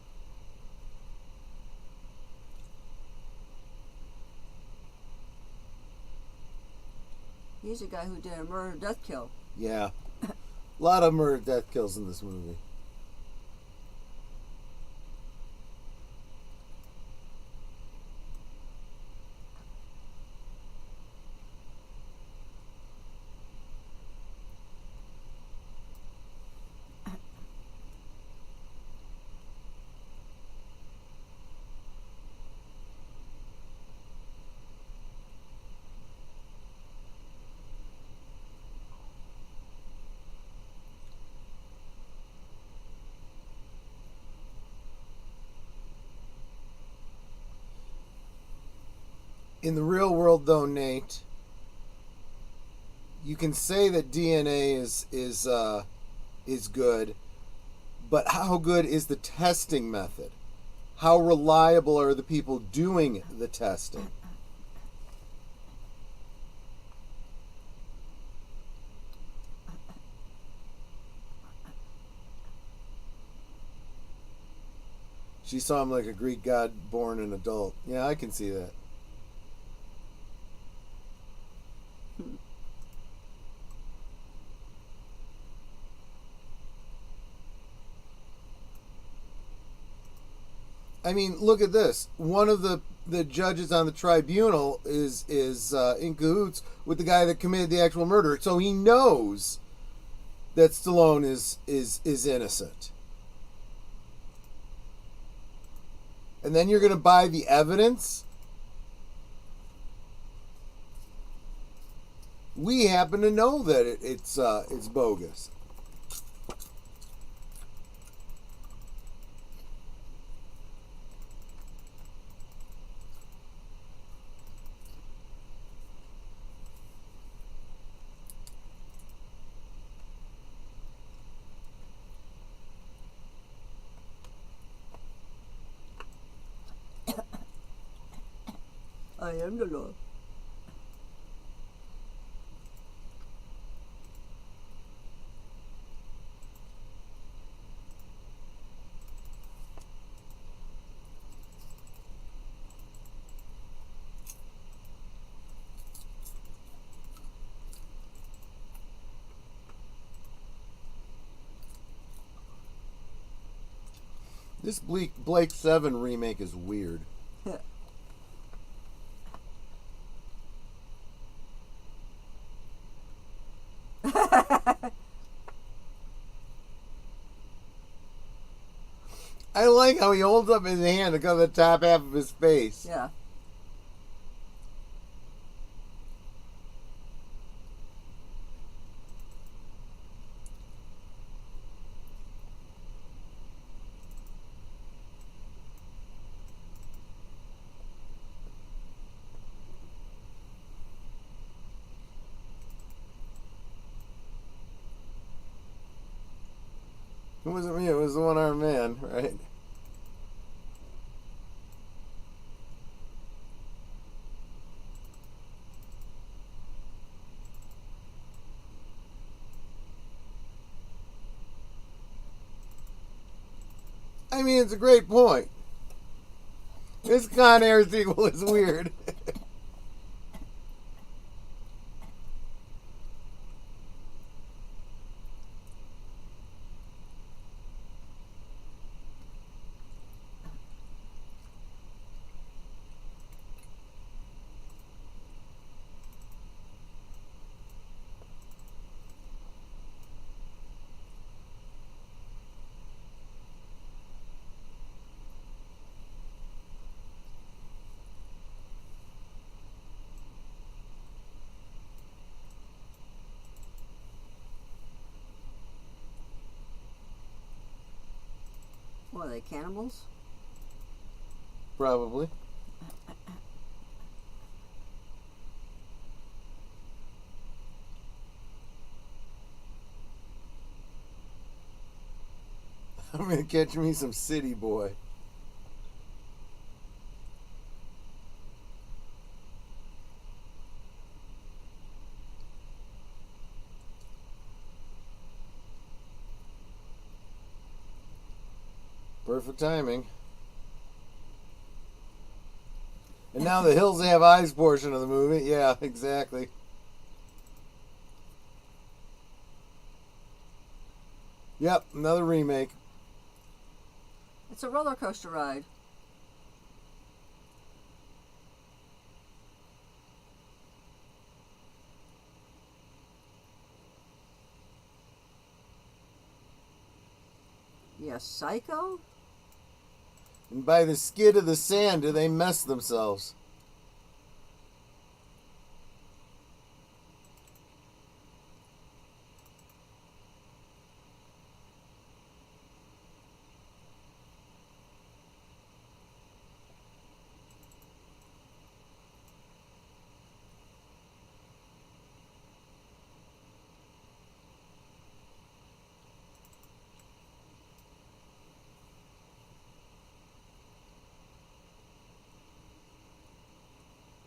He's a guy who did a murder, death kill. Yeah. A lot of murder, death kills in this movie. In the real world, though, Nate, you can say that DNA is good, but how good is the testing method? How reliable are the people doing the testing? She saw him like a Greek god born an adult. Yeah, I can see that. I mean, look at this. One of the judges on the tribunal is in cahoots with the guy that committed the actual murder, so he knows that Stallone is innocent. And then you're going to buy the evidence? We happen to know that it's bogus. I am the law. This Blake 7 remake is weird. I like how he holds up his hand to cover the top half of his face. Yeah. It wasn't me, it was the one-armed man, right? I mean, it's a great point. This Con Air sequel is weird. What are they, cannibals? Probably. I'm gonna catch me some City Boy. Perfect timing. And now the Hills Have Eyes portion of the movie. Yeah, exactly. Yep, another remake. It's a roller coaster ride. Yeah, Psycho? And by the skid of the sand do they mess themselves.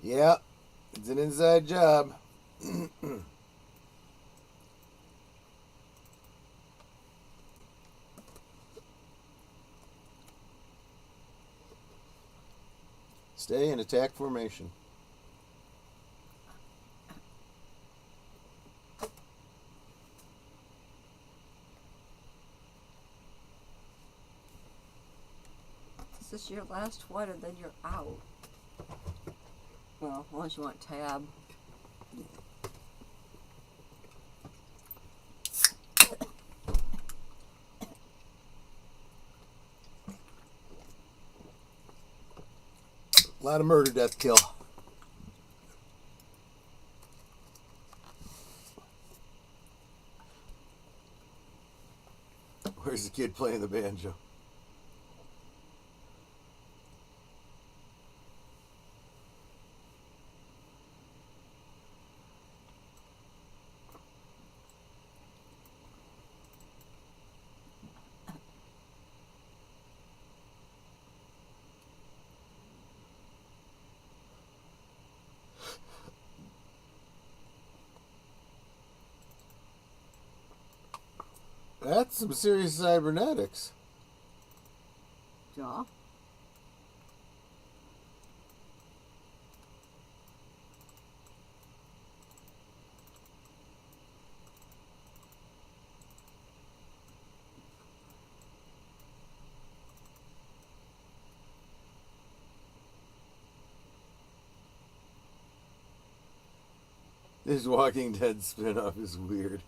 Yeah, it's an inside job. Stay in attack formation. Is this your last one and then you're out? Well, unless you want tab. A lot of murder, death, kill. Where's the kid playing the banjo? That's some serious cybernetics. Yeah. This Walking Dead spinoff is weird.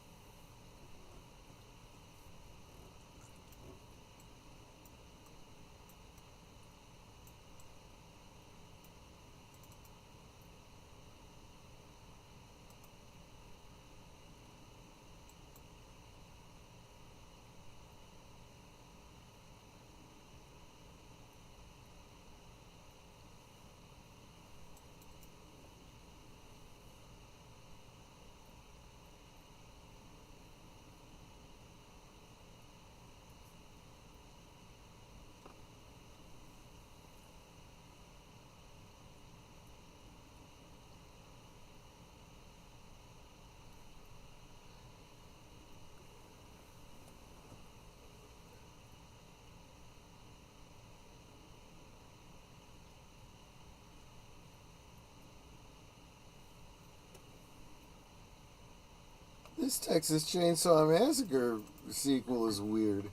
This Texas Chainsaw Massacre sequel is weird.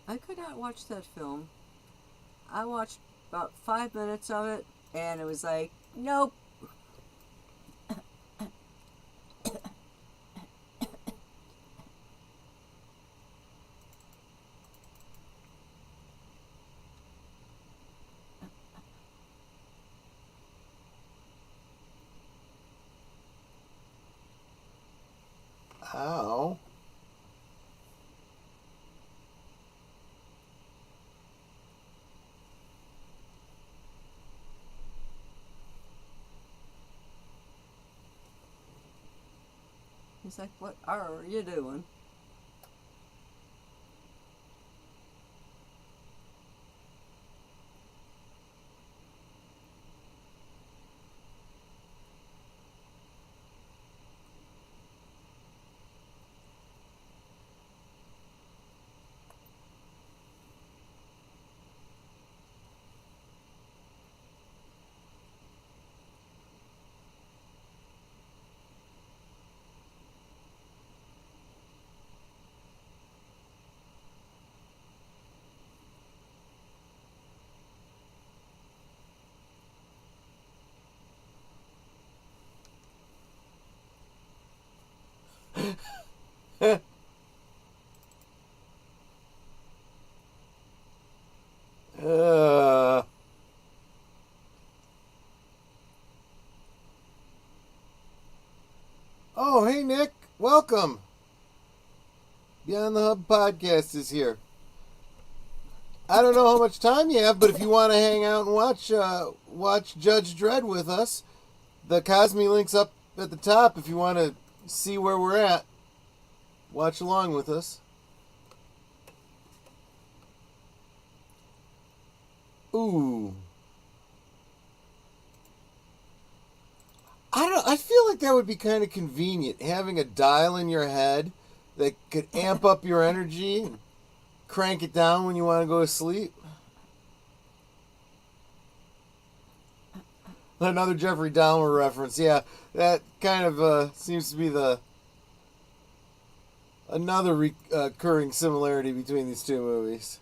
I could not watch that film. I watched about 5 minutes of it, and it was like, nope. Ow. He's like, what are you doing? uh, oh, hey, Nick. Welcome. Beyond the Hub podcast is here. I don't know how much time you have, but if you want to hang out and watch Judge Dredd with us, the Cosme link's up at the top if you want to see where we're at. Watch along with us. Ooh. I feel like that would be kind of convenient, having a dial in your head that could amp up your energy and crank it down when you want to go to sleep. Another Jeffrey Dahmer reference. Yeah, that kind of seems to be another recurring similarity between these two movies.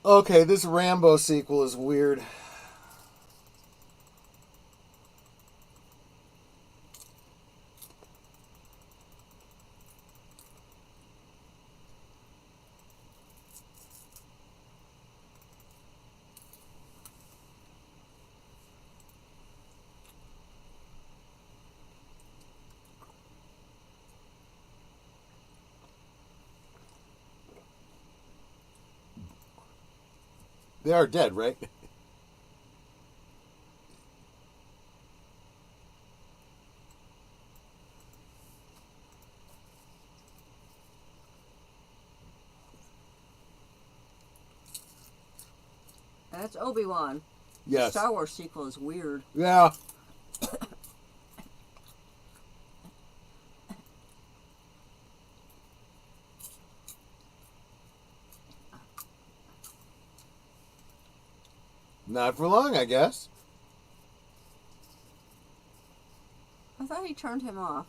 Okay, this Rambo sequel is weird. They are dead, right? That's Obi-Wan. Yes. The Star Wars sequel is weird. Yeah. Not for long, I guess. I thought he turned him off.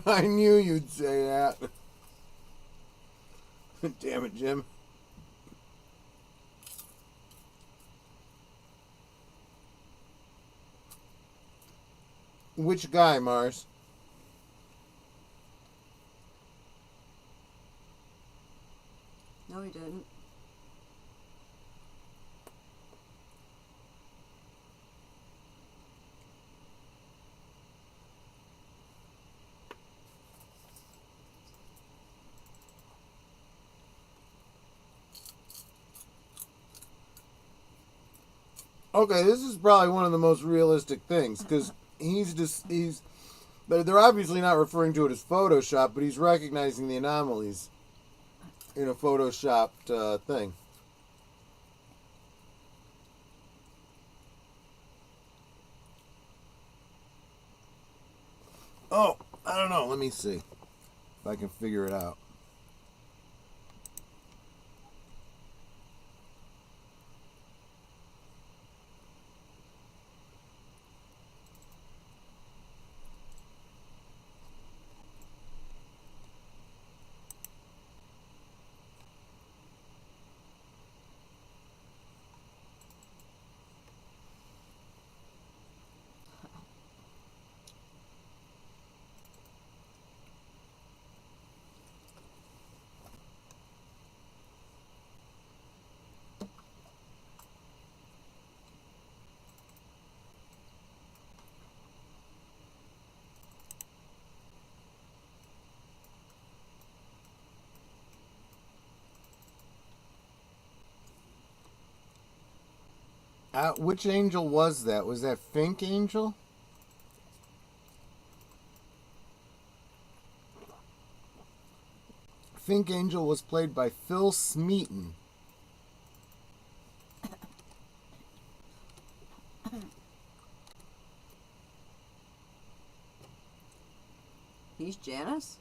I knew you'd say that. Damn it, Jim. Which guy, Mars? No, he didn't. Okay, this is probably one of the most realistic things because they're obviously not referring to it as Photoshop, but he's recognizing the anomalies in a Photoshopped thing. Oh, I don't know. Let me see if I can figure it out. Which angel was that? Was that Fink Angel? Fink Angel was played by Phil Smeaton. He's Janice?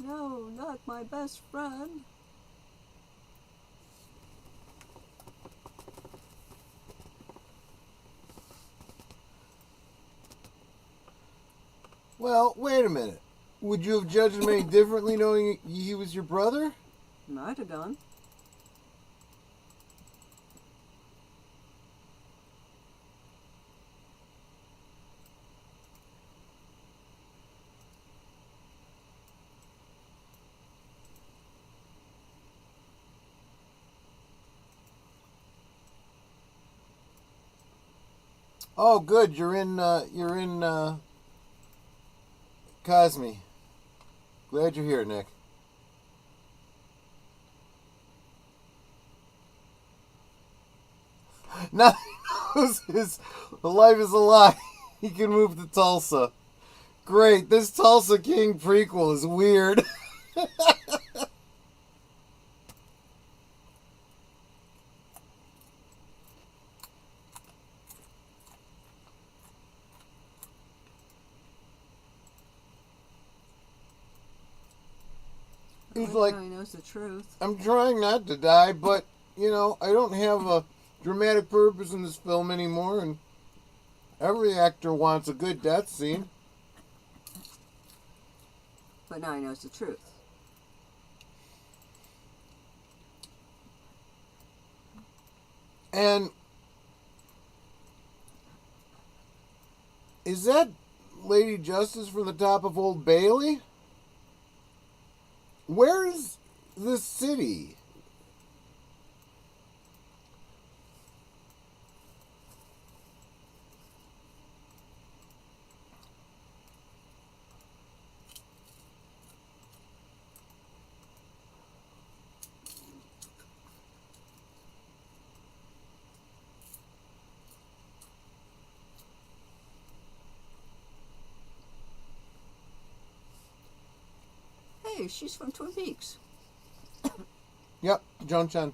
No, not my best friend. Well, wait a minute. Would you have judged him any differently knowing he was your brother? Might have done. Oh, good. You're in Cosme. Glad you're here, Nick. Now he knows his life is a lie. He can move to Tulsa. Great. This Tulsa King prequel is weird. He's like, He knows the truth. I'm trying not to die, but, you know, I don't have a dramatic purpose in this film anymore, and every actor wants a good death scene. But now he knows the truth. And is that Lady Justice from the top of Old Bailey? Where is this city? Hey, she's from Twin Peaks. Yep, Joan Chen.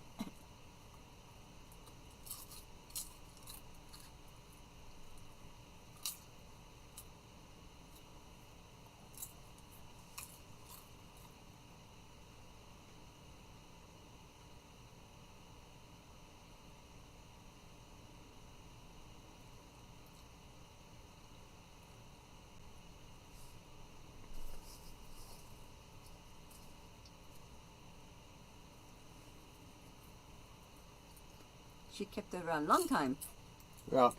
She kept it around a long time. Yeah.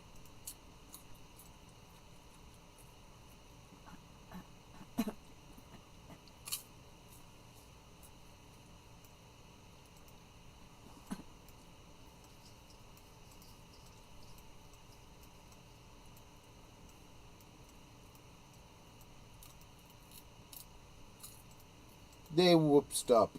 They whooped up.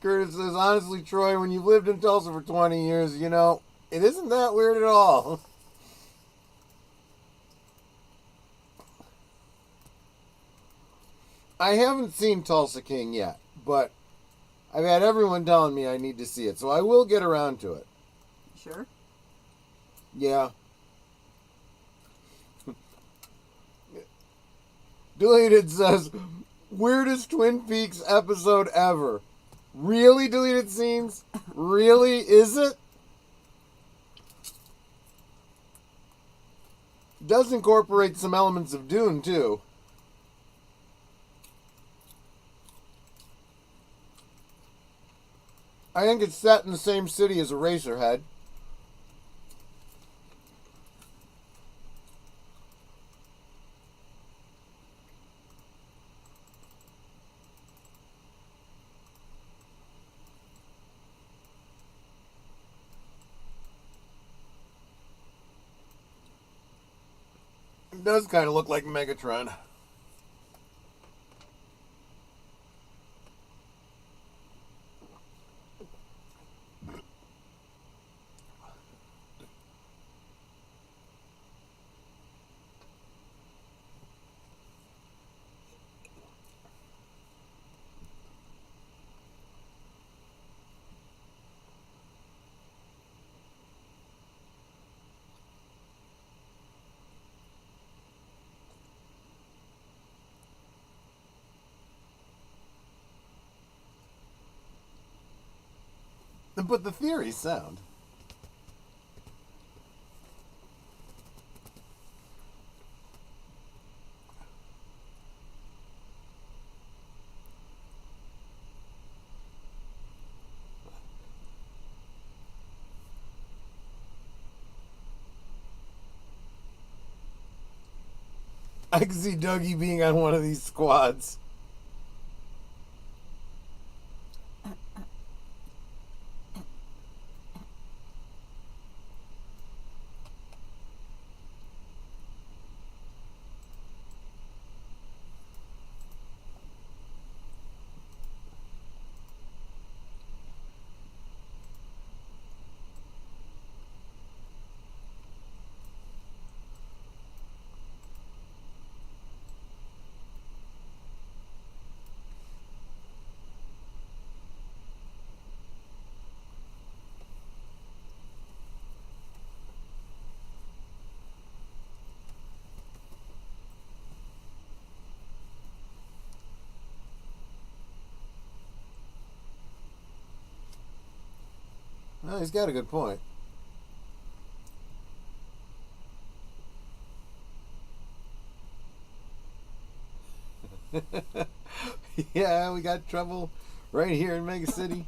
Curtis says, honestly, Troy, when you've lived in Tulsa for 20 years, you know, it isn't that weird at all. I haven't seen Tulsa King yet, but I've had everyone telling me I need to see it, so I will get around to it. Sure. Yeah. Deleted says, weirdest Twin Peaks episode ever. Really, Deleted Scenes? Really? Is it? It does incorporate some elements of Dune, too. I think it's set in the same city as Eraserhead. It does kind of look like Megatron. But the theory's sound. I can see Dougie being on one of these squads. Oh, he's got a good point. Yeah, we got trouble right here in Mega City.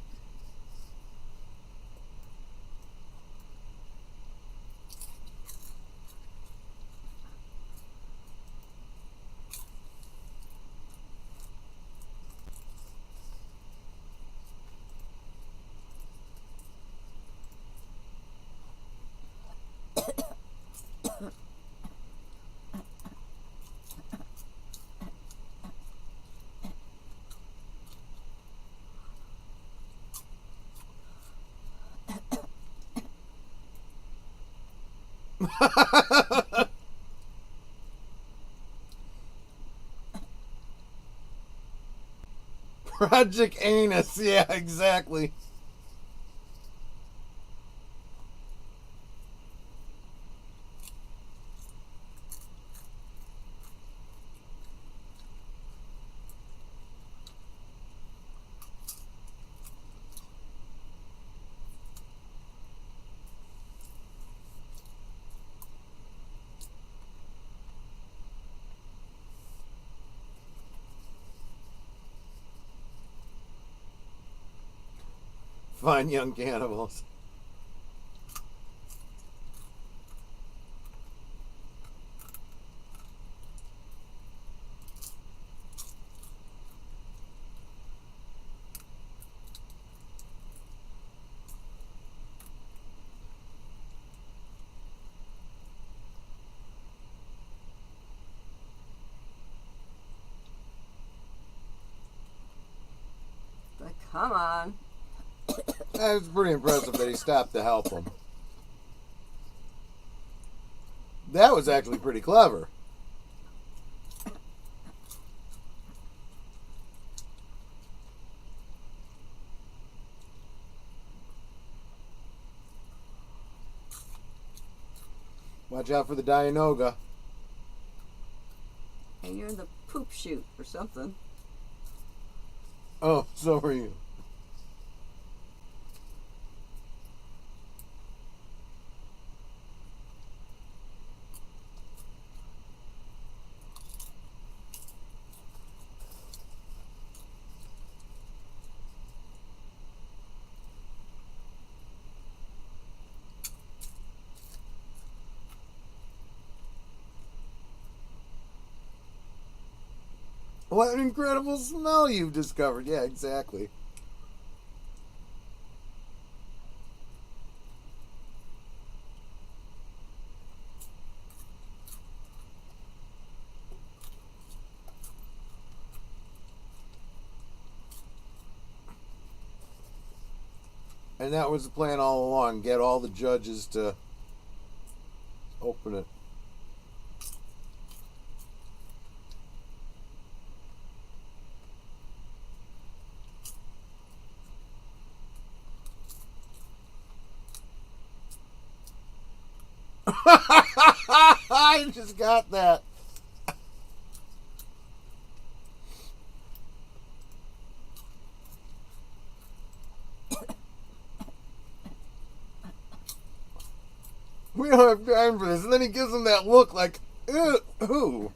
Project Anus, yeah, exactly. Fine young cannibals. But come on. It's pretty impressive that he stopped to help him. That was actually pretty clever. Watch out for the Dianoga. And you're in the poop chute or something. Oh, so are you. What an incredible smell you've discovered. Yeah, exactly. And that was the plan all along. Get all the judges to open it. I just got that. We don't have time for this. And then he gives him that look like, ew, who?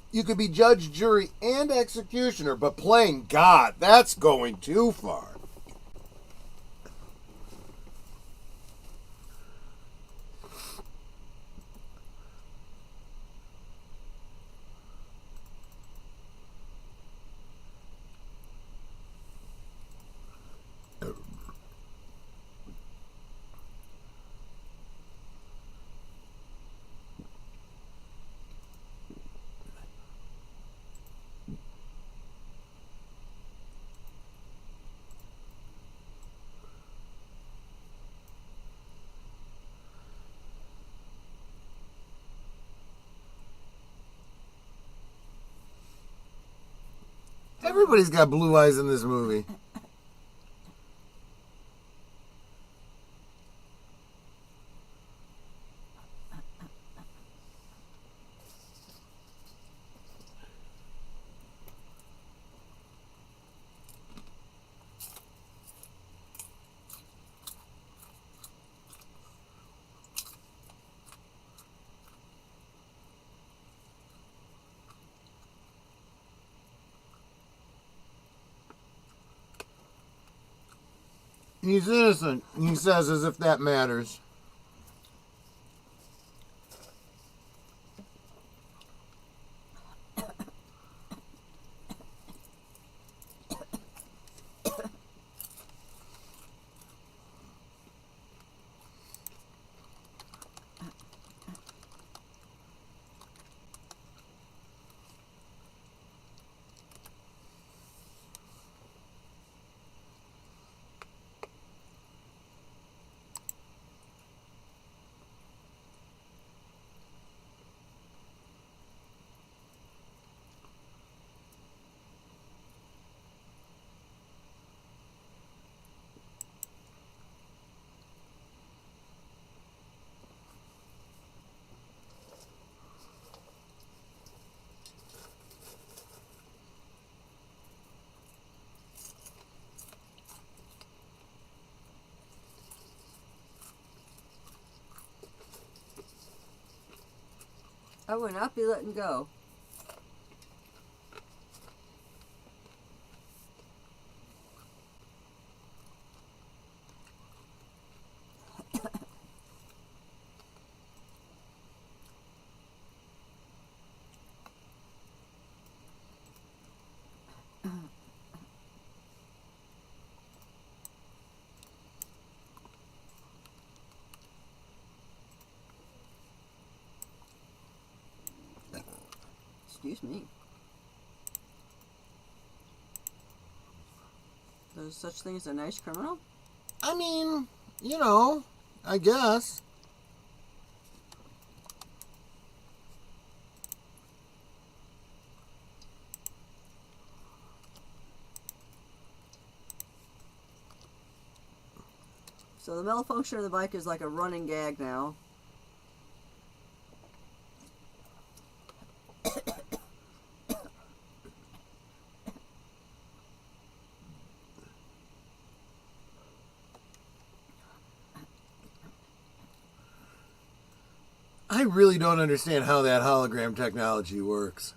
You could be judge, jury, and executioner, but playing God, that's going too far. Everybody's got blue eyes in this movie. He's innocent, he says, as if that matters. I would not be letting go. Excuse me. There's such thing as a nice criminal? I mean, you know, I guess. So the malfunction of the bike is like a running gag now. I really don't understand how that hologram technology works.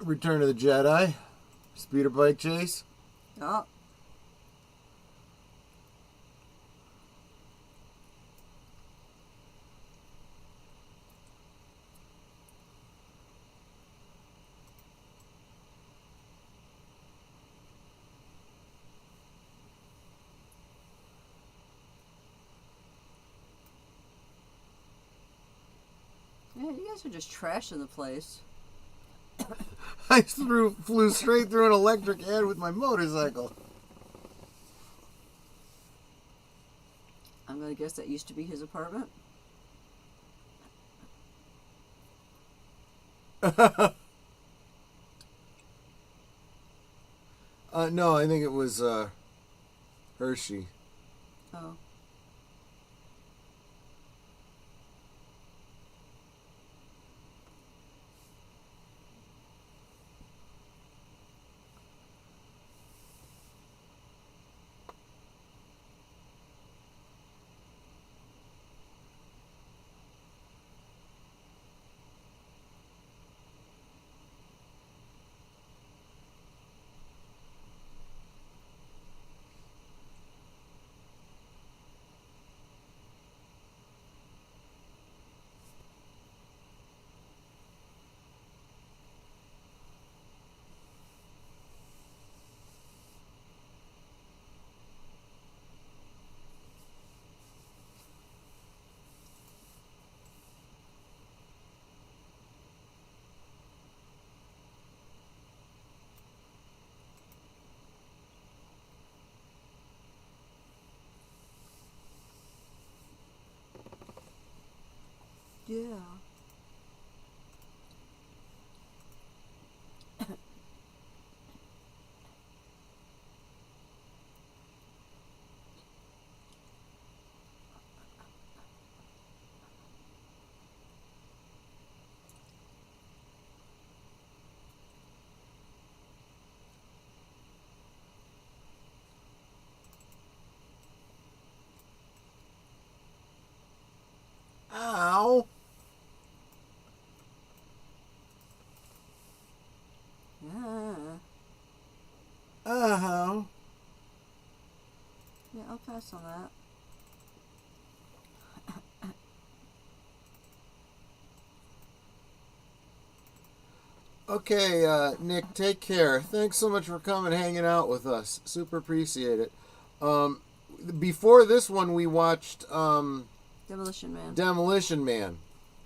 Return of the Jedi. Speeder bike chase. Oh. Yeah, you guys are just trashing the place. I flew straight through an electric ad with my motorcycle. I'm gonna guess that used to be his apartment. No, I think it was Hershey. Oh. Yeah. Ow. Yeah. Ow. Yeah, I'll pass on that. Okay, Nick, take care. Thanks so much for coming and hanging out with us. Super appreciate it. Before this one, we watched Demolition Man. Demolition Man.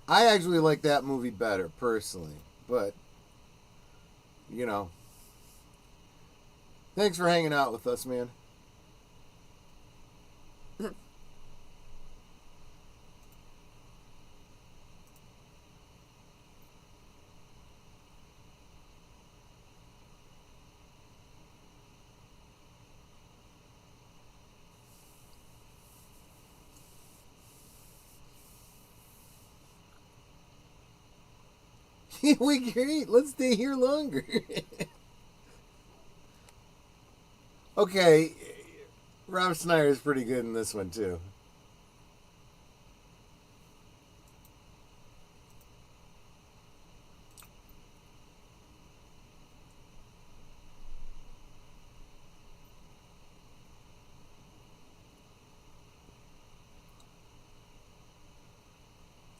I actually like that movie better, personally. But, you know. Thanks for hanging out with us, man. We great. Let's stay here longer. Okay, Rob Schneider's pretty good in this one too.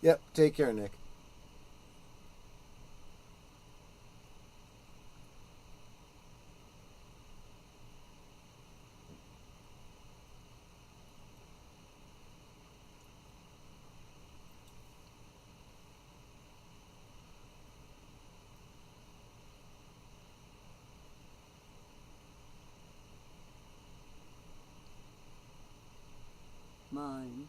Yep. Take care, Nick. Mine.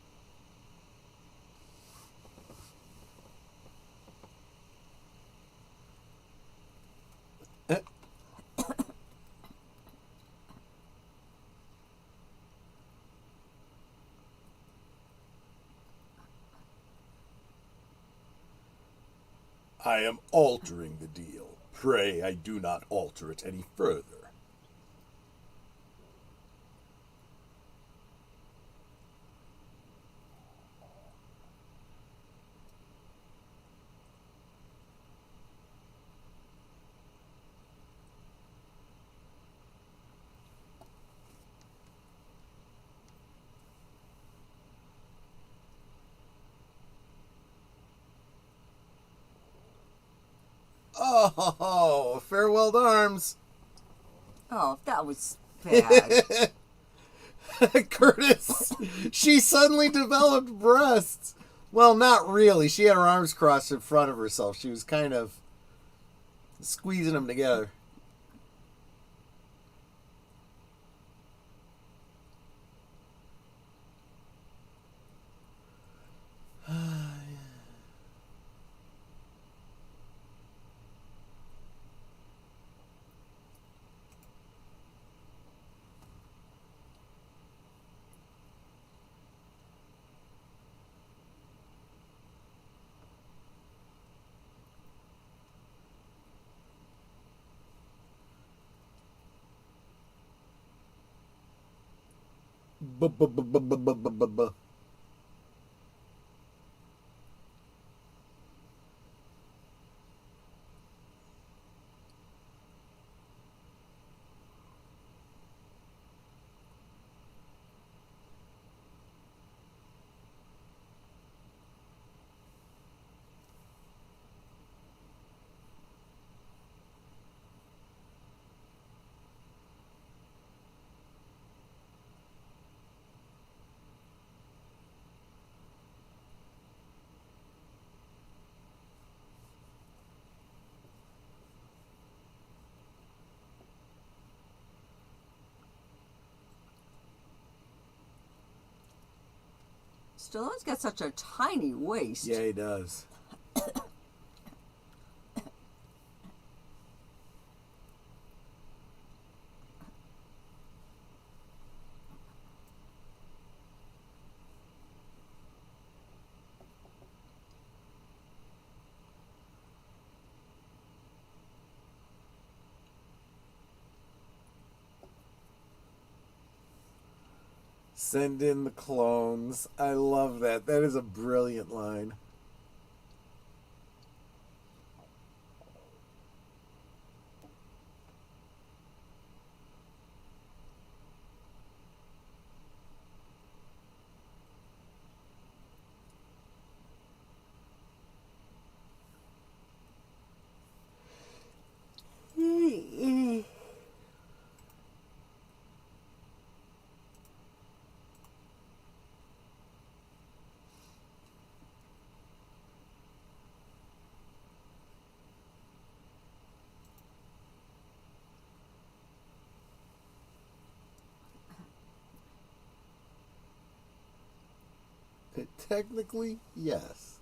I am altering the deal. Pray I do not alter it any further. Oh, farewell to arms. Oh, that was bad. Curtis, she suddenly developed breasts. Well, not really. She had her arms crossed in front of herself. She was kind of squeezing them together. B-b-b-b-b-b-b-b. Stallone's got such a tiny waist. Yeah, he does. Send in the clones. I love that. That is a brilliant line. Technically, yes.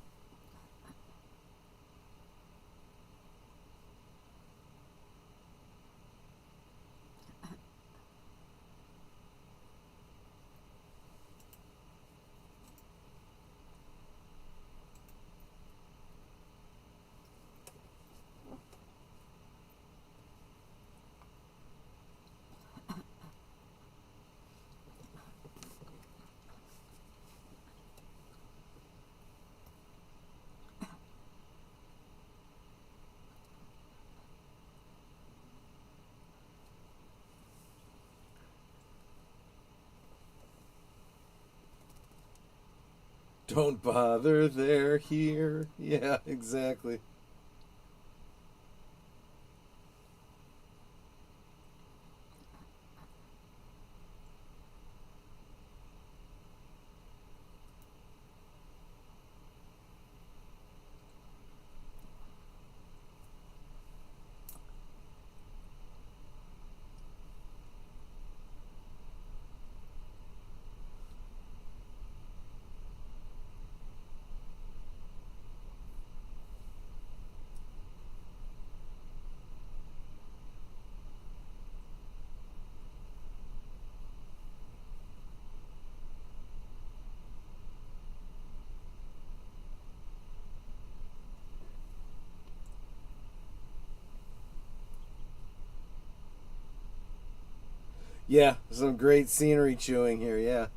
Don't bother, they're here. Yeah, exactly. Yeah, some great scenery chewing here, yeah.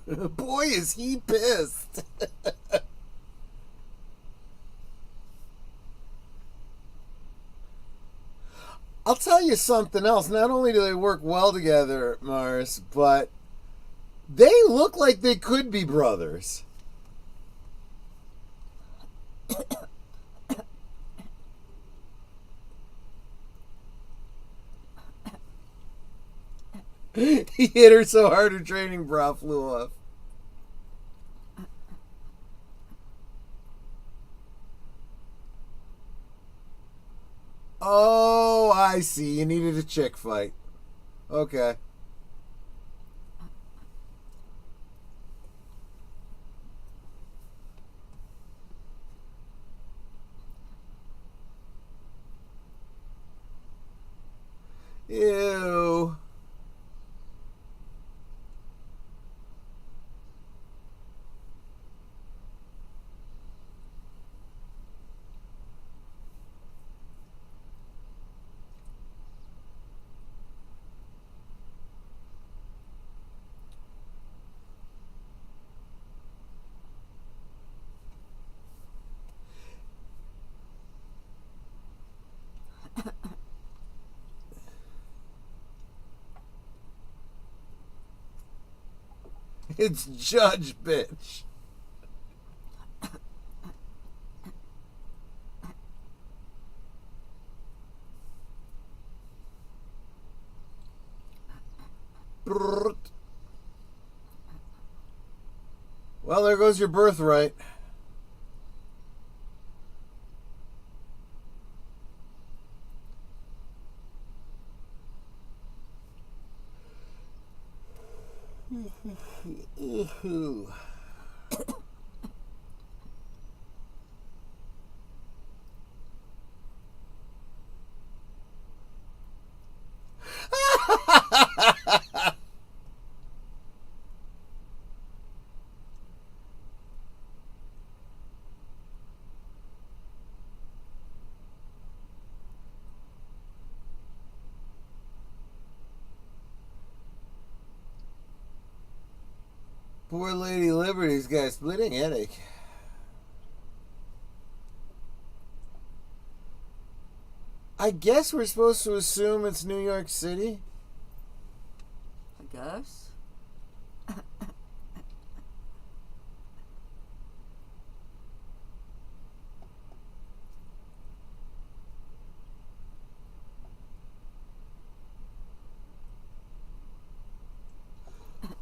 Boy, is he pissed. I'll tell you something else. Not only do they work well together, Mars, but they look like they could be brothers. He hit her so hard her training bra flew off. Oh, I see. You needed a chick fight. Okay. Ew. It's Judge, bitch. Brrrt. Well, there goes your birthright. Ooh. Poor Lady Liberty's got a splitting headache. I guess we're supposed to assume it's New York City. I guess.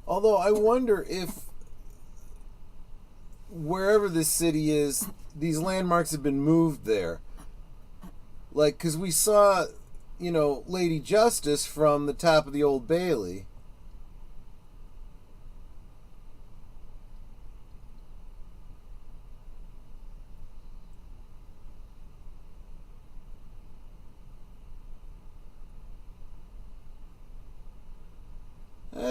Although I wonder if wherever this city is, these landmarks have been moved there. Like, because we saw, Lady Justice from the top of the Old Bailey.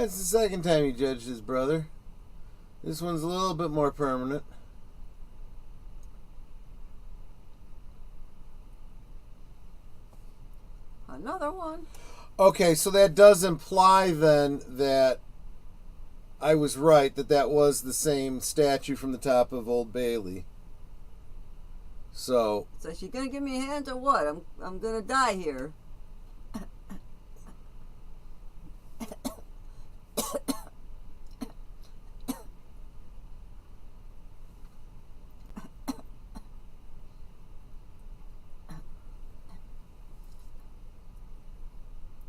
That's the second time he judged his brother. This one's a little bit more permanent. Another one. Okay, so that does imply then that I was right, that was the same statue from the top of Old Bailey. So she gonna give me a hand or what? I'm gonna die here.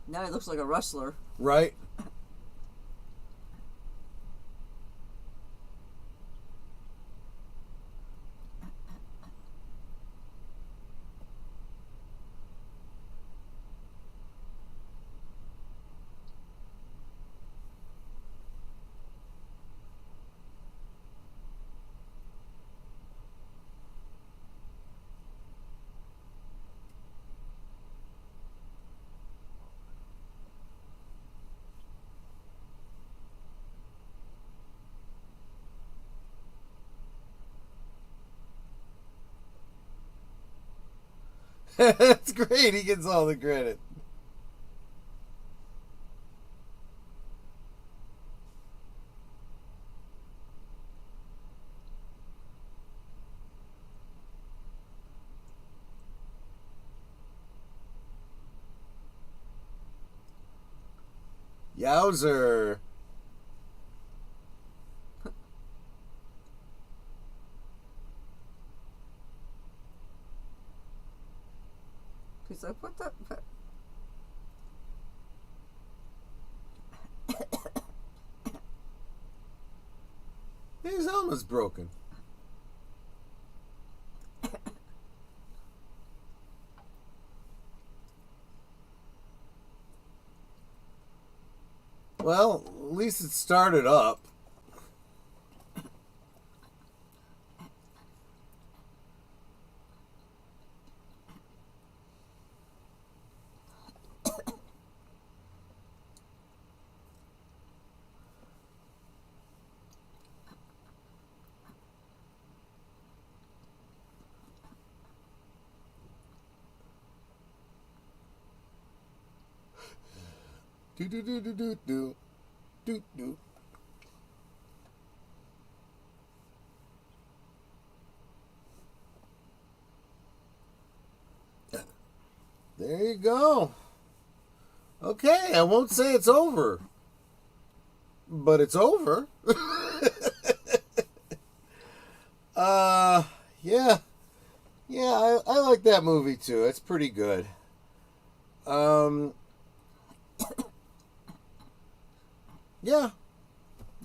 Now he looks like a wrestler. right? That's great. He gets all the credit. Yowzer. He's like, what the? His helmet's broken. Well, at least it started up. Do do do do do do do do. There you go. Okay, I won't say it's over, but it's over. Yeah, I like that movie too. It's pretty good.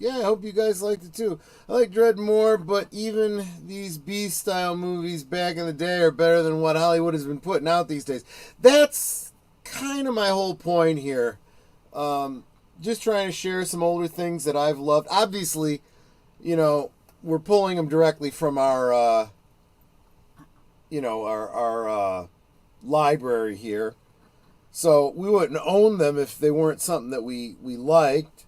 Yeah, I hope you guys liked it too. I like Dread more, but even these B-style movies back in the day are better than what Hollywood has been putting out these days. That's kind of my whole point here. Just trying to share some older things that I've loved. Obviously, you know, we're pulling them directly from our, our library here. So we wouldn't own them if they weren't something that we liked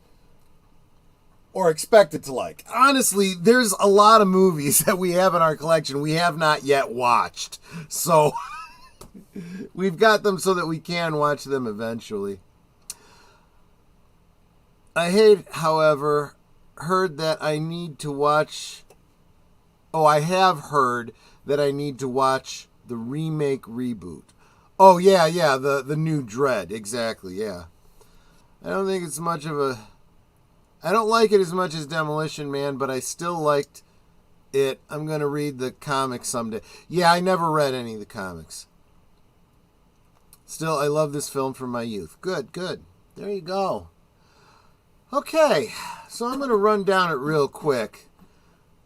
or expected to like. Honestly, there's a lot of movies that we have in our collection we have not yet watched. So we've got them so that we can watch them eventually. I have heard that I need to watch the remake reboot. Oh, yeah, the new Dread, exactly, yeah. I don't like it as much as Demolition Man, but I still liked it. I'm going to read the comics someday. Yeah, I never read any of the comics. Still, I love this film from my youth. Good. There you go. Okay, so I'm going to run down it real quick.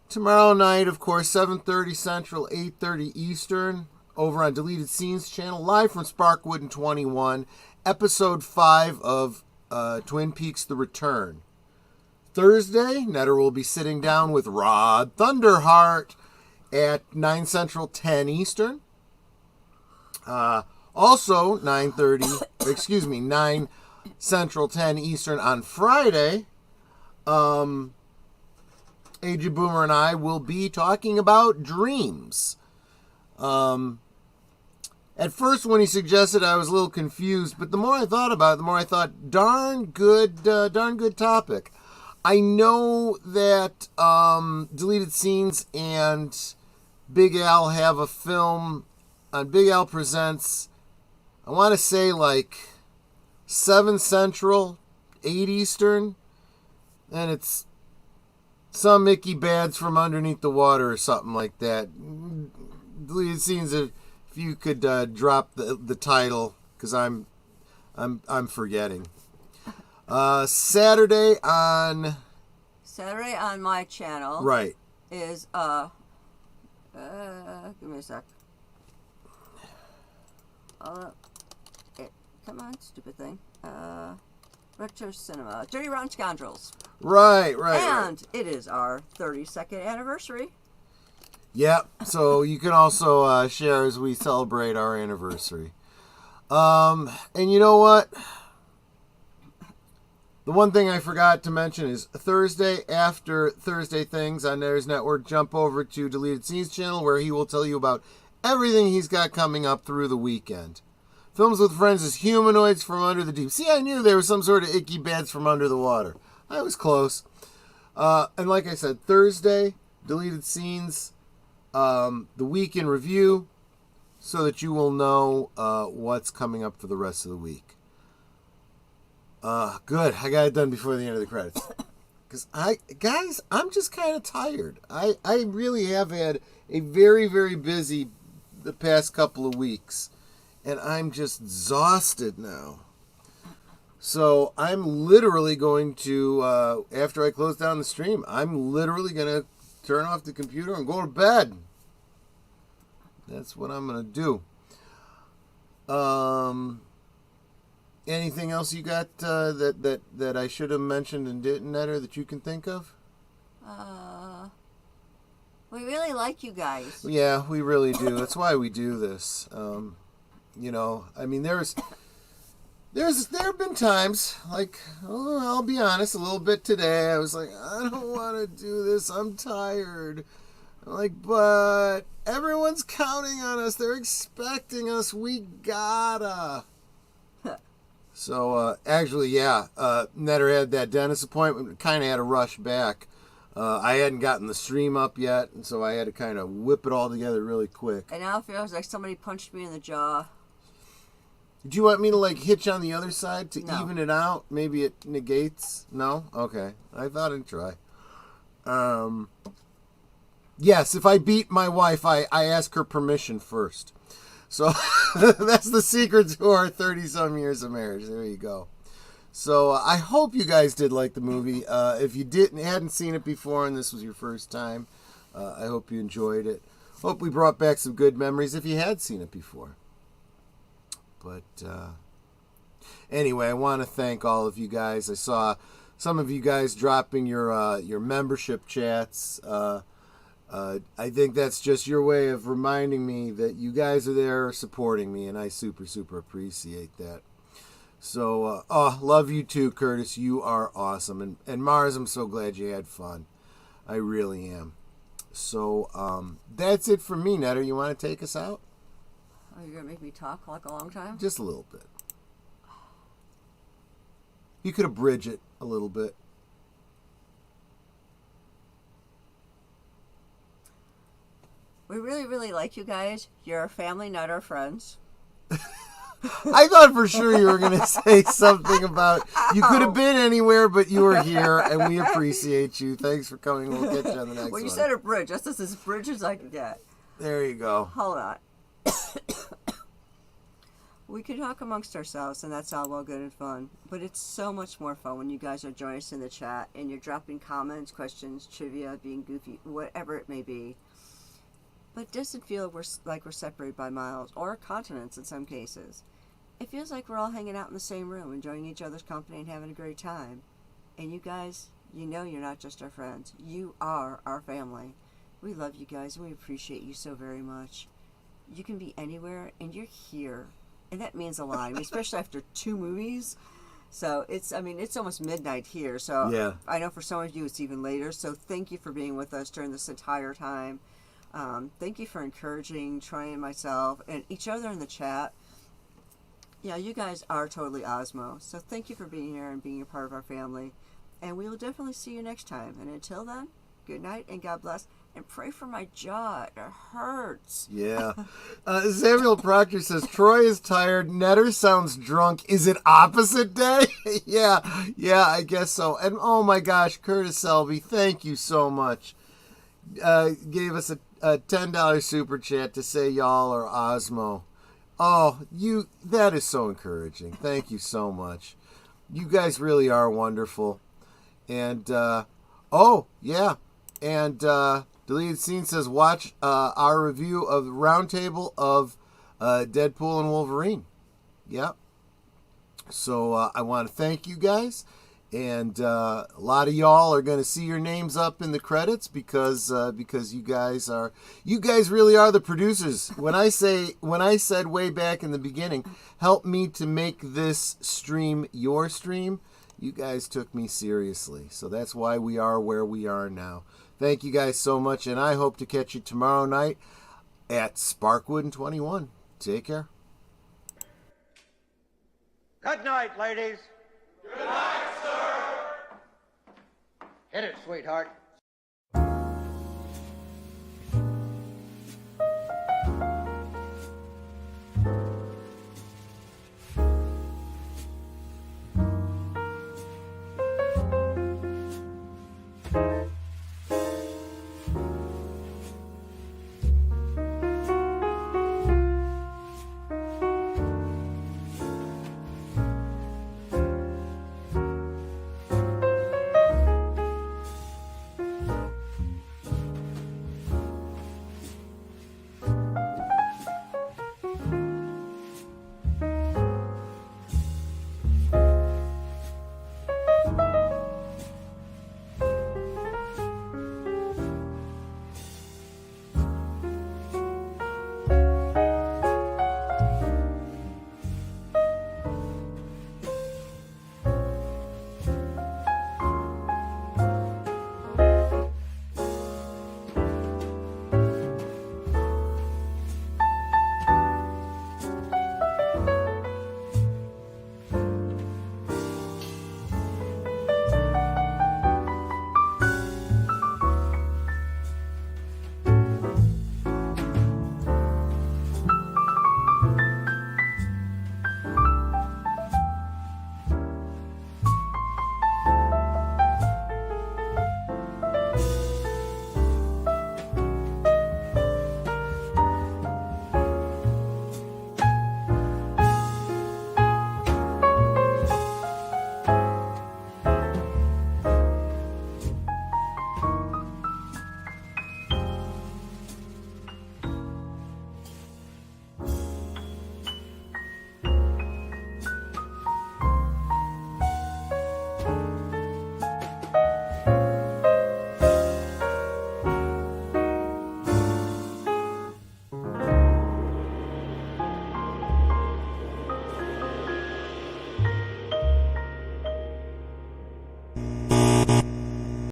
Tomorrow night, of course, 7:30 Central, 8:30 Eastern, over on Deleted Scenes channel, live from Sparkwood and 21, Episode 5 of Twin Peaks The Return. Thursday, Netter will be sitting down with Rod Thunderheart at 9 Central, 10 Eastern. Also, 9 Central, 10 Eastern on Friday, Age of Boomer and I will be talking about dreams. At first, when he suggested, I was a little confused, but the more I thought about it, the more I thought, darn good topic. I know that Deleted Scenes and Big Al have a film on Big Al Presents, I want to say like 7 Central, 8 Eastern, and it's some Mickey Bads from Underneath the Water or something like that. Deleted Scenes, if you could drop the title, because I'm forgetting. Saturday on my channel. Right. Is give me a sec. Come on, stupid thing. Retro Cinema. Dirty Rotten Scoundrels. Right. And it is our 32nd anniversary. Yep. So you can also share as we celebrate our anniversary. And you know what? The one thing I forgot to mention is Thursday, after Thursday Things on Theirs Network, jump over to Deleted Scenes channel where he will tell you about everything he's got coming up through the weekend. Films with Friends is Humanoids from Under the Deep. See, I knew there was some sort of icky beds from under the water. I was close. And like I said, Thursday, Deleted Scenes, the week in review, so that you will know what's coming up for the rest of the week. Good. I got it done before the end of the credits. Because I'm just kind of tired. I really have had a very, very busy the past couple of weeks. And I'm just exhausted now. So I'm literally going to, after I close down the stream, I'm literally going to turn off the computer and go to bed. That's what I'm going to do. Anything else you got that I should have mentioned and didn't, Netter, that you can think of? We really like you guys. Yeah, we really do. That's why we do this. You know, I mean, there have been times, like, I'll be honest, a little bit today, I was like, I don't want to do this, I'm tired. I'm like, but everyone's counting on us, they're expecting us, we gotta. So, actually, yeah, Netter had that dentist appointment, kind of had to rush back. I hadn't gotten the stream up yet, and so I had to kind of whip it all together really quick. And now it feels like somebody punched me in the jaw. Do you want me to, like, hitch on the other side to No. even it out? Maybe it negates? No? Okay. I thought I'd try. Yes, if I beat my wife, I ask her permission first. So, that's the secret to our 30-some years of marriage. There you go. So, I hope you guys did like the movie. If you hadn't seen it before and this was your first time, I hope you enjoyed it. Hope we brought back some good memories if you had seen it before. But anyway, I want to thank all of you guys. I saw some of you guys dropping your membership chats. I think that's just your way of reminding me that you guys are there supporting me, and I super, super appreciate that. So, love you too, Curtis. You are awesome. And Mars, I'm so glad you had fun. I really am. So, that's it from me, Netter. You want to take us out? Oh, you're going to make me talk like a long time? Just a little bit. You could abridge it a little bit. We really, really like you guys. You're our family, not our friends. I thought for sure you were going to say something about you could have been anywhere, but you were here, and we appreciate you. Thanks for coming. We'll catch you on the next one. Well, you said a bridge. That's as bridge as I could get. There you go. Hold on. We could talk amongst ourselves, and that's all well good and fun. But it's so much more fun when you guys are joining us in the chat, and you're dropping comments, questions, trivia, being goofy, whatever it may be. But it doesn't feel like we're separated by miles, or continents in some cases. It feels like we're all hanging out in the same room, enjoying each other's company and having a great time. And you guys, you know you're not just our friends. You are our family. We love you guys, and we appreciate you so very much. You can be anywhere, and you're here. And that means a lot, I mean, especially after 2 movies. So it's almost midnight here. So Yeah. I know for some of you it's even later. So thank you for being with us during this entire time. Thank you for encouraging Troy and myself and each other in the chat. Yeah, you guys are totally Osmo. So thank you for being here and being a part of our family. And we will definitely see you next time. And until then, good night and God bless. And pray for my jaw. It hurts. Yeah. Samuel Proctor says, Troy is tired. Netter sounds drunk. Is it opposite day? Yeah, I guess so. And oh my gosh, Curtis Selby, thank you so much. Gave us a $10 super chat to say y'all are Osmo. Oh, that is so encouraging. Thank you so much. You guys really are wonderful. And, Deleted Scene says, watch our review of the roundtable of Deadpool and Wolverine. Yep. So I want to thank you guys. And a lot of y'all are going to see your names up in the credits because you guys really are the producers. When I said way back in the beginning, help me to make this stream your stream, you guys took me seriously. So that's why we are where we are now. Thank you guys so much, and I hope to catch you tomorrow night at Sparkwood and 21. Take care. Good night, ladies. Good night, sir. Hit it, sweetheart.